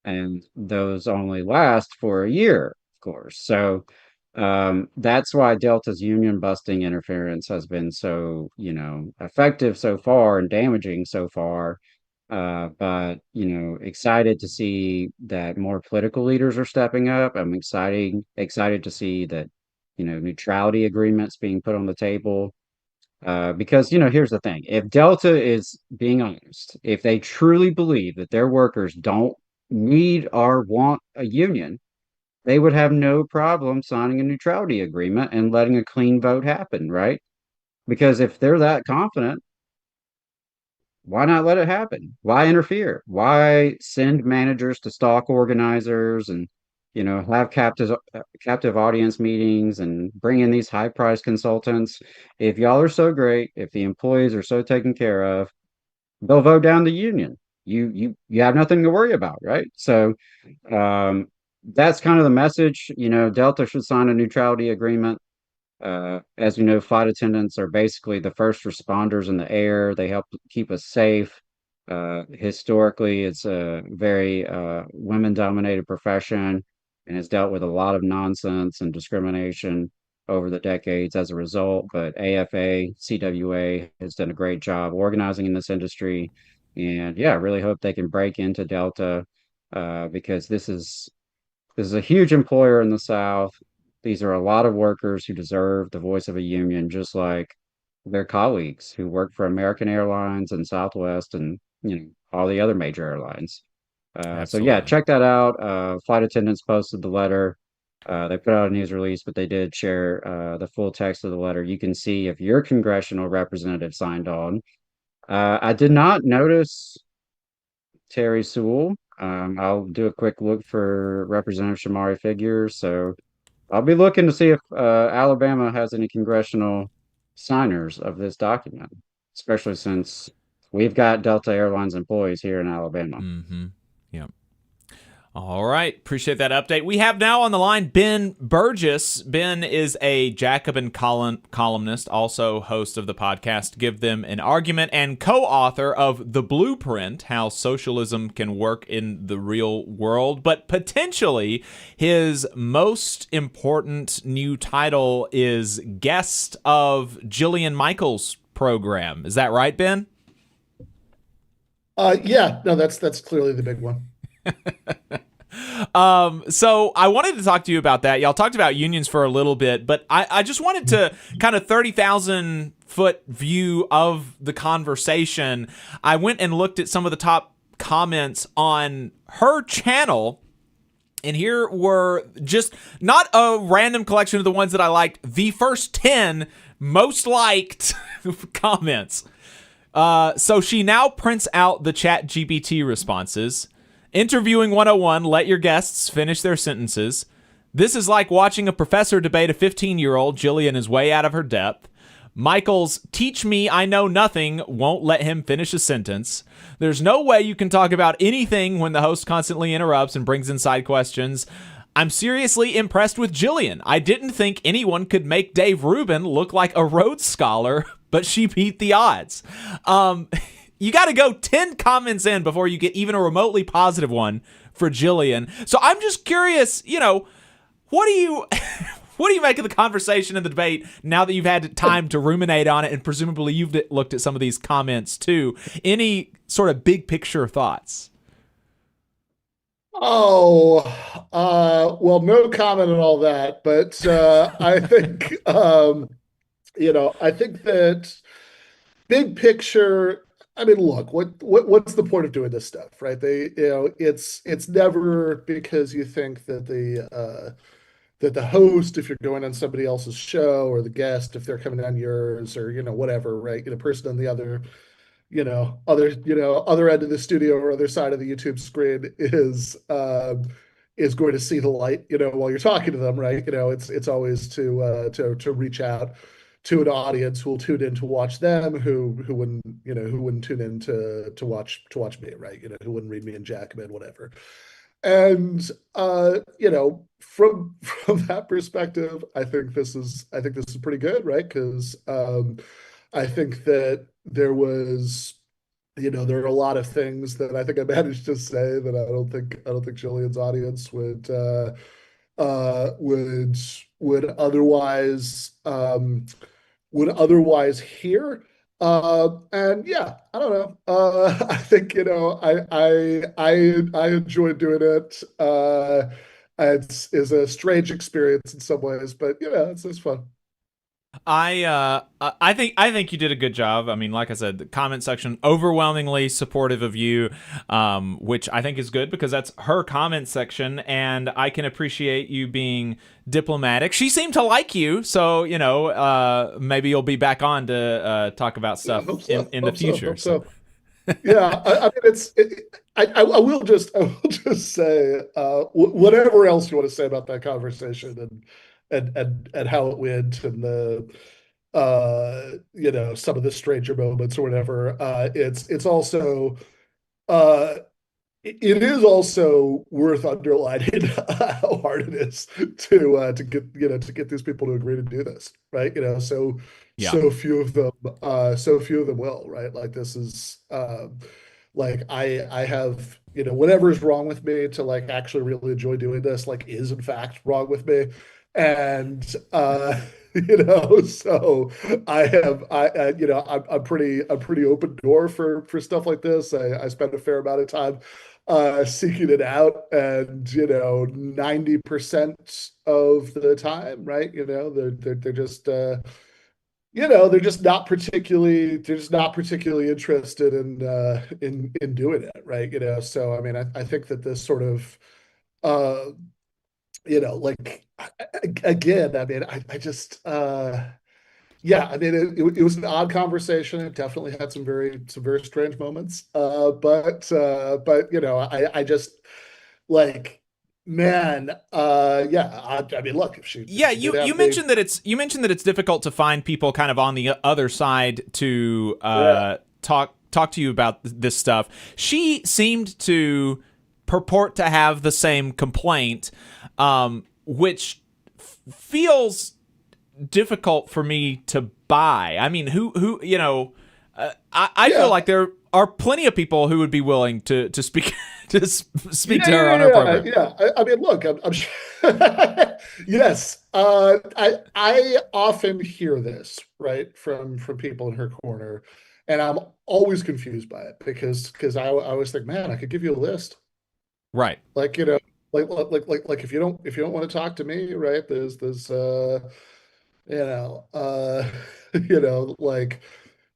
and those only last for a year, of course. So that's why Delta's union busting interference has been so, effective so far and damaging so far. But excited to see that more political leaders are stepping up. I'm excited to see that, neutrality agreements being put on the table. Because, here's the thing. If Delta is being honest, if they truly believe that their workers don't need or want a union, they would have no problem signing a neutrality agreement and letting a clean vote happen, right? Because if they're that confident, why not let it happen? Why interfere? Why send managers to stalk organizers and have captive audience meetings and bring in these high-priced consultants? If y'all are so great, if the employees are so taken care of, they'll vote down the union. You have nothing to worry about, right? So that's kind of the message. Delta should sign a neutrality agreement. As you know, flight attendants are basically the first responders in the air. They help keep us safe. Historically, it's a very women-dominated profession and has dealt with a lot of nonsense and discrimination. over the decades as a result. But AFA, CWA has done a great job organizing in this industry. And yeah, I really hope they can break into Delta because this is a huge employer in the South. These are a lot of workers who deserve the voice of a union, just like their colleagues who work for American Airlines and Southwest and all the other major airlines. So yeah, Absolutely. check that out. Flight attendants posted the letter. They put out a news release, but they did share the full text of the letter. You can see if your congressional representative signed on. I did not notice Terry Sewell. I'll do a quick look for Representative Shamari Figures. So I'll be looking to see if Alabama has any congressional signers of this document, especially since we've got Delta Airlines employees here in Alabama. Mm-hmm. Yep. All right. Appreciate that update. We have now on the line Ben Burgis. Ben is a Jacobin columnist, also host of the podcast Give Them an Argument, and co-author of The Blueprint, How Socialism Can Work in the Real World. But potentially his most important new title is guest of Jillian Michaels' program. Is that right, Ben? Yeah, no, that's clearly the big one. So I wanted to talk to you about that. Y'all talked about unions for a little bit, but I just wanted to kind of 30,000 foot view of the conversation. I went and looked at some of the top comments on her channel, and here were just not a random collection of the ones that I liked, the first 10 most liked comments. So she now prints out the ChatGPT responses. Interviewing 101, let your guests finish their sentences. This is like watching a professor debate a 15-year-old. Jillian is way out of her depth. Michaels, teach me I know nothing, won't let him finish a sentence. There's no way you can talk about anything when the host constantly interrupts and brings in side questions. I'm seriously impressed with Jillian. I didn't think anyone could make Dave Rubin look like a Rhodes Scholar, but she beat the odds. You got to go 10 comments in before you get even a remotely positive one for Jillian. So I'm just curious, what do you make of the conversation and the debate now that you've had time to ruminate on it, and presumably you've looked at some of these comments too? Any sort of big picture thoughts? Oh, well, no comment on all that, but I think I think that big picture. I mean, look, what's the point of doing this stuff, right? It's never because you think that the host, if you're going on somebody else's show, or the guest, if they're coming on yours, or whatever, right? The person on the other end of the studio or other side of the YouTube screen is going to see the light, while you're talking to them, right? It's always to reach out to an audience who will tune in to watch them, who wouldn't tune in to watch me, right? Who wouldn't read me in Jacobin, whatever. And from that perspective, I think this is pretty good, right? Because I think that there are a lot of things that I think I managed to say that I don't think Jillian's audience would otherwise hear. And yeah, I don't know. I think I enjoy doing it. It's a strange experience in some ways, but it's fun. I think you did a good job. I mean, like I said, the comment section overwhelmingly supportive of you, which I think is good because that's her comment section, and I can appreciate you being diplomatic. She seemed to like you, so maybe you'll be back on to talk about stuff in the future. So. Yeah, I mean, I will just say whatever else you want to say about that conversation and how it went, and some of the stranger moments or whatever. It's also it is also worth underlining how hard it is to get these people to agree to do this, right? So few of them will, right? Like this is like I have whatever is wrong with me to like actually really enjoy doing this, like is in fact wrong with me. And so I'm pretty open door for stuff like this. I spend a fair amount of time seeking it out, and 90% of the time, right? They're just they're just not particularly interested in doing it, right? So I mean, I think that this sort of like again, I mean, I just yeah, I mean, it was an odd conversation. It definitely had some very strange moments. But I just like, man, yeah. I mean, look, if she Yeah, if she did you have mentioned that it's difficult to find people kind of on the other side to talk to you about this stuff. She seemed to purport to have the same complaint, which feels difficult for me to buy. I mean, who I feel like there are plenty of people who would be willing to speak to her on her program. Yeah. I mean, look, I'm sure. Yes. I often hear this, right, from people in her corner, and I'm always confused by it because I always think, man, I could give you a list. Right. Like, like if you don't want to talk to me, right, there's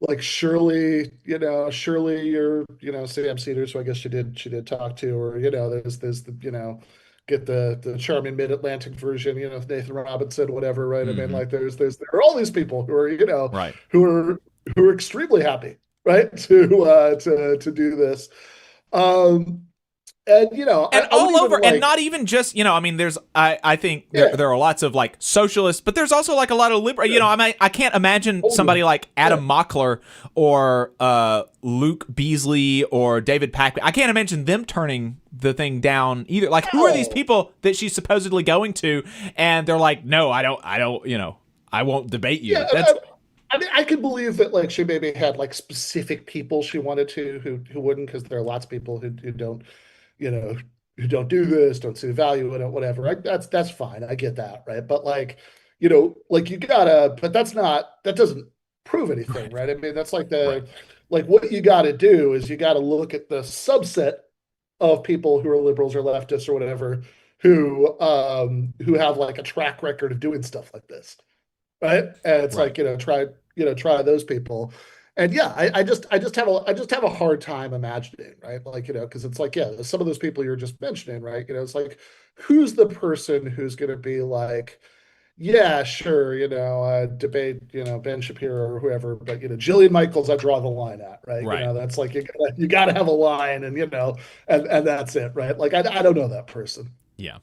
like Shirley, you're, Sam Cedars, who I guess she did talk to, or, there's the, get the charming mid-Atlantic version, Nathan Robinson, whatever, right? I mean, like there are all these people who are, right, who are extremely happy, right, to do this. And and all over, and not even just, I mean, there's I think there are lots of like socialists, but there's also like a lot of liberal. I mean, I can't imagine somebody like Adam Mockler or Luke Beasley or David Packman. I can't imagine them turning the thing down either. Like, who are these people that she's supposedly going to? And they're like, no, I don't. I won't debate you. Yeah, I mean, I could believe that like she maybe had like specific people she wanted to who wouldn't, because there are lots of people who don't. Who don't do this, don't see the value in it, whatever. Right? That's fine. I get that, right? But like, like you gotta, but that doesn't prove anything, right? I mean, that's like like what you gotta do is you gotta look at the subset of people who are liberals or leftists or whatever who have like a track record of doing stuff like this, right? And it's like, try those people. And yeah, I just have a hard time imagining, right? Like, because it's like, yeah, some of those people you're just mentioning, right? It's like, who's the person who's going to be like, yeah, sure, debate, Ben Shapiro or whoever, but Jillian Michaels, I draw the line at, right? Right. That's like you gotta have a line, and and that's it, right? Like I don't know that person. Yeah.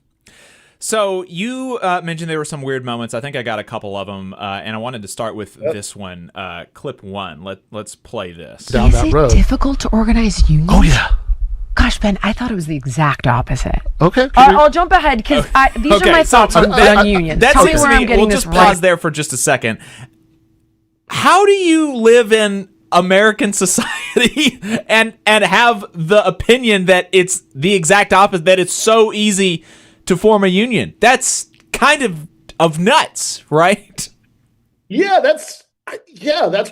So you mentioned there were some weird moments. I think I got a couple of them, and I wanted to start with this one, clip one. Let's play this. Down that road. Is it difficult to organize unions? Oh yeah. Gosh, Ben, I thought it was the exact opposite. Okay. I'll jump ahead because these are my thoughts on unions. That Tell me seems where to I'm me, getting we'll this just pause right. there for just a second. How do you live in American society and have the opinion that it's the exact opposite, that it's so easy to form a union? That's kind of nuts, right? Yeah, that's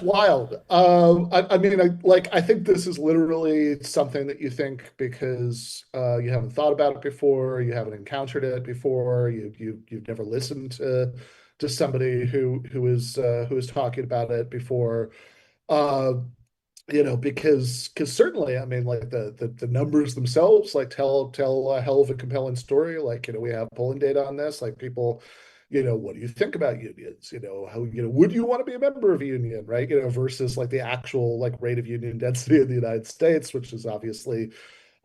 wild. I mean, I think this is literally something that you think because you haven't thought about it before, you haven't encountered it before, you've never listened to somebody who is talking about it before. Because certainly, I mean, like the numbers themselves, like tell a hell of a compelling story. Like, we have polling data on this. Like, people, what do you think about unions? How, would you want to be a member of a union, right? Versus like the actual like rate of union density in the United States, which is obviously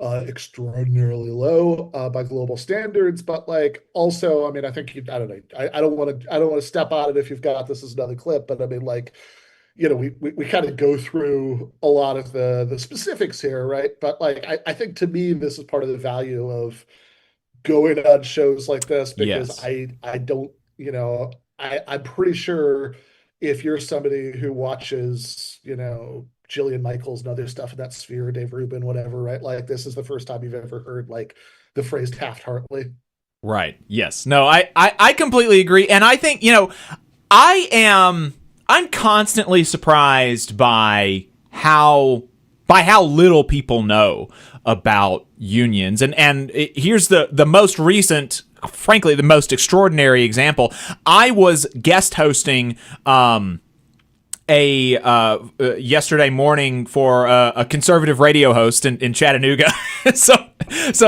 extraordinarily low by global standards. But like, also, I mean, I think I don't know. I don't want to step on it if you've got this as another clip, but I mean, like, we kind of go through a lot of the specifics here, right? But like, I think to me, this is part of the value of going on shows like this, because I don't, I'm pretty sure if you're somebody who watches, Jillian Michaels and other stuff in that sphere, Dave Rubin, whatever, right? Like, this is the first time you've ever heard like the phrase Taft-Hartley, Right. Yes. No, I completely agree. And I think, I'm constantly surprised by how little people know about unions. And here's the most recent, frankly, the most extraordinary example. I was guest hosting yesterday morning for a conservative radio host in Chattanooga. so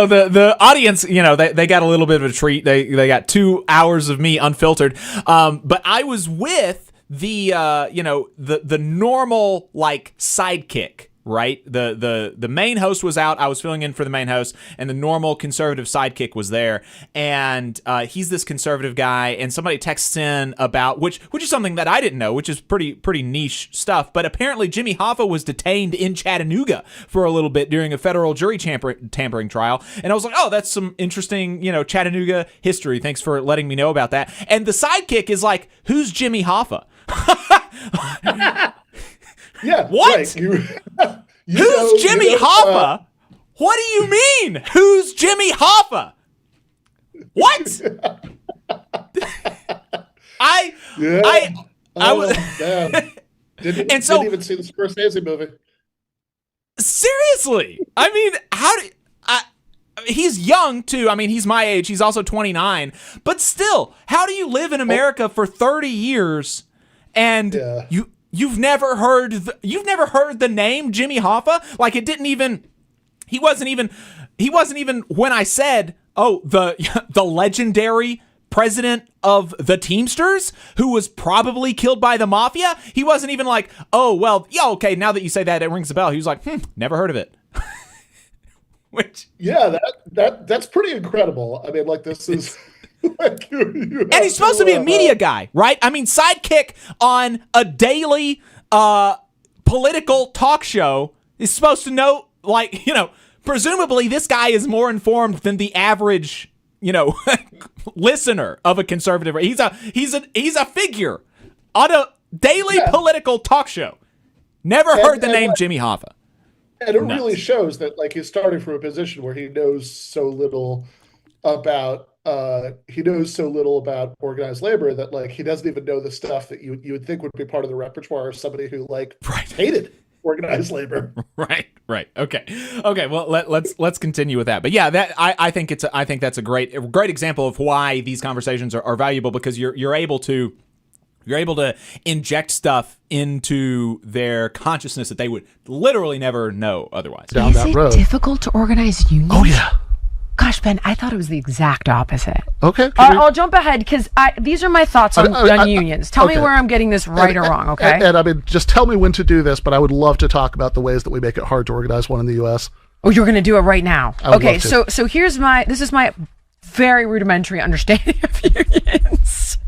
the audience, they got a little bit of a treat. They got 2 hours of me unfiltered. But I was with the normal like sidekick. Right, the main host was out. I was filling in for the main host, and the normal conservative sidekick was there. And he's this conservative guy, and somebody texts in about which is something that I didn't know, which is pretty niche stuff. But apparently, Jimmy Hoffa was detained in Chattanooga for a little bit during a federal jury tampering trial. And I was like, oh, that's some interesting, Chattanooga history. Thanks for letting me know about that. And the sidekick is like, who's Jimmy Hoffa? Yeah. What? Right. Who's Jimmy Hoffa? What do you mean? Who's Jimmy Hoffa? What? I was didn't even see the Scorsese movie. Seriously. I mean, he's young too. I mean, he's my age. He's also 29. But still, how do you live in America for 30 years and You've never heard the name Jimmy Hoffa? Like he wasn't even when I said, oh, the legendary president of the Teamsters who was probably killed by the mafia. He wasn't even like, oh, well, yeah, okay, now that you say that, it rings a bell. He was like, never heard of it. Which that's pretty incredible. I mean, like, this is like, and he's supposed to be a media guy, right? I mean, sidekick on a daily political talk show is supposed to know, like, presumably this guy is more informed than the average, listener of a conservative. He's a figure on a daily political talk show. Never heard the name Jimmy Hoffa. And it really shows that, like, he's starting from a position where he knows so little about organized labor that, like, he doesn't even know the stuff that you would think would be part of the repertoire of somebody who, like, hated organized labor. Right. Okay. Well, let's continue with that. But yeah, I think that's a great example of why these conversations are valuable, because you're able to inject stuff into their consciousness that they would literally never know otherwise. Is it difficult to organize unions? Oh yeah. Gosh, Ben, I thought it was the exact opposite. Okay. I'll jump ahead because these are my thoughts on unions. Tell me where I'm getting this right or wrong, okay? And I mean, just tell me when to do this, but I would love to talk about the ways that we make it hard to organize one in the U.S. Oh, you're going to do it right now. Okay, love to. so this is my very rudimentary understanding of unions.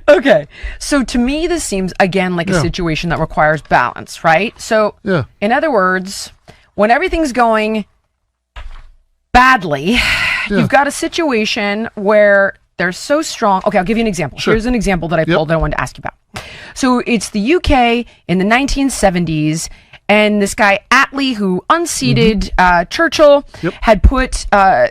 Okay, so to me, this seems, again, like a situation that requires balance, right? So, in other words, when everything's going badly, you've got a situation where they're so strong. Okay, I'll give you an example. Sure. Here's an example that I pulled that I wanted to ask you about. So it's the UK in the 1970s, and this guy Attlee, who unseated Churchill, had put a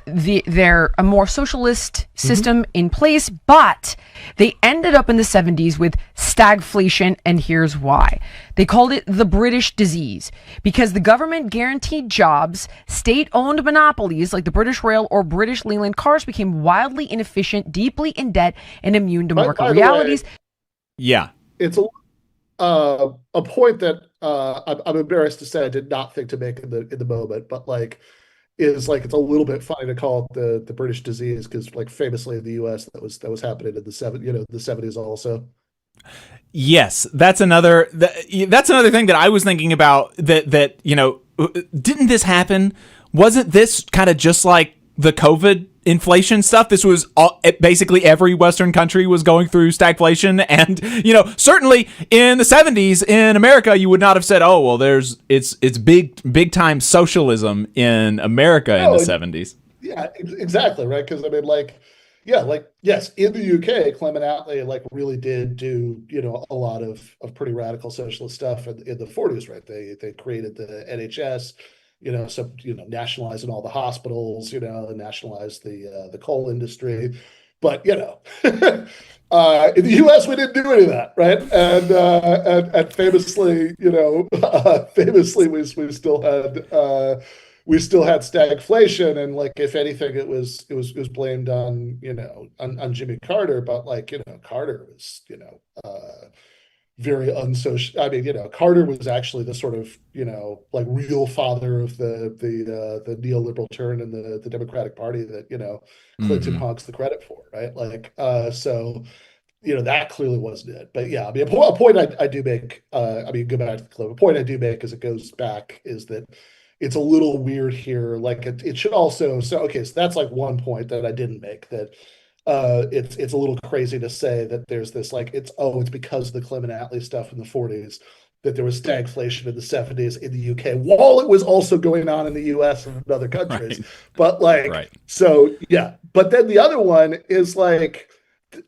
more socialist system in place, but they ended up in the 70s with stagflation, and here's why. They called it the British disease because the government guaranteed jobs, state-owned monopolies like the British Rail or British Leyland Cars became wildly inefficient, deeply in debt, and immune to market realities. It's a point that I'm embarrassed to say I did not think to make in the moment, but like is like it's a little bit funny to call it the British disease because, like, famously in the U.S. that was happening in the 70s also. Yes, that's another thing that I was thinking about. That didn't this happen? Wasn't this kind of just like the COVID inflation stuff? This was basically every Western country was going through stagflation, and certainly in the 70s in America, you would not have said, "Oh, well, it's big time socialism in America in the 70s." Yeah, exactly, right? Because I mean, yes, in the UK, Clement Attlee really did do a lot of pretty radical socialist stuff in the 40s, right? They created the NHS. so nationalizing all the hospitals, and nationalize the coal industry. But in the U.S. we didn't do any of that, right? And famously, famously we still had stagflation, and like if anything, it was blamed on on Jimmy Carter, but Carter was very unsocial. I mean, Carter was actually the sort of like real father of the neoliberal turn in the Democratic Party that Clinton hogs the credit for, right? Like so. That clearly wasn't it. But yeah, I mean, a point I do make, go back to the clip. A point I do make as it goes back is that it's a little weird here. Like it should also, so that's like one point that I didn't make, that it's a little crazy to say that there's this like, it's because of the Clement Attlee stuff in the 40s that there was stagflation in the 70s in the UK, while it was also going on in the US and other countries. Right. But like, so yeah. But then the other one is like,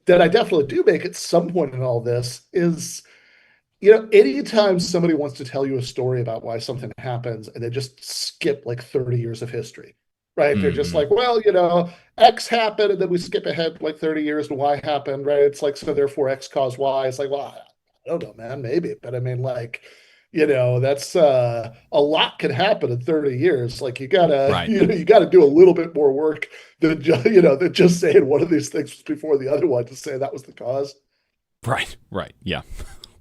that I definitely do make at some point in all this is, anytime somebody wants to tell you a story about why something happens and they just skip like 30 years of history, right? They're just like, well, X happened and then we skip ahead like 30 years to Y happened, right? It's like, so therefore X caused Y. It's like, well, I don't know, man, maybe. But I mean, like, that's a lot can happen in 30 years. Like you gotta, you gotta do a little bit more work than just saying one of these things was before the other one to say that was the cause. Right. Yeah.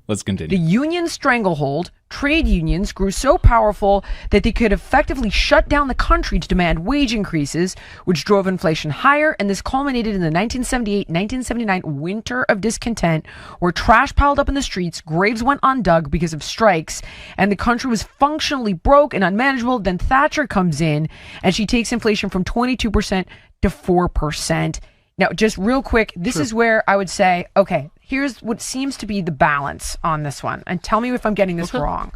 Let's continue. The union stranglehold, trade unions grew so powerful that they could effectively shut down the country to demand wage increases, which drove inflation higher, and this culminated in the 1978-1979 winter of discontent, where trash piled up in the streets, graves went undug because of strikes, and the country was functionally broke and unmanageable. Then Thatcher comes in, and she takes inflation from 22% to 4%. Now, just real quick, this is where I would say, okay, here's what seems to be the balance on this one. And tell me if I'm getting this wrong.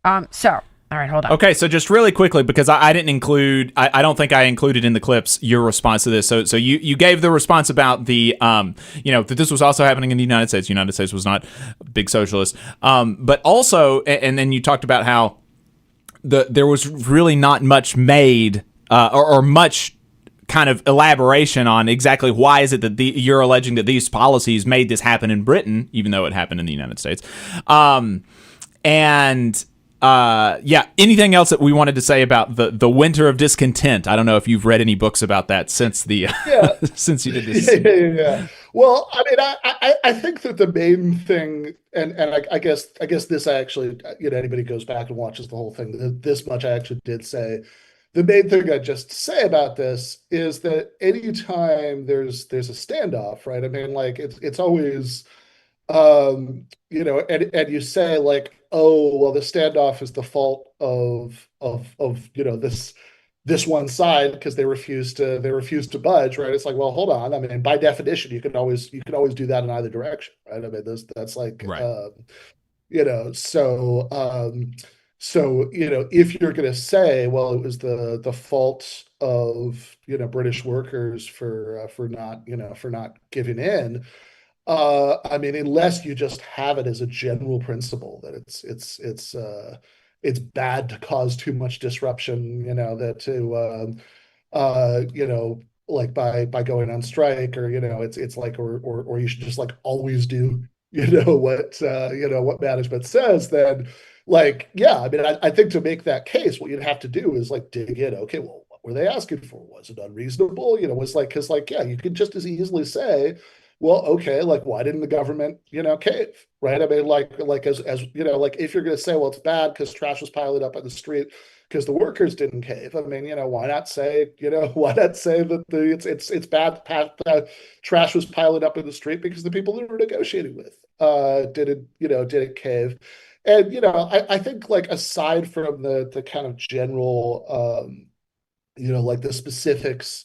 All right, hold on. Okay, so just really quickly, because I didn't include, I don't think I included in the clips your response to this. So you gave the response about the, that this was also happening in the United States. The United States was not big socialist. But also, and then you talked about how there was really not much made or much kind of elaboration on exactly why is it that you're alleging that these policies made this happen in Britain, even though it happened in the United States. Anything else that we wanted to say about the winter of discontent? I don't know if you've read any books about that since the since you did this. Yeah. Well, I mean, I think that the main thing, and I guess this actually, anybody goes back and watches the whole thing, this much I actually did say. The main thing I just say about this is that anytime there's a standoff, right? I mean, like it's always, and you say like, oh, well, the standoff is the fault of this one side because they refuse to budge, right? It's like, well, hold on. I mean, by definition, you can always do that in either direction, right? I mean, that's like, right. So, if you're going to say, well, it was the fault of, British workers for not giving in, I mean, unless you just have it as a general principle that it's bad to cause too much disruption, like by going on strike, or, it's like, or you should just like always do, what management says, then like, yeah, I mean, I think to make that case, what you'd have to do is like dig in. Okay, well, what were they asking for? Was it unreasonable? Was like, because like, yeah, you could just as easily say, well, okay, like, why didn't the government, cave, right? I mean, like as like if you're going to say, well, it's bad because trash was piled up on the street because the workers didn't cave. I mean, why not say that it's bad. Trash was piled up in the street because the people that were negotiating with didn't cave. And, I think like aside from the kind of general, like the specifics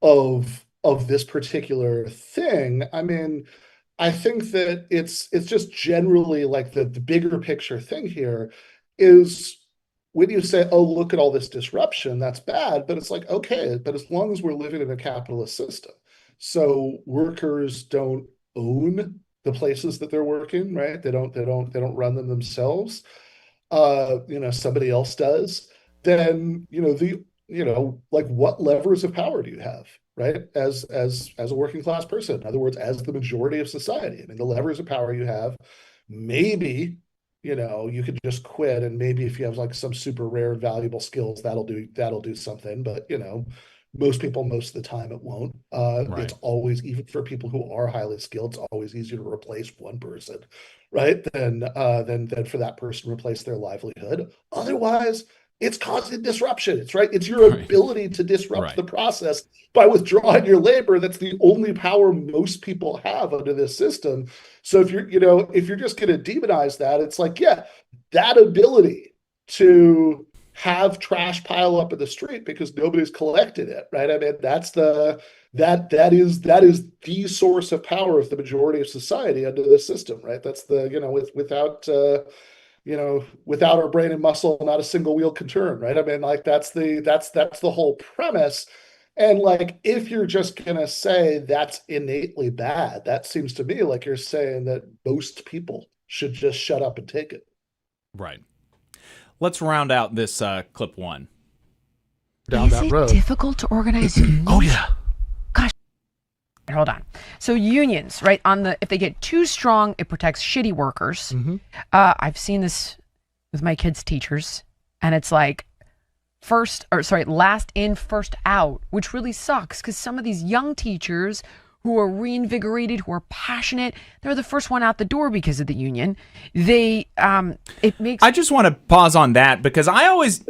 of this particular thing, I mean, I think that it's just generally like the bigger picture thing here is when you say, oh, look at all this disruption, that's bad. But it's like, okay, but as long as we're living in a capitalist system, so workers don't own the places that they're working, right? They don't run them themselves. Somebody else does. then, like what levers of power do you have, right? As a working class person, in other words, as the majority of society. I mean, the levers of power you have, maybe, you could just quit, and maybe if you have like some super rare valuable skills, that'll do something. But most people, most of the time, it won't. It's always, even for people who are highly skilled, it's always easier to replace one person, right? Than for that person to replace their livelihood. Otherwise, it's constant disruption. It's your ability to disrupt the process by withdrawing your labor. That's the only power most people have under this system. So if you're just going to demonize that, it's like, yeah, that ability to have trash pile up in the street because nobody's collected it, right? I mean, that is the source of power of the majority of society under this system, right? That's without our brain and muscle, not a single wheel can turn, right? I mean, like that's the whole premise. And like, if you're just gonna say that's innately bad, that seems to me like you're saying that most people should just shut up and take it. Right. Let's round out this clip one. Down Is that it road. difficult to organize unions? Oh yeah. Gosh. Hold on. So unions, right? If they get too strong, it protects shitty workers. I've seen this with my kids' teachers, and it's like last in, first out, which really sucks because some of these young teachers who are reinvigorated, who are passionate, they're the first one out the door because of the union. I just want to pause on that because I always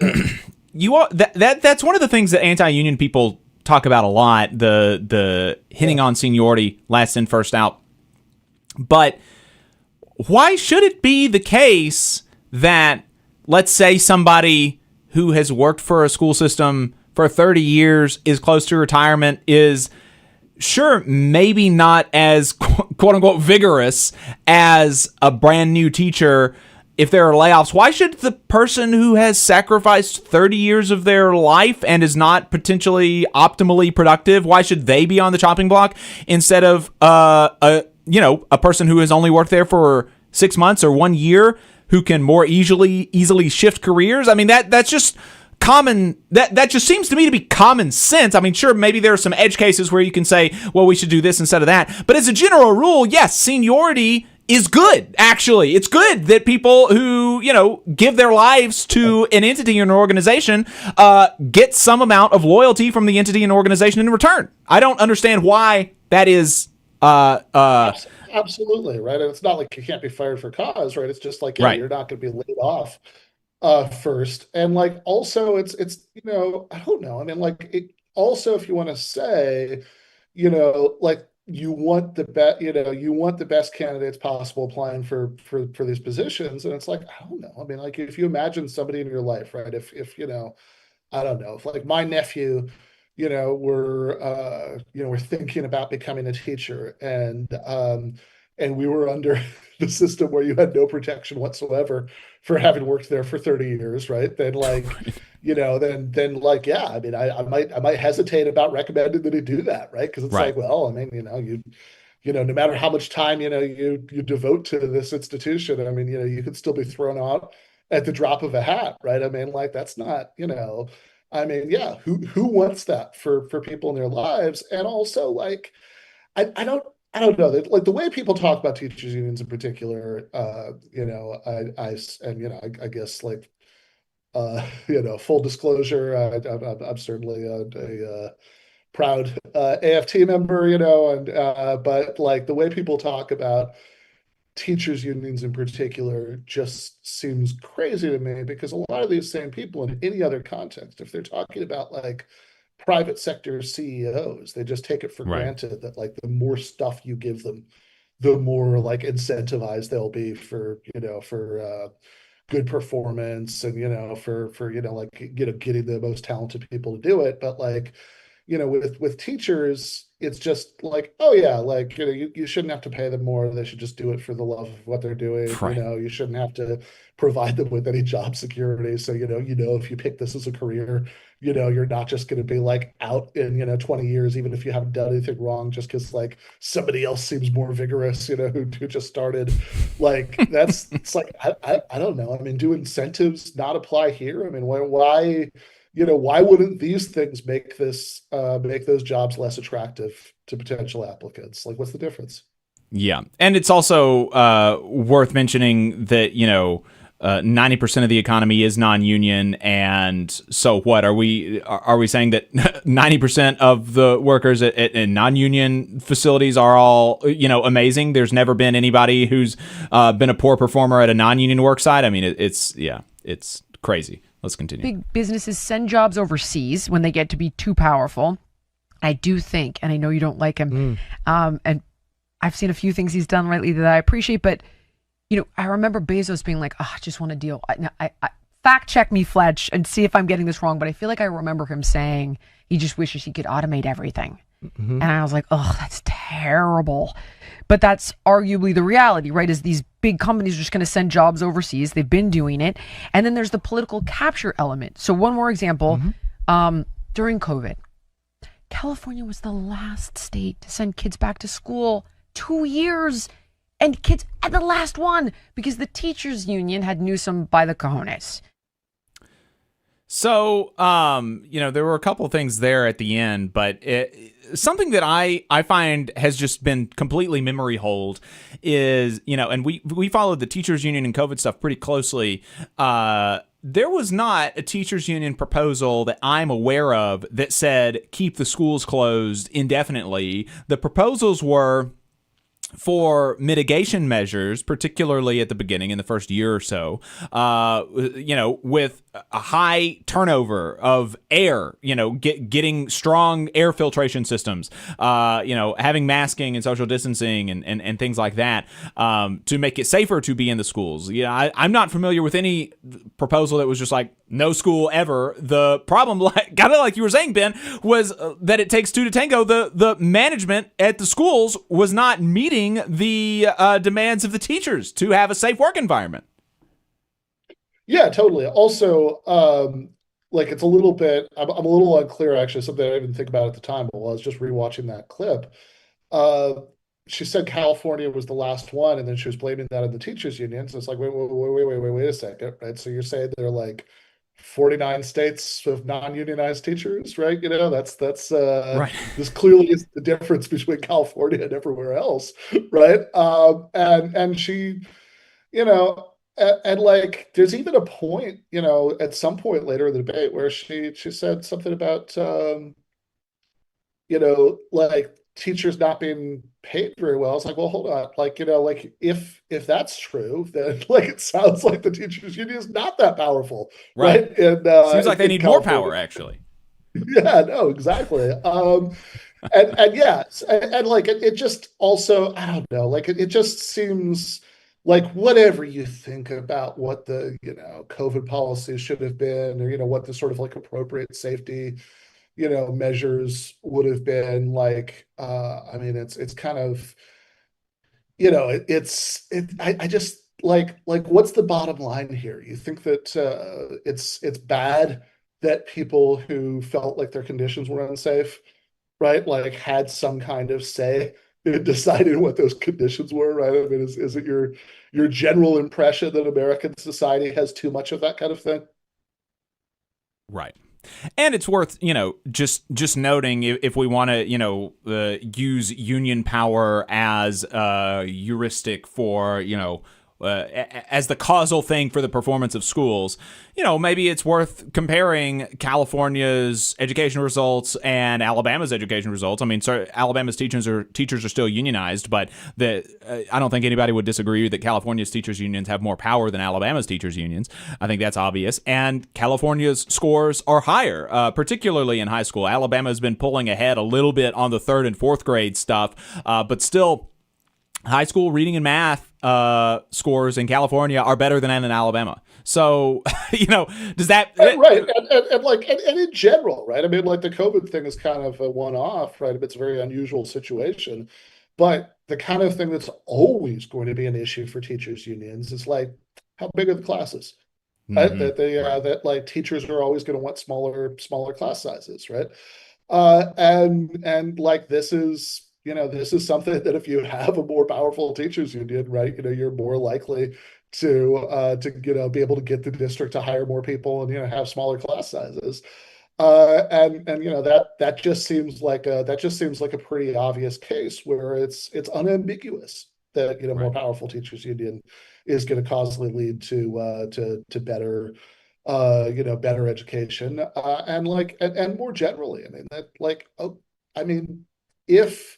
that's one of the things that anti-union people talk about a lot, the hitting on seniority, last in, first out. But why should it be the case that, let's say, somebody who has worked for a school system for 30 years, is close to retirement, is sure maybe not as quote unquote vigorous as a brand new teacher? If there are layoffs, why should the person who has sacrificed 30 years of their life and is not potentially optimally productive, why should they be on the chopping block instead of a person who has only worked there for 6 months or 1 year who can more easily shift careers? I mean, that's just common. That just seems to me to be common sense. I mean, sure, maybe there are some edge cases where you can say, well, we should do this instead of that. But as a general rule, yes, seniority is good. Actually, it's good that people who, give their lives to an entity or an organization get some amount of loyalty from the entity and organization in return. I don't understand why that is. Absolutely, right. And it's not like you can't be fired for cause, right? It's just like, you're not going to be laid off first. And like, also it's I don't know. I mean, like, it also, if you want to say, like, you want the best candidates possible applying for these positions. And it's like, I don't know. I mean, like, if you imagine somebody in your life, right? If I don't know, if like my nephew, we're thinking about becoming a teacher, and we were under the system where you had no protection whatsoever for having worked there for 30 years, right? Then like, then like, yeah, I mean, I might hesitate about recommending that he do that, right? Because it's like, well, I mean, no matter how much time, you devote to this institution, I mean, you could still be thrown out at the drop of a hat, right? I mean, like, that's not, I mean, yeah, who wants that for people in their lives? And also, like, I don't know, like the way people talk about teachers unions in particular, I guess, like, full disclosure, I'm certainly a proud AFT member, but like the way people talk about teachers unions in particular just seems crazy to me, because a lot of these same people in any other context, if they're talking about like private sector CEOs, they just take it for granted that like the more stuff you give them, the more like incentivized they'll be for good performance, and for getting the most talented people to do it. But like, with teachers, it's just like, oh yeah, like, you shouldn't have to pay them more. They should just do it for the love of what they're doing. Right. You shouldn't have to provide them with any job security. So, if you pick this as a career, you're not just going to be like out in, 20 years, even if you haven't done anything wrong, just because like somebody else seems more vigorous, who just started. Like it's like, I don't know. I mean, do incentives not apply here? I mean, why wouldn't these things make those jobs less attractive to potential applicants? Like, what's the difference? Yeah. And it's also worth mentioning that, 90% of the economy is non-union, and so what are we saying that 90% of the workers at non-union facilities are all amazing? There's never been anybody who's been a poor performer at a non-union work site. I mean, it's crazy. Let's continue. Big businesses send jobs overseas when they get to be too powerful. I do think, and I know you don't like him, and I've seen a few things he's done lately that I appreciate, but I remember Bezos being like, I just want a deal. I fact check me, Fletch, and see if I'm getting this wrong, but I feel like I remember him saying he just wishes he could automate everything. And I was like, oh, that's terrible. But that's arguably the reality, right? Is these big companies are just going to send jobs overseas. They've been doing it. And then there's the political capture element. So one more example, during COVID, California was the last state to send kids back to school. 2 years. And kids at the last one, because the teachers union had Newsom by the cojones. So, there were a couple of things there at the end, but something that I find has just been completely memory hold is, and we followed the teachers union and COVID stuff pretty closely. There was not a teachers union proposal that I'm aware of that said keep the schools closed indefinitely. The proposals were for mitigation measures, particularly at the beginning in the first year or so, with a high turnover of air, getting strong air filtration systems, having masking and social distancing and things like that, to make it safer to be in the schools. I'm not familiar with any proposal that was just like no school ever. The problem, kind of like you were saying, Ben, was that it takes two to tango. The management at the schools was not meeting the demands of the teachers to have a safe work environment. Yeah, totally. Also, it's a little bit, I'm a little unclear, actually, something I didn't even think about at the time, but while I was just rewatching that clip, she said California was the last one, and then she was blaming that on the teachers union. So it's like, wait a second, right? So you're saying there are like 49 states of non-unionized teachers, right? That's right. This clearly is the difference between California and everywhere else, right? And she, and like, there's even a point, at some point later in the debate where she said something about, like teachers not being paid very well. It's like, well, hold on, if that's true, then like it sounds like the teachers union is not that powerful, right? And seems like they need more power, actually. Yeah, no, exactly. And yes, and like it just also, I don't know, like it just seems like whatever you think about what the COVID policies should have been, or what the sort of like appropriate safety measures would have been, like I mean it's kind of I just like what's the bottom line here? You think that it's bad that people who felt like their conditions were unsafe, right, like had some kind of say in deciding what those conditions were, right? I mean, is it your general impression that American society has too much of that kind of thing? Right. And it's worth, just noting, if we want to, use union power as a heuristic for, as the causal thing for the performance of schools, maybe it's worth comparing California's education results and Alabama's education results. I mean, Alabama's teachers are still unionized, but I don't think anybody would disagree that California's teachers unions have more power than Alabama's teachers unions. I think that's obvious. And California's scores are higher, particularly in high school. Alabama has been pulling ahead a little bit on the third and fourth grade stuff, but still, high school reading and math scores in California are better than in Alabama. So, does that... Right. And in general, right? I mean, like the COVID thing is kind of a one-off, right? It's a very unusual situation. But the kind of thing that's always going to be an issue for teachers' unions is like, how big are the classes? Right? That like teachers are always going to want smaller class sizes, right? And like this is something that if you have a more powerful teachers union, right, you're more likely to be able to get the district to hire more people and have smaller class sizes. And that just seems like a pretty obvious case where it's unambiguous that more powerful teachers union is going to causally lead to better better education and more generally, if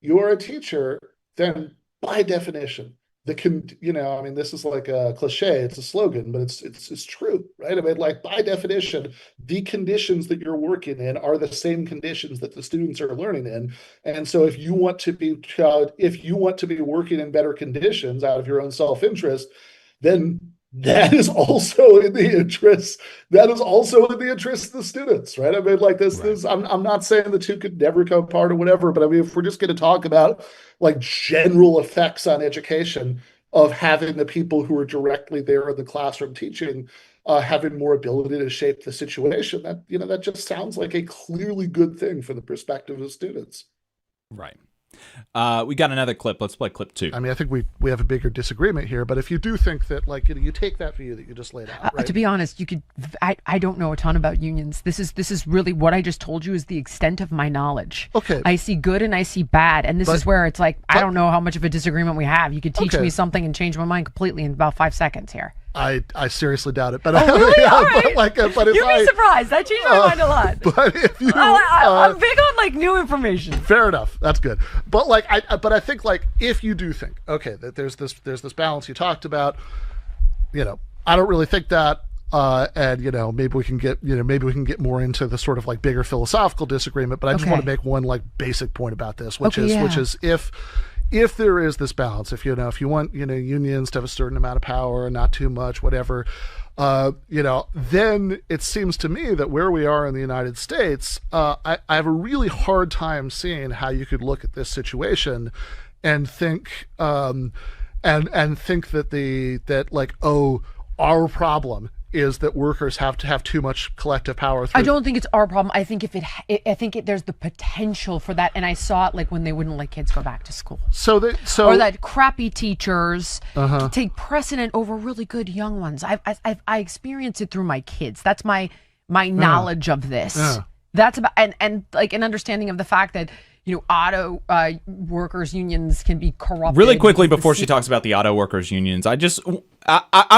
you're a teacher, then by definition this is like a cliche, it's a slogan, but it's true, right? I mean, like by definition, the conditions that you're working in are the same conditions that the students are learning in. And so if you want to be working in better conditions out of your own self-interest, then that is also in the interest of the students, right? I mean, like this I'm not saying the two could never come apart or whatever, but I mean, if we're just going to talk about like general effects on education of having the people who are directly there in the classroom teaching having more ability to shape the situation, that just sounds like a clearly good thing for the perspective of students. Right. We got another clip. Let's play clip 2. I mean, I think we have a bigger disagreement here, but if you do think that, like, you take that view that you just laid out, right? To be honest, I don't know a ton about unions. This is really what I just told you is the extent of my knowledge. Okay. I see good and I see bad, and this is where it's like, I don't know how much of a disagreement we have. You could teach me something and change my mind completely in about 5 seconds here. I seriously doubt it, but really? All right. but You'd be surprised. I changed my mind a lot. But if you, I'm big on like new information. Fair enough. That's good. But like, I think like if you do think, okay, that there's this balance you talked about, I don't really think that, and maybe we can get more into the sort of like bigger philosophical disagreement. But I just want to make one like basic point about this, which is if there is this balance, if you want unions to have a certain amount of power and not too much, whatever, then it seems to me that where we are in the United States, I have a really hard time seeing how you could look at this situation and think and think that our problem is that workers have to have too much collective power. I don't think it's our problem. I think there's the potential for that, and I saw it like when they wouldn't let kids go back to school. Or that crappy teachers take precedent over really good young ones. I experience it through my kids. That's my knowledge of this. That's about and like an understanding of the fact that auto workers unions can be corrupted. Really quickly before she talks about the auto workers unions, I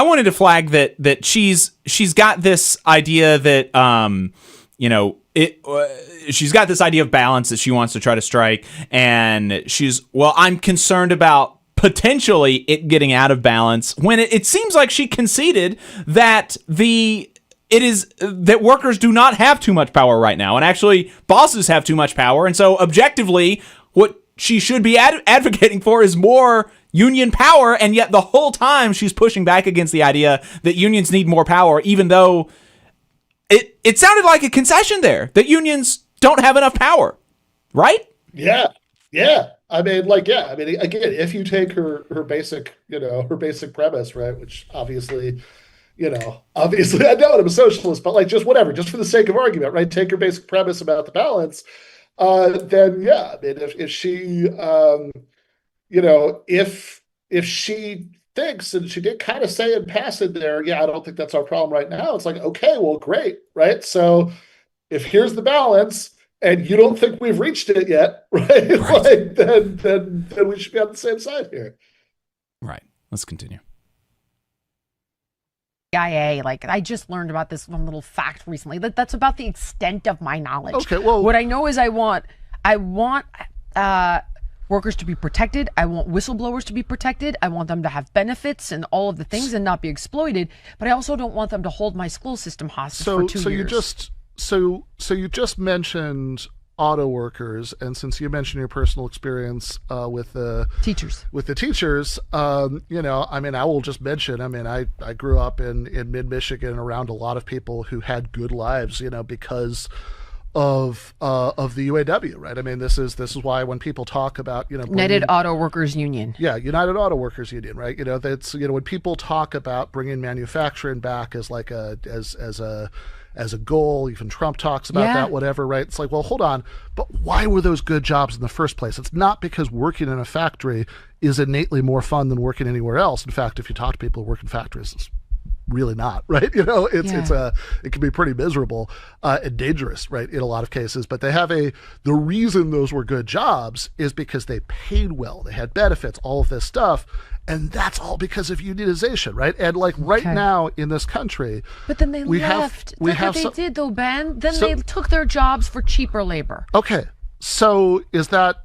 wanted to flag that she's got this idea that she's got this idea of balance that she wants to try to strike, and I'm concerned about potentially it getting out of balance when it seems like she conceded that that workers do not have too much power right now, and actually bosses have too much power, and so objectively what she should be advocating for is more union power, and yet the whole time she's pushing back against the idea that unions need more power, even though it sounded like a concession there that unions don't have enough power, right? Yeah. I mean, again, if you take her basic premise, right, which obviously I know I'm a socialist, but like just whatever, just for the sake of argument, right? Take her basic premise about the balance, then yeah, I mean, if she, if she thinks, and she did kind of say in passing there, I don't think that's our problem right now. It's like, okay, well, great, right? So if here's the balance, and you don't think we've reached it yet, right? Like then we should be on the same side here. Right. Let's continue. Like I just learned about this one little fact recently. That's about the extent of my knowledge. Okay, well, what I know is I want workers to be protected. I want whistleblowers to be protected. I want them to have benefits and all of the things and not be exploited. But I also don't want them to hold my school system hostage for 2 years. So you just mentioned auto workers, and since you mentioned your personal experience with the teachers, you know, I mean, I will just mention, I mean, I grew up in mid-Michigan around a lot of people who had good lives, you know, because of the UAW, right? I mean, this is why when people talk about, you know, United Auto Workers Union. Yeah, United Auto Workers Union, right? You know, that's, you know, when people talk about bringing manufacturing back as like as a goal, even Trump talks about that, whatever, right? It's like, well, hold on, but why were those good jobs in the first place? It's not because working in a factory is innately more fun than working anywhere else. In fact, if you talk to people who work in factories, it's really not, right? You know, it can be pretty miserable and dangerous, right, in a lot of cases. But they have the reason those were good jobs is because they paid well, they had benefits, all of this stuff. And that's all because of unionization, right? And like now in this country, but then they left. That's what they did, though, Ben. Then they took their jobs for cheaper labor. Okay, so is that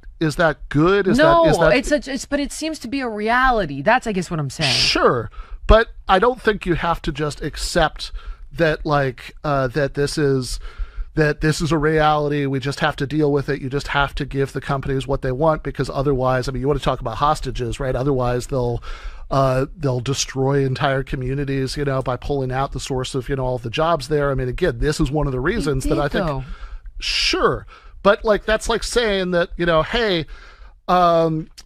good? But it seems to be a reality. That's, I guess, what I'm saying. Sure, but I don't think you have to just accept that, like, that this is a reality. We just have to deal with it. You just have to give the companies what they want, because otherwise, I mean, you want to talk about hostages, right? Otherwise, they'll destroy entire communities, you know, by pulling out the source of, you know, all the jobs there. I mean, again, this is one of the reasons that I think, sure, but like that's like saying that, you know, hey,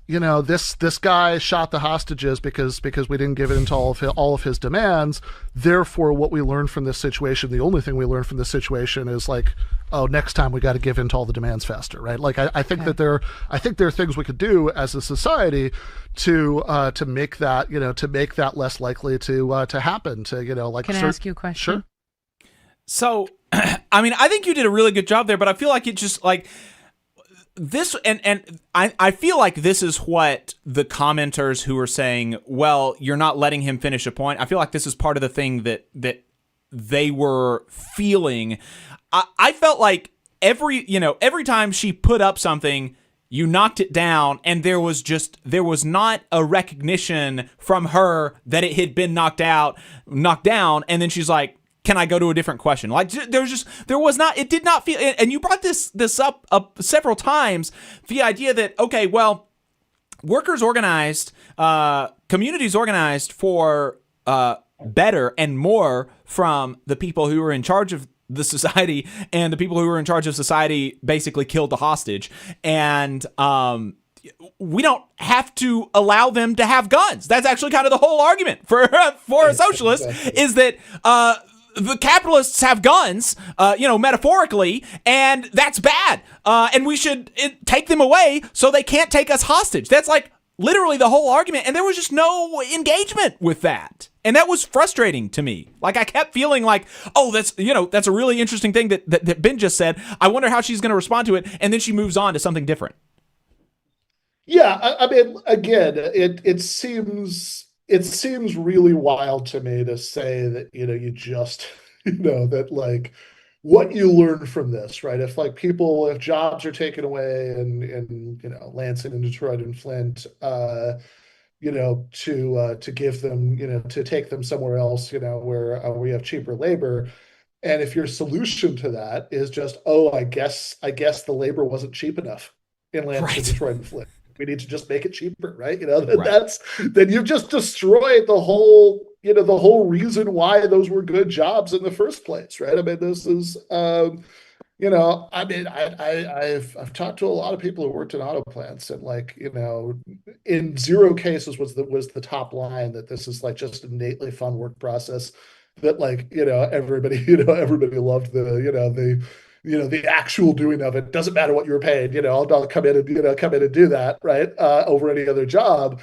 you know, this guy shot the hostages because we didn't give it into all of his demands. Therefore, what we learned from this situation, the only thing we learned from this situation is like, oh, next time we got to give in to all the demands faster, right? Like I think that there are things we could do as a society to make that, you know, to make that less likely to happen. To, you know, like, can I ask you a question? Sure. So, I mean, I think you did a really good job there, but I feel like it just like. This and I feel like this is what the commenters who are saying, well, you're not letting him finish a point. I feel like this is part of the thing that they were feeling. I felt like every time she put up something, you knocked it down, and there was not a recognition from her that it had been knocked down, and then she's like, can I go to a different question? Like it did not feel, and you brought this up several times, the idea that, okay, well, workers organized, communities organized for better and more from the people who were in charge of the society, and the people who were in charge of society basically killed the hostage. And we don't have to allow them to have guns. That's actually kind of the whole argument for a socialist, is that the capitalists have guns, metaphorically, and that's bad. And we should take them away so they can't take us hostage. That's like literally the whole argument. And there was just no engagement with that. And that was frustrating to me. Like I kept feeling like, oh, that's a really interesting thing that Ben just said. I wonder how she's going to respond to it. And then she moves on to something different. Yeah, I mean, again, it seems really wild to me to say that, you know, you just, you know, that like what you learn from this, right? If jobs are taken away in you know, Lansing and Detroit and Flint, you know, to give them, you know, to take them somewhere else, you know, where we have cheaper labor. And if your solution to that is just, oh, I guess the labor wasn't cheap enough in Lansing, Detroit and Flint. We need to just make it cheaper, right? You know, then you've just destroyed the whole reason why those were good jobs in the first place, right? I mean, this is, you know, I mean, I've talked to a lot of people who worked in auto plants, and like, you know, in zero cases was the top line that this is like just an innately fun work process that, like, you know, everybody loved the actual doing of it. Doesn't matter what you were paid, you know, I'll come in and do that, right? Over any other job.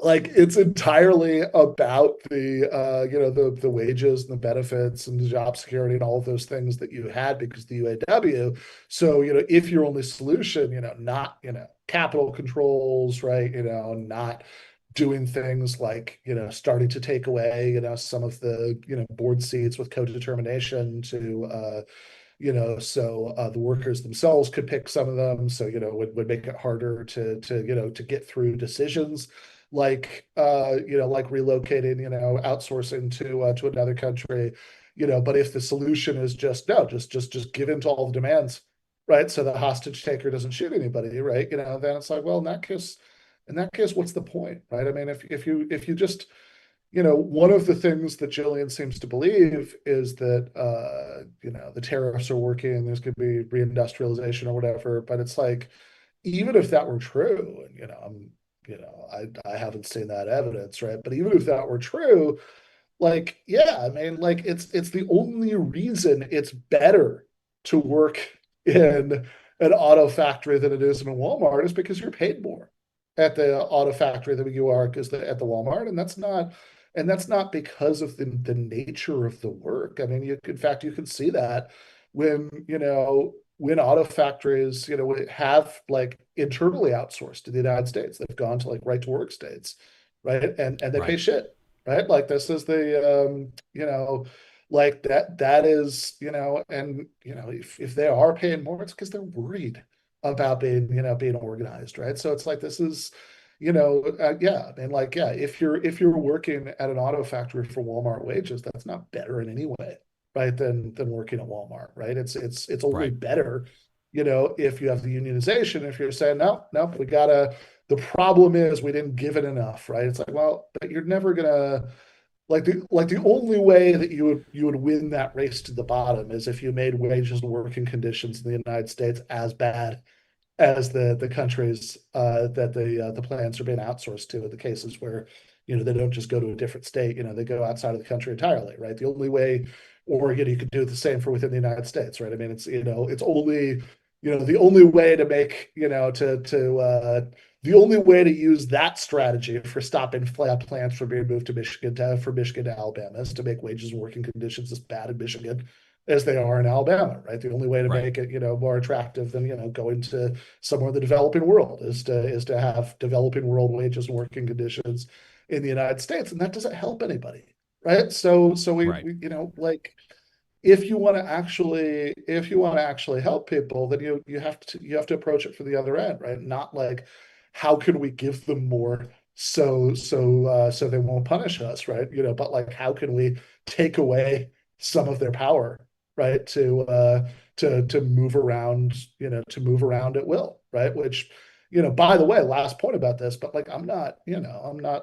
Like it's entirely about the wages and the benefits and the job security and all of those things that you had because of the UAW. So, you know, if your only solution, you know, not, you know, capital controls, right? You know, not doing things like, you know, starting to take away, you know, some of the, you know, board seats with co-determination to, you know, so the workers themselves could pick some of them. So, you know, would make it harder to get through decisions like, you know, like relocating, you know, outsourcing to another country, you know. But if the solution is just give in to all the demands, right? So the hostage taker doesn't shoot anybody, right? Then it's like, well, in that case, what's the point, right? I mean, if you just, one of the things that Jillian seems to believe is that, the tariffs are working, there's going to be reindustrialization or whatever. But it's like, even if that were true, and, I haven't seen that evidence, right? But even if that were true, like, yeah, I mean, like, it's the only reason it's better to work in an auto factory than it is in a Walmart is because you're paid more at the auto factory than you are at the Walmart. And that's not because of the nature of the work. I mean, in fact, you can see that when auto factories, have like internally outsourced to the United States. They've gone to like right to work states, right? And they pay shit, right? Like this is the like that is, and if they are paying more, it's because they're worried about being organized, right? So it's like, this is, yeah, I mean, like, yeah, if you're working at an auto factory for Walmart wages, that's not better in any way, right, than working at Walmart, right? It's only better, if you have the unionization. If you're saying no, we gotta, the problem is we didn't give it enough, right? It's like, well, but you're never gonna, like the only way that you would win that race to the bottom is if you made wages and working conditions in the United States as bad as the countries that the plants are being outsourced to, in the cases where they don't just go to a different state, they go outside of the country entirely, right? The only way, or you could do the same for within the United States, right? I mean, it's it's only the only way to make the only way to use that strategy for stopping plants from being moved to Michigan from Michigan to Alabama is to make wages and working conditions as bad in Michigan as they are in Alabama, right? The only way to make it, more attractive than, going to somewhere in the developing world is to have developing world wages and working conditions in the United States. And that doesn't help anybody, right? So we like, if you want to actually help people, then you have to approach it from the other end, right? Not like, how can we give them more so they won't punish us, right? But like, how can we take away some of their power, right? To move around, at will, right? Which, by the way, last point about this, but like, I'm not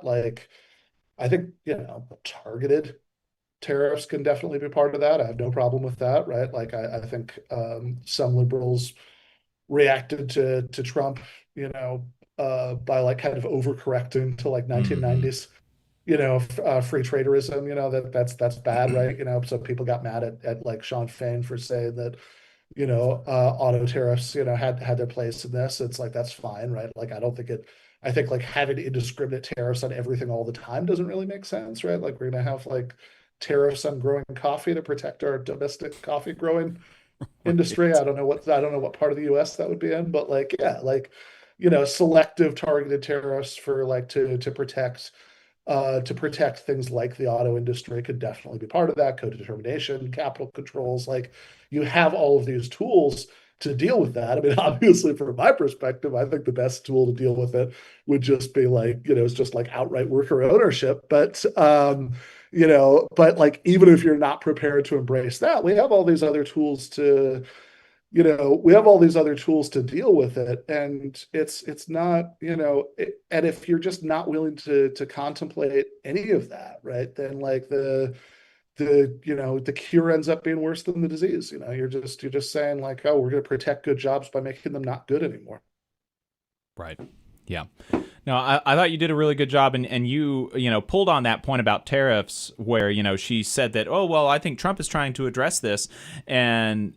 like, I think, targeted tariffs can definitely be part of that. I have no problem with that, right? Like, I think some liberals reacted to Trump, by like kind of overcorrecting to like 1990s, free traderism, that's bad, right? So people got mad at like Sean Fain for saying that, auto tariffs, had their place in this. It's like, that's fine, right? Like, I think like having indiscriminate tariffs on everything all the time doesn't really make sense, right? Like, we're gonna have like tariffs on growing coffee to protect our domestic coffee growing industry. I don't know what part of the US that would be in, but like, yeah, like, selective targeted tariffs for like to protect things like the auto industry could definitely be part of that. Co-determination, capital controls, like, you have all of these tools to deal with that. I mean, obviously, from my perspective, I think the best tool to deal with it would just be like, it's just like outright worker ownership. But but like, even if you're not prepared to embrace that, we have all these other tools to deal with it. And it's not, and if you're just not willing to contemplate any of that, right, then like the cure ends up being worse than the disease. You're just saying like, oh, we're going to protect good jobs by making them not good anymore. Right. Yeah. No, I thought you did a really good job, and you pulled on that point about tariffs where, she said that, oh, well, I think Trump is trying to address this. And,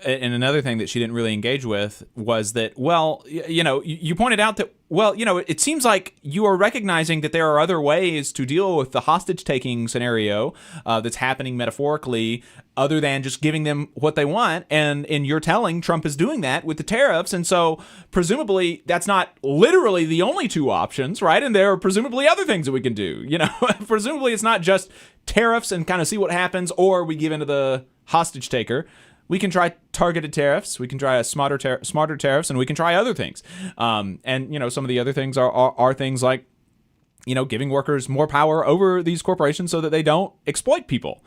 and another thing that she didn't really engage with was that, well, you pointed out that, well, it seems like you are recognizing that there are other ways to deal with the hostage-taking scenario that's happening metaphorically other than just giving them what they want. And you're telling Trump is doing that with the tariffs. And so presumably that's not literally the only two options, right? And there are presumably other things that we can do. Presumably it's not just tariffs and kind of see what happens, or we give into the hostage taker. We can try targeted tariffs. We can try smarter tariffs, and we can try other things. And some of the other things are things like, giving workers more power over these corporations so that they don't exploit people.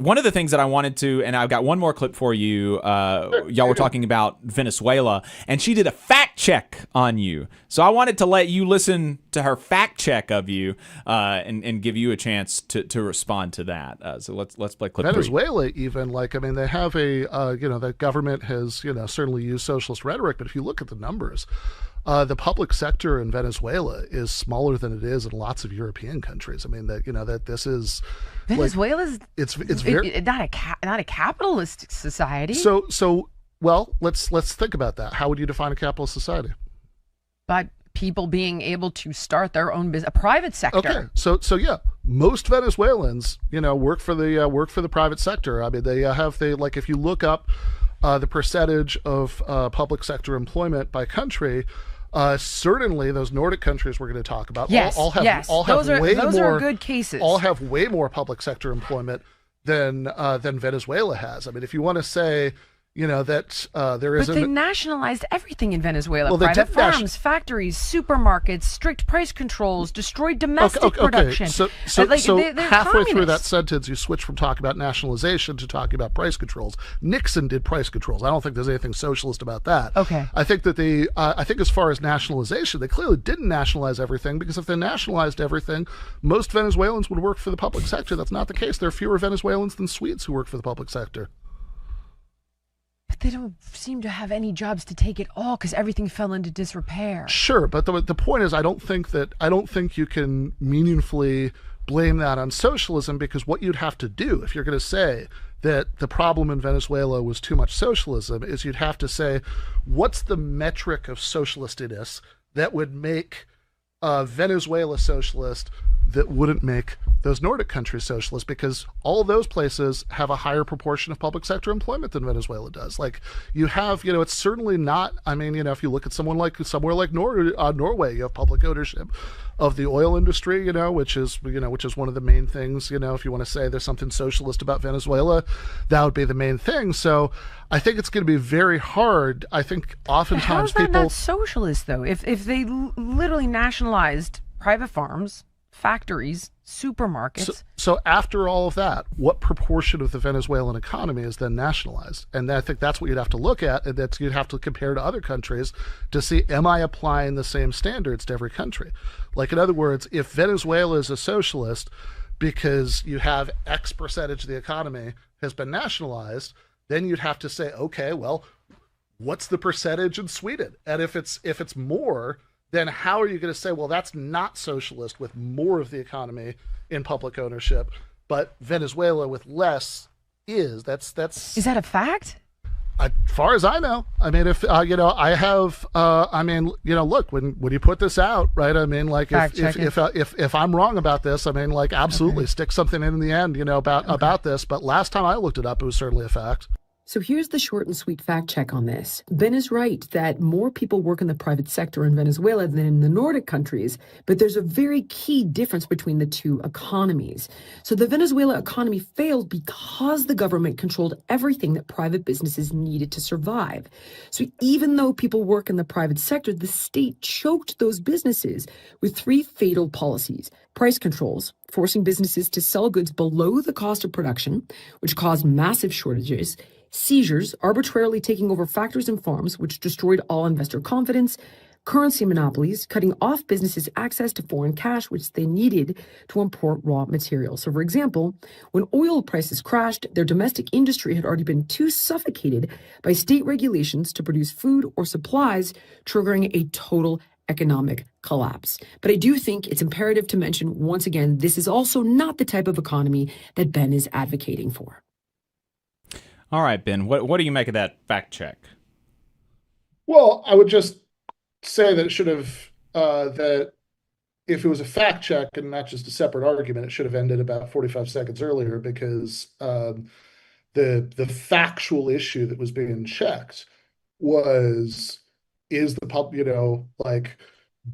one of the things that I wanted to, and I've got one more clip for you. Y'all were talking about Venezuela, and she did a fact check on you. So I wanted to let you listen to her fact check of you, and give you a chance to respond to that. So let's play clip Venezuela, even like, I mean, they have a the government has certainly used socialist rhetoric, but if you look at the numbers, the public sector in Venezuela is smaller than it is in lots of European countries. I mean, that this is Venezuela's it's very not a capitalist society. So well, let's think about that. How would you define a capitalist society? By people being able to start their own business, a private sector. Okay, so yeah, most Venezuelans, work for the private sector. I mean, they if you look up the percentage of public sector employment by country. Certainly, those Nordic countries we're going to talk about all have those more are good cases. All have way more public sector employment than Venezuela has. I mean, if you want to say that there isn't. But they nationalized everything in Venezuela. Well, private farms, factories, supermarkets, strict price controls, destroyed domestic production. So they're halfway through that communists. sentence, you switch from talking about nationalization to talking about price controls. Nixon did price controls. I don't think there's anything socialist about that. Okay. I think that I think as far as nationalization, they clearly didn't nationalize everything, because if they nationalized everything, most Venezuelans would work for the public sector. That's not the case. There are fewer Venezuelans than Swedes who work for the public sector. But they don't seem to have any jobs to take it all because everything fell into disrepair. Sure, but the point is, I don't think you can meaningfully blame that on socialism, because what you'd have to do if you're going to say that the problem in Venezuela was too much socialism is you'd have to say, what's the metric of socialistiness that would make Venezuela socialist that wouldn't make those Nordic countries socialist, because all those places have a higher proportion of public sector employment than Venezuela does. Like you have, it's certainly not, I mean, if you look at somewhere like Norway, you have public ownership of the oil industry, which is one of the main things, if you want to say there's something socialist about Venezuela, that would be the main thing. So I think it's going to be very hard. I think oftentimes how is that not socialist though? If they literally nationalized private farms, factories, supermarkets. So after all of that, what proportion of the Venezuelan economy is then nationalized? And I think that's what you'd have to look at, and that you'd have to compare to other countries to see, am I applying the same standards to every country? Like, in other words, if Venezuela is a socialist because you have X percentage of the economy has been nationalized, then you'd have to say, okay, well, what's the percentage in Sweden? And if it's more, then how are you going to say, well, that's not socialist with more of the economy in public ownership, but Venezuela with less is? That's Is that a fact? As far as I know. I mean, if I have, look, when you put this out, right? I mean, like if I'm wrong about this, I mean, like absolutely stick something in the end, about this. But last time I looked it up, it was certainly a fact. So here's the short and sweet fact check on this. Ben is right that more people work in the private sector in Venezuela than in the Nordic countries, but there's a very key difference between the two economies. So the Venezuela economy failed because the government controlled everything that private businesses needed to survive. So even though people work in the private sector, the state choked those businesses with three fatal policies: price controls, forcing businesses to sell goods below the cost of production, which caused massive shortages; seizures, arbitrarily taking over factories and farms, which destroyed all investor confidence; currency monopolies, cutting off businesses' access to foreign cash, which they needed to import raw materials. So, for example, when oil prices crashed, their domestic industry had already been too suffocated by state regulations to produce food or supplies, triggering a total economic collapse. But I do think it's imperative to mention, once again, this is also not the type of economy that Ben is advocating for. All right, Ben, what do you make of that fact check? Well, I would just say that it should have, that if it was a fact check and not just a separate argument, it should have ended about 45 seconds earlier, because the factual issue that was being checked was, is the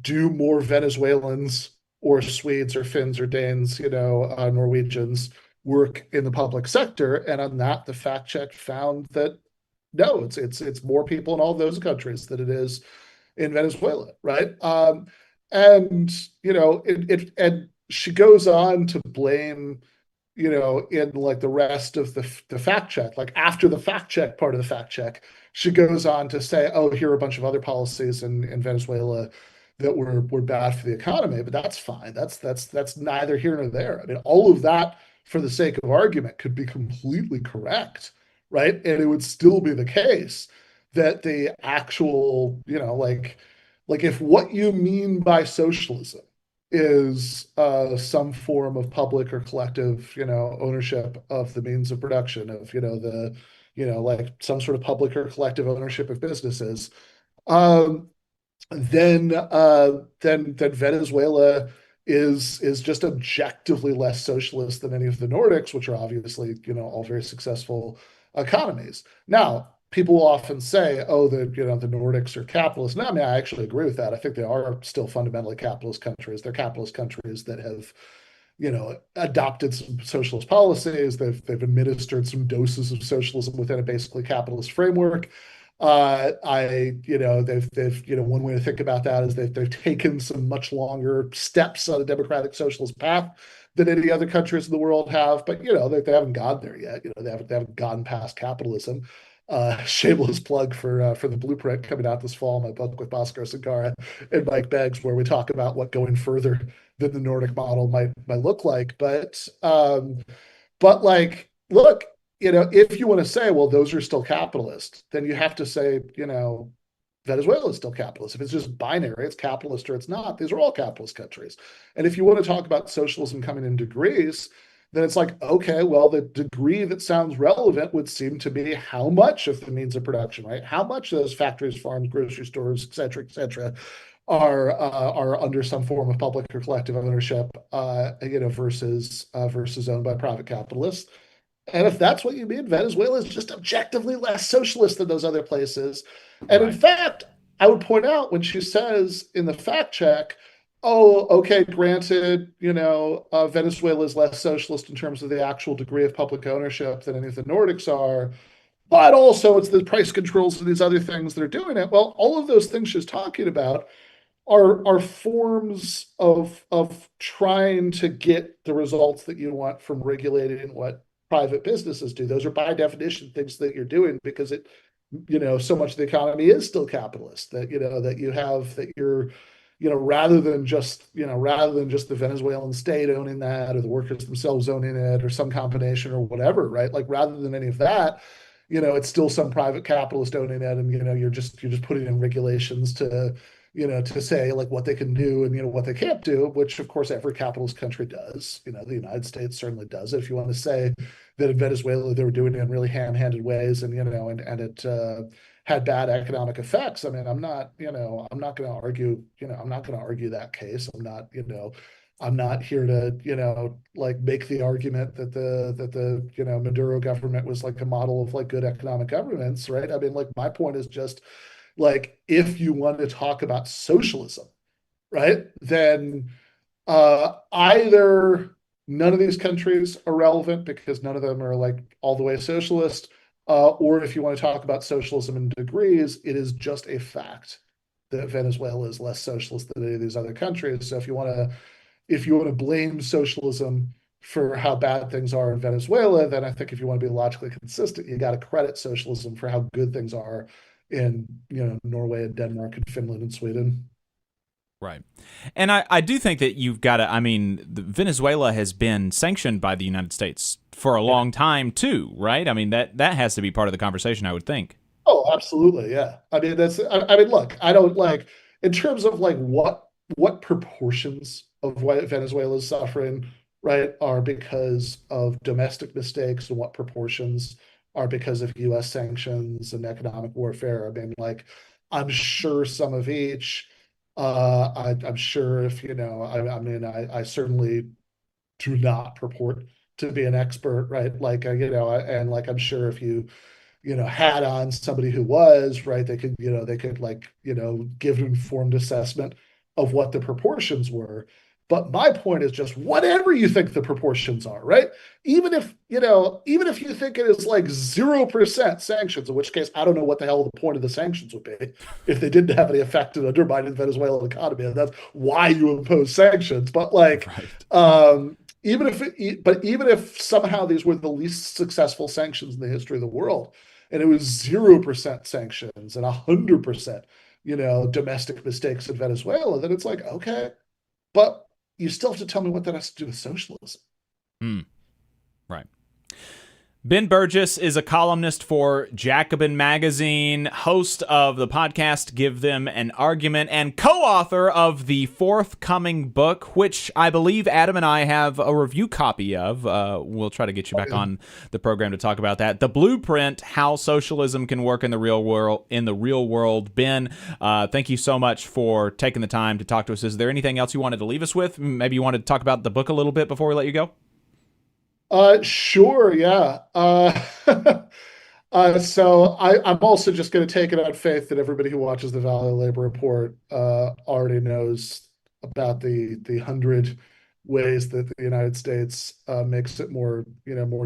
do more Venezuelans or Swedes or Finns or Danes, Norwegians work in the public sector? And on that, the fact check found that no, it's more people in all those countries than it is in Venezuela, right? And she goes on to blame, in like the rest of the fact check, like after the fact check part of the fact check, she goes on to say, oh, here are a bunch of other policies in Venezuela that were bad for the economy, but that's fine. That's neither here nor there. I mean, all of that, for the sake of argument, could be completely correct, right? And it would still be the case that the actual, like if what you mean by socialism is some form of public or collective, ownership of the means of production of, like some sort of public or collective ownership of businesses, um, then Venezuela is just objectively less socialist than any of the Nordics, which are obviously, all very successful economies. Now, people often say, oh, the Nordics are capitalist. No, I mean, I actually agree with that. I think they are still fundamentally capitalist countries. They're capitalist countries that have, adopted some socialist policies. They've administered some doses of socialism within a basically capitalist framework. One way to think about that is they've taken some much longer steps on a democratic socialist path than any other countries in the world have, but they haven't gone there yet. They haven't gone past capitalism. Shameless plug for the blueprint coming out this fall, my book with Bhaskar Sankara and Mike Beggs, where we talk about what going further than the Nordic model might look like. But like, look, if you want to say, well, those are still capitalist, then you have to say, Venezuela is still capitalist. If it's just binary, it's capitalist or it's not. These are all capitalist countries. And if you want to talk about socialism coming in degrees, then it's like, okay, well, the degree that sounds relevant would seem to be how much of the means of production, right? How much of those factories, farms, grocery stores, et cetera, are under some form of public or collective ownership, versus owned by private capitalists. And if that's what you mean, Venezuela is just objectively less socialist than those other places. And in fact, I would point out when she says in the fact check, oh, okay, granted, Venezuela is less socialist in terms of the actual degree of public ownership than any of the Nordics are, but also it's the price controls and these other things that are doing it. Well, all of those things she's talking about are forms of trying to get the results that you want from regulating what private businesses do. Those are by definition things that you're doing because it, so much of the economy is still capitalist that, you're, rather than just the Venezuelan state owning that or the workers themselves owning it or some combination or whatever, right? Like rather than any of that, it's still some private capitalist owning it. And, you're just putting in regulations to say like what they can do and, what they can't do, which of course every capitalist country does. The United States certainly does it. If you want to say that in Venezuela, they were doing it in really ham-handed ways and, and it had bad economic effects. I mean, I'm not going to argue, I'm not going to argue that case. I'm not here to, like make the argument that the Maduro government was like a model of like good economic governance, right? I mean, like my point is just like, if you want to talk about socialism, right, then either none of these countries are relevant because none of them are like all the way socialist, or if you want to talk about socialism in degrees, it is just a fact that Venezuela is less socialist than any of these other countries. So if you want to blame socialism for how bad things are in Venezuela, then I think if you want to be logically consistent, you got to credit socialism for how good things are in Norway and Denmark and Finland and Sweden. Right. And I do think that you've got to, I mean, Venezuela has been sanctioned by the United States for a long time too, right? I mean, that has to be part of the conversation, I would think. Oh, absolutely. Yeah. I mean, look, I don't like, in terms of like what proportions of what Venezuela is suffering, right, are because of domestic mistakes and what proportions are because of U.S. sanctions and economic warfare. I mean, like, I'm sure some of each. I'm sure if, I certainly do not purport to be an expert, right? Like, and like, I'm sure if you had on somebody who was, right, they could give an informed assessment of what the proportions were. But my point is just whatever you think the proportions are, right? Even if you think it is like 0% sanctions, in which case I don't know what the hell the point of the sanctions would be if they didn't have any effect in undermining the Venezuelan economy. And that's why you impose sanctions. But like, even if somehow these were the least successful sanctions in the history of the world, and it was 0% sanctions and 100%, domestic mistakes in Venezuela, then it's like, okay, but you still have to tell me what that has to do with socialism. Right. Ben Burgis is a columnist for Jacobin Magazine, host of the podcast Give Them an Argument, and co-author of the forthcoming book, which I believe Adam and I have a review copy of. We'll try to get you back on the program to talk about that. The Blueprint: How Socialism Can Work in the Real World. Ben, thank you so much for taking the time to talk to us. Is there anything else you wanted to leave us with? Maybe you wanted to talk about the book a little bit before we let you go? Sure, yeah. So I'm also just going to take it on faith that everybody who watches the Valley Labor Report already knows about the 100 ways that the United States makes it more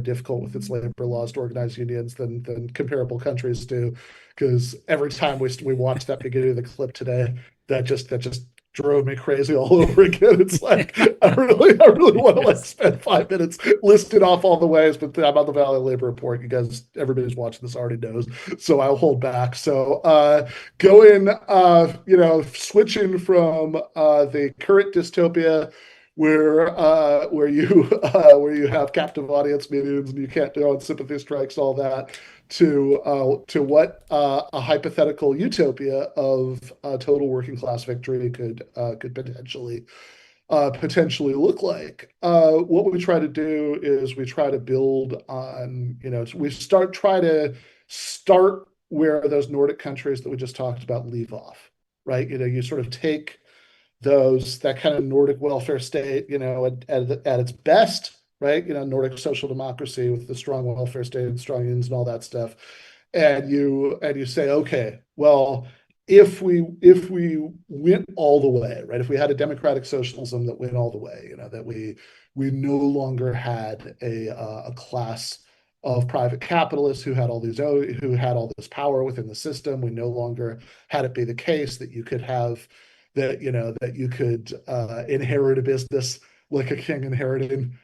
difficult with its labor laws to organize unions than comparable countries do. Because every time we watch that beginning of the clip today, that just drove me crazy all over again. It's like I really want to spend 5 minutes listing off all the ways, but I'm on the Valley Labor Report. You guys, everybody's watching this already knows, so I'll hold back. So switching from the current dystopia where you have captive audience meetings and you can't do on sympathy strikes, all that, to what a hypothetical utopia of total working class victory could potentially look like. What we try to do is we try to build on, try to start where those Nordic countries that we just talked about leave off, right? You sort of take that kind of Nordic welfare state, at its best, right? Nordic social democracy with the strong welfare state and strong unions and all that stuff. And you say, okay, well, if we went all the way, right? If we had a democratic socialism that went all the way, that we no longer had a class of private capitalists who had all this power within the system. We no longer had it be the case that you could have that you could inherit a business like a king inheriting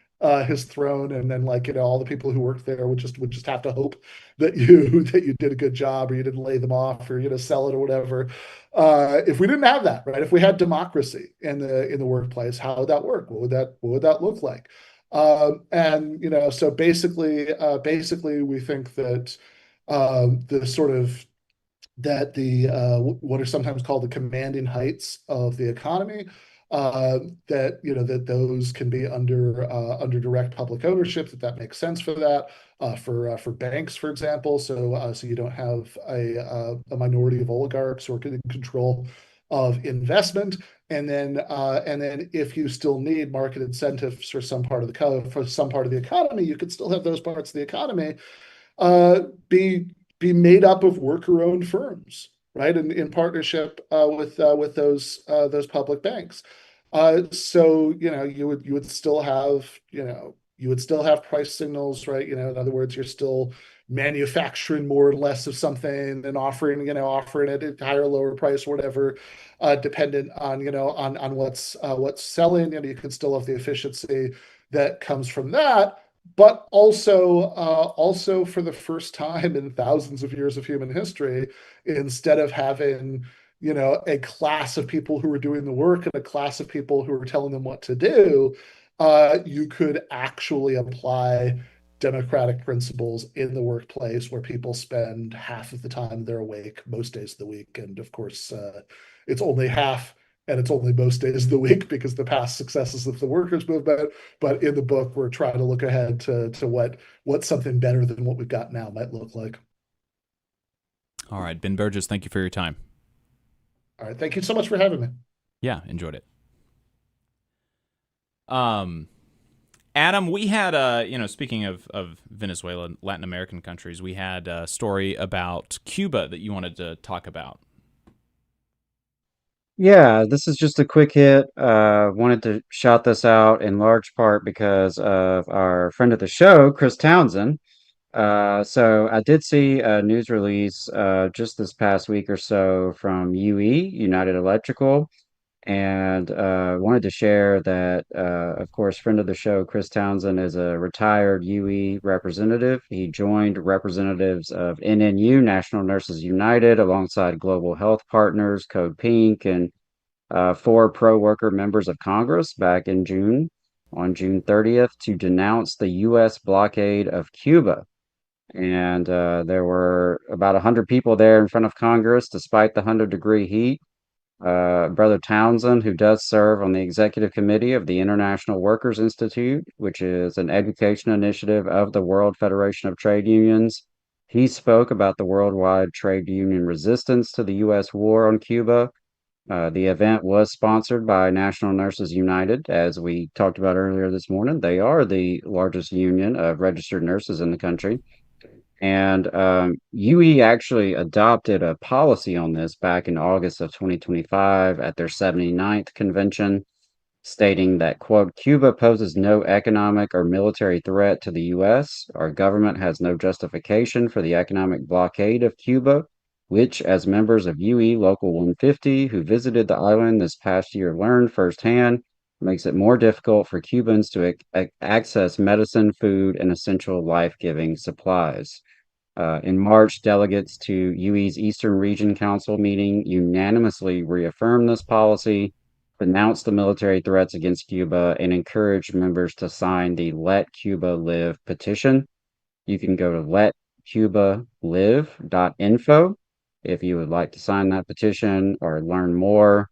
his throne, and then all the people who worked there would just have to hope that you did a good job, or you didn't lay them off, or sell it or whatever. If we didn't have that, right? If we had democracy in the workplace, how would that work? What would that look like? So basically, we think that the sort of what are sometimes called the commanding heights of the economy, that those can be under direct public ownership, that makes sense for that, for banks, for example. So you don't have a minority of oligarchs who are in control of investment, and then if you still need market incentives for some part of the economy, you could still have those parts of the economy be made up of worker-owned firms, right? In partnership with those public banks. So you would still have price signals, right? In other words, you're still manufacturing more or less of something and offering it at a higher or lower price, or whatever, dependent on what's selling. You can still have the efficiency that comes from that. But also for the first time in thousands of years of human history, instead of having, a class of people who were doing the work and a class of people who were telling them what to do, you could actually apply democratic principles in the workplace, where people spend half of the time they're awake most days of the week. And of course, it's only half, and it's only most days of the week because the past successes of the workers' movement. But in the book, we're trying to look ahead to what something better than what we've got now might look like. All right, Ben Burgis, thank you for your time. All right, thank you so much for having me. Yeah, enjoyed it. Adam, we had speaking of Venezuela and Latin American countries, we had a story about Cuba that you wanted to talk about. Yeah, this is just a quick hit. Wanted to shout this out in large part because of our friend of the show, Chris Townsend. So I did see a news release just this past week or so from UE, United Electrical, And wanted to share that, of course, friend of the show, Chris Townsend, is a retired UE representative. He joined representatives of NNU, National Nurses United, alongside Global Health Partners, Code Pink, and 4 pro-worker members of Congress back in June, on June 30th, to denounce the U.S. blockade of Cuba. And there were about 100 people there in front of Congress, despite the 100-degree heat. Brother Townsend, who does serve on the executive committee of the International Workers Institute, which is an education initiative of the World Federation of Trade Unions. He spoke about the worldwide trade union resistance to the U.S. war on Cuba. The event was sponsored by National Nurses United, as we talked about earlier this morning. They are the largest union of registered nurses in the country. And UE actually adopted a policy on this back in August of 2025 at their 79th convention, stating that, quote, Cuba poses no economic or military threat to the U.S. Our government has no justification for the economic blockade of Cuba, which, as members of UE Local 150 who visited the island this past year learned firsthand, makes it more difficult for Cubans to access medicine, food, and essential life-giving supplies. In March, delegates to UE's Eastern Region Council meeting unanimously reaffirmed this policy, denounced the military threats against Cuba, and encouraged members to sign the Let Cuba Live petition. You can go to letcubalive.info if you would like to sign that petition or learn more.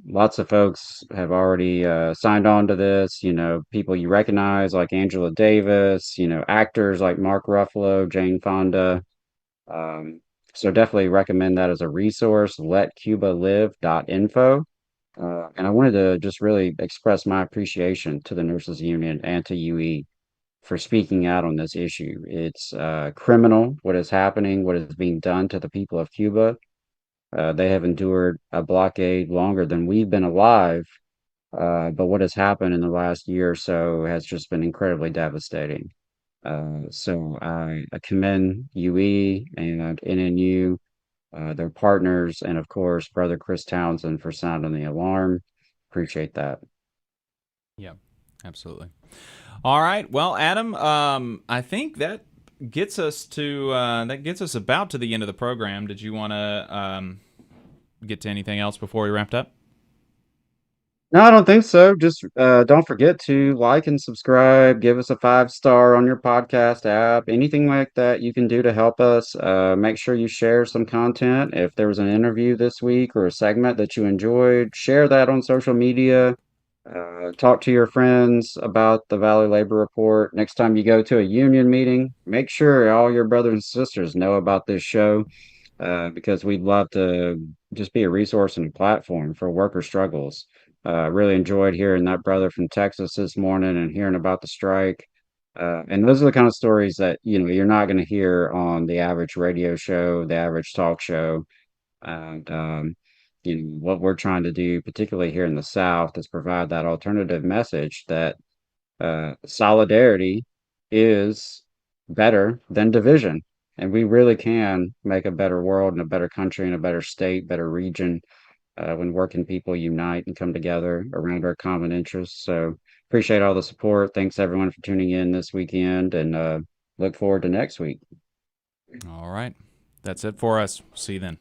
Lots of folks have already signed on to this, people you recognize like Angela Davis, actors like Mark Ruffalo, Jane Fonda. So definitely recommend that as a resource, letcubalive.info. And I wanted to just really express my appreciation to the Nurses Union and to UE for speaking out on this issue. It's criminal what is happening, what is being done to the people of Cuba. They have endured a blockade longer than we've been alive, but what has happened in the last year or so has just been incredibly devastating. So I commend UE and NNU, their partners, and of course, Brother Chris Townsend for sounding the alarm. Appreciate that. Yeah, absolutely. All right. Well, Adam, I think that gets us about to the end of the program. Did you want to get to anything else before we wrapped up? No, I don't think so. Just don't forget to like and subscribe. Give us a 5-star on your podcast app. Anything like that you can do to help us. Make sure you share some content. If there was an interview this week or a segment that you enjoyed, share that on social media. Talk to your friends about the Valley Labor Report. Next time you go to a union meeting, make sure all your brothers and sisters know about this show, because we'd love to just be a resource and a platform for worker struggles. Really enjoyed hearing that brother from Texas this morning and hearing about the strike. And those are the kind of stories that, you're not going to hear on the average radio show, the average talk show. And, what we're trying to do, particularly here in the South, is provide that alternative message that solidarity is better than division. And we really can make a better world and a better country and a better state, better region, when working people unite and come together around our common interests. So appreciate all the support. Thanks everyone for tuning in this weekend, and look forward to next week. All right. That's it for us. See you then.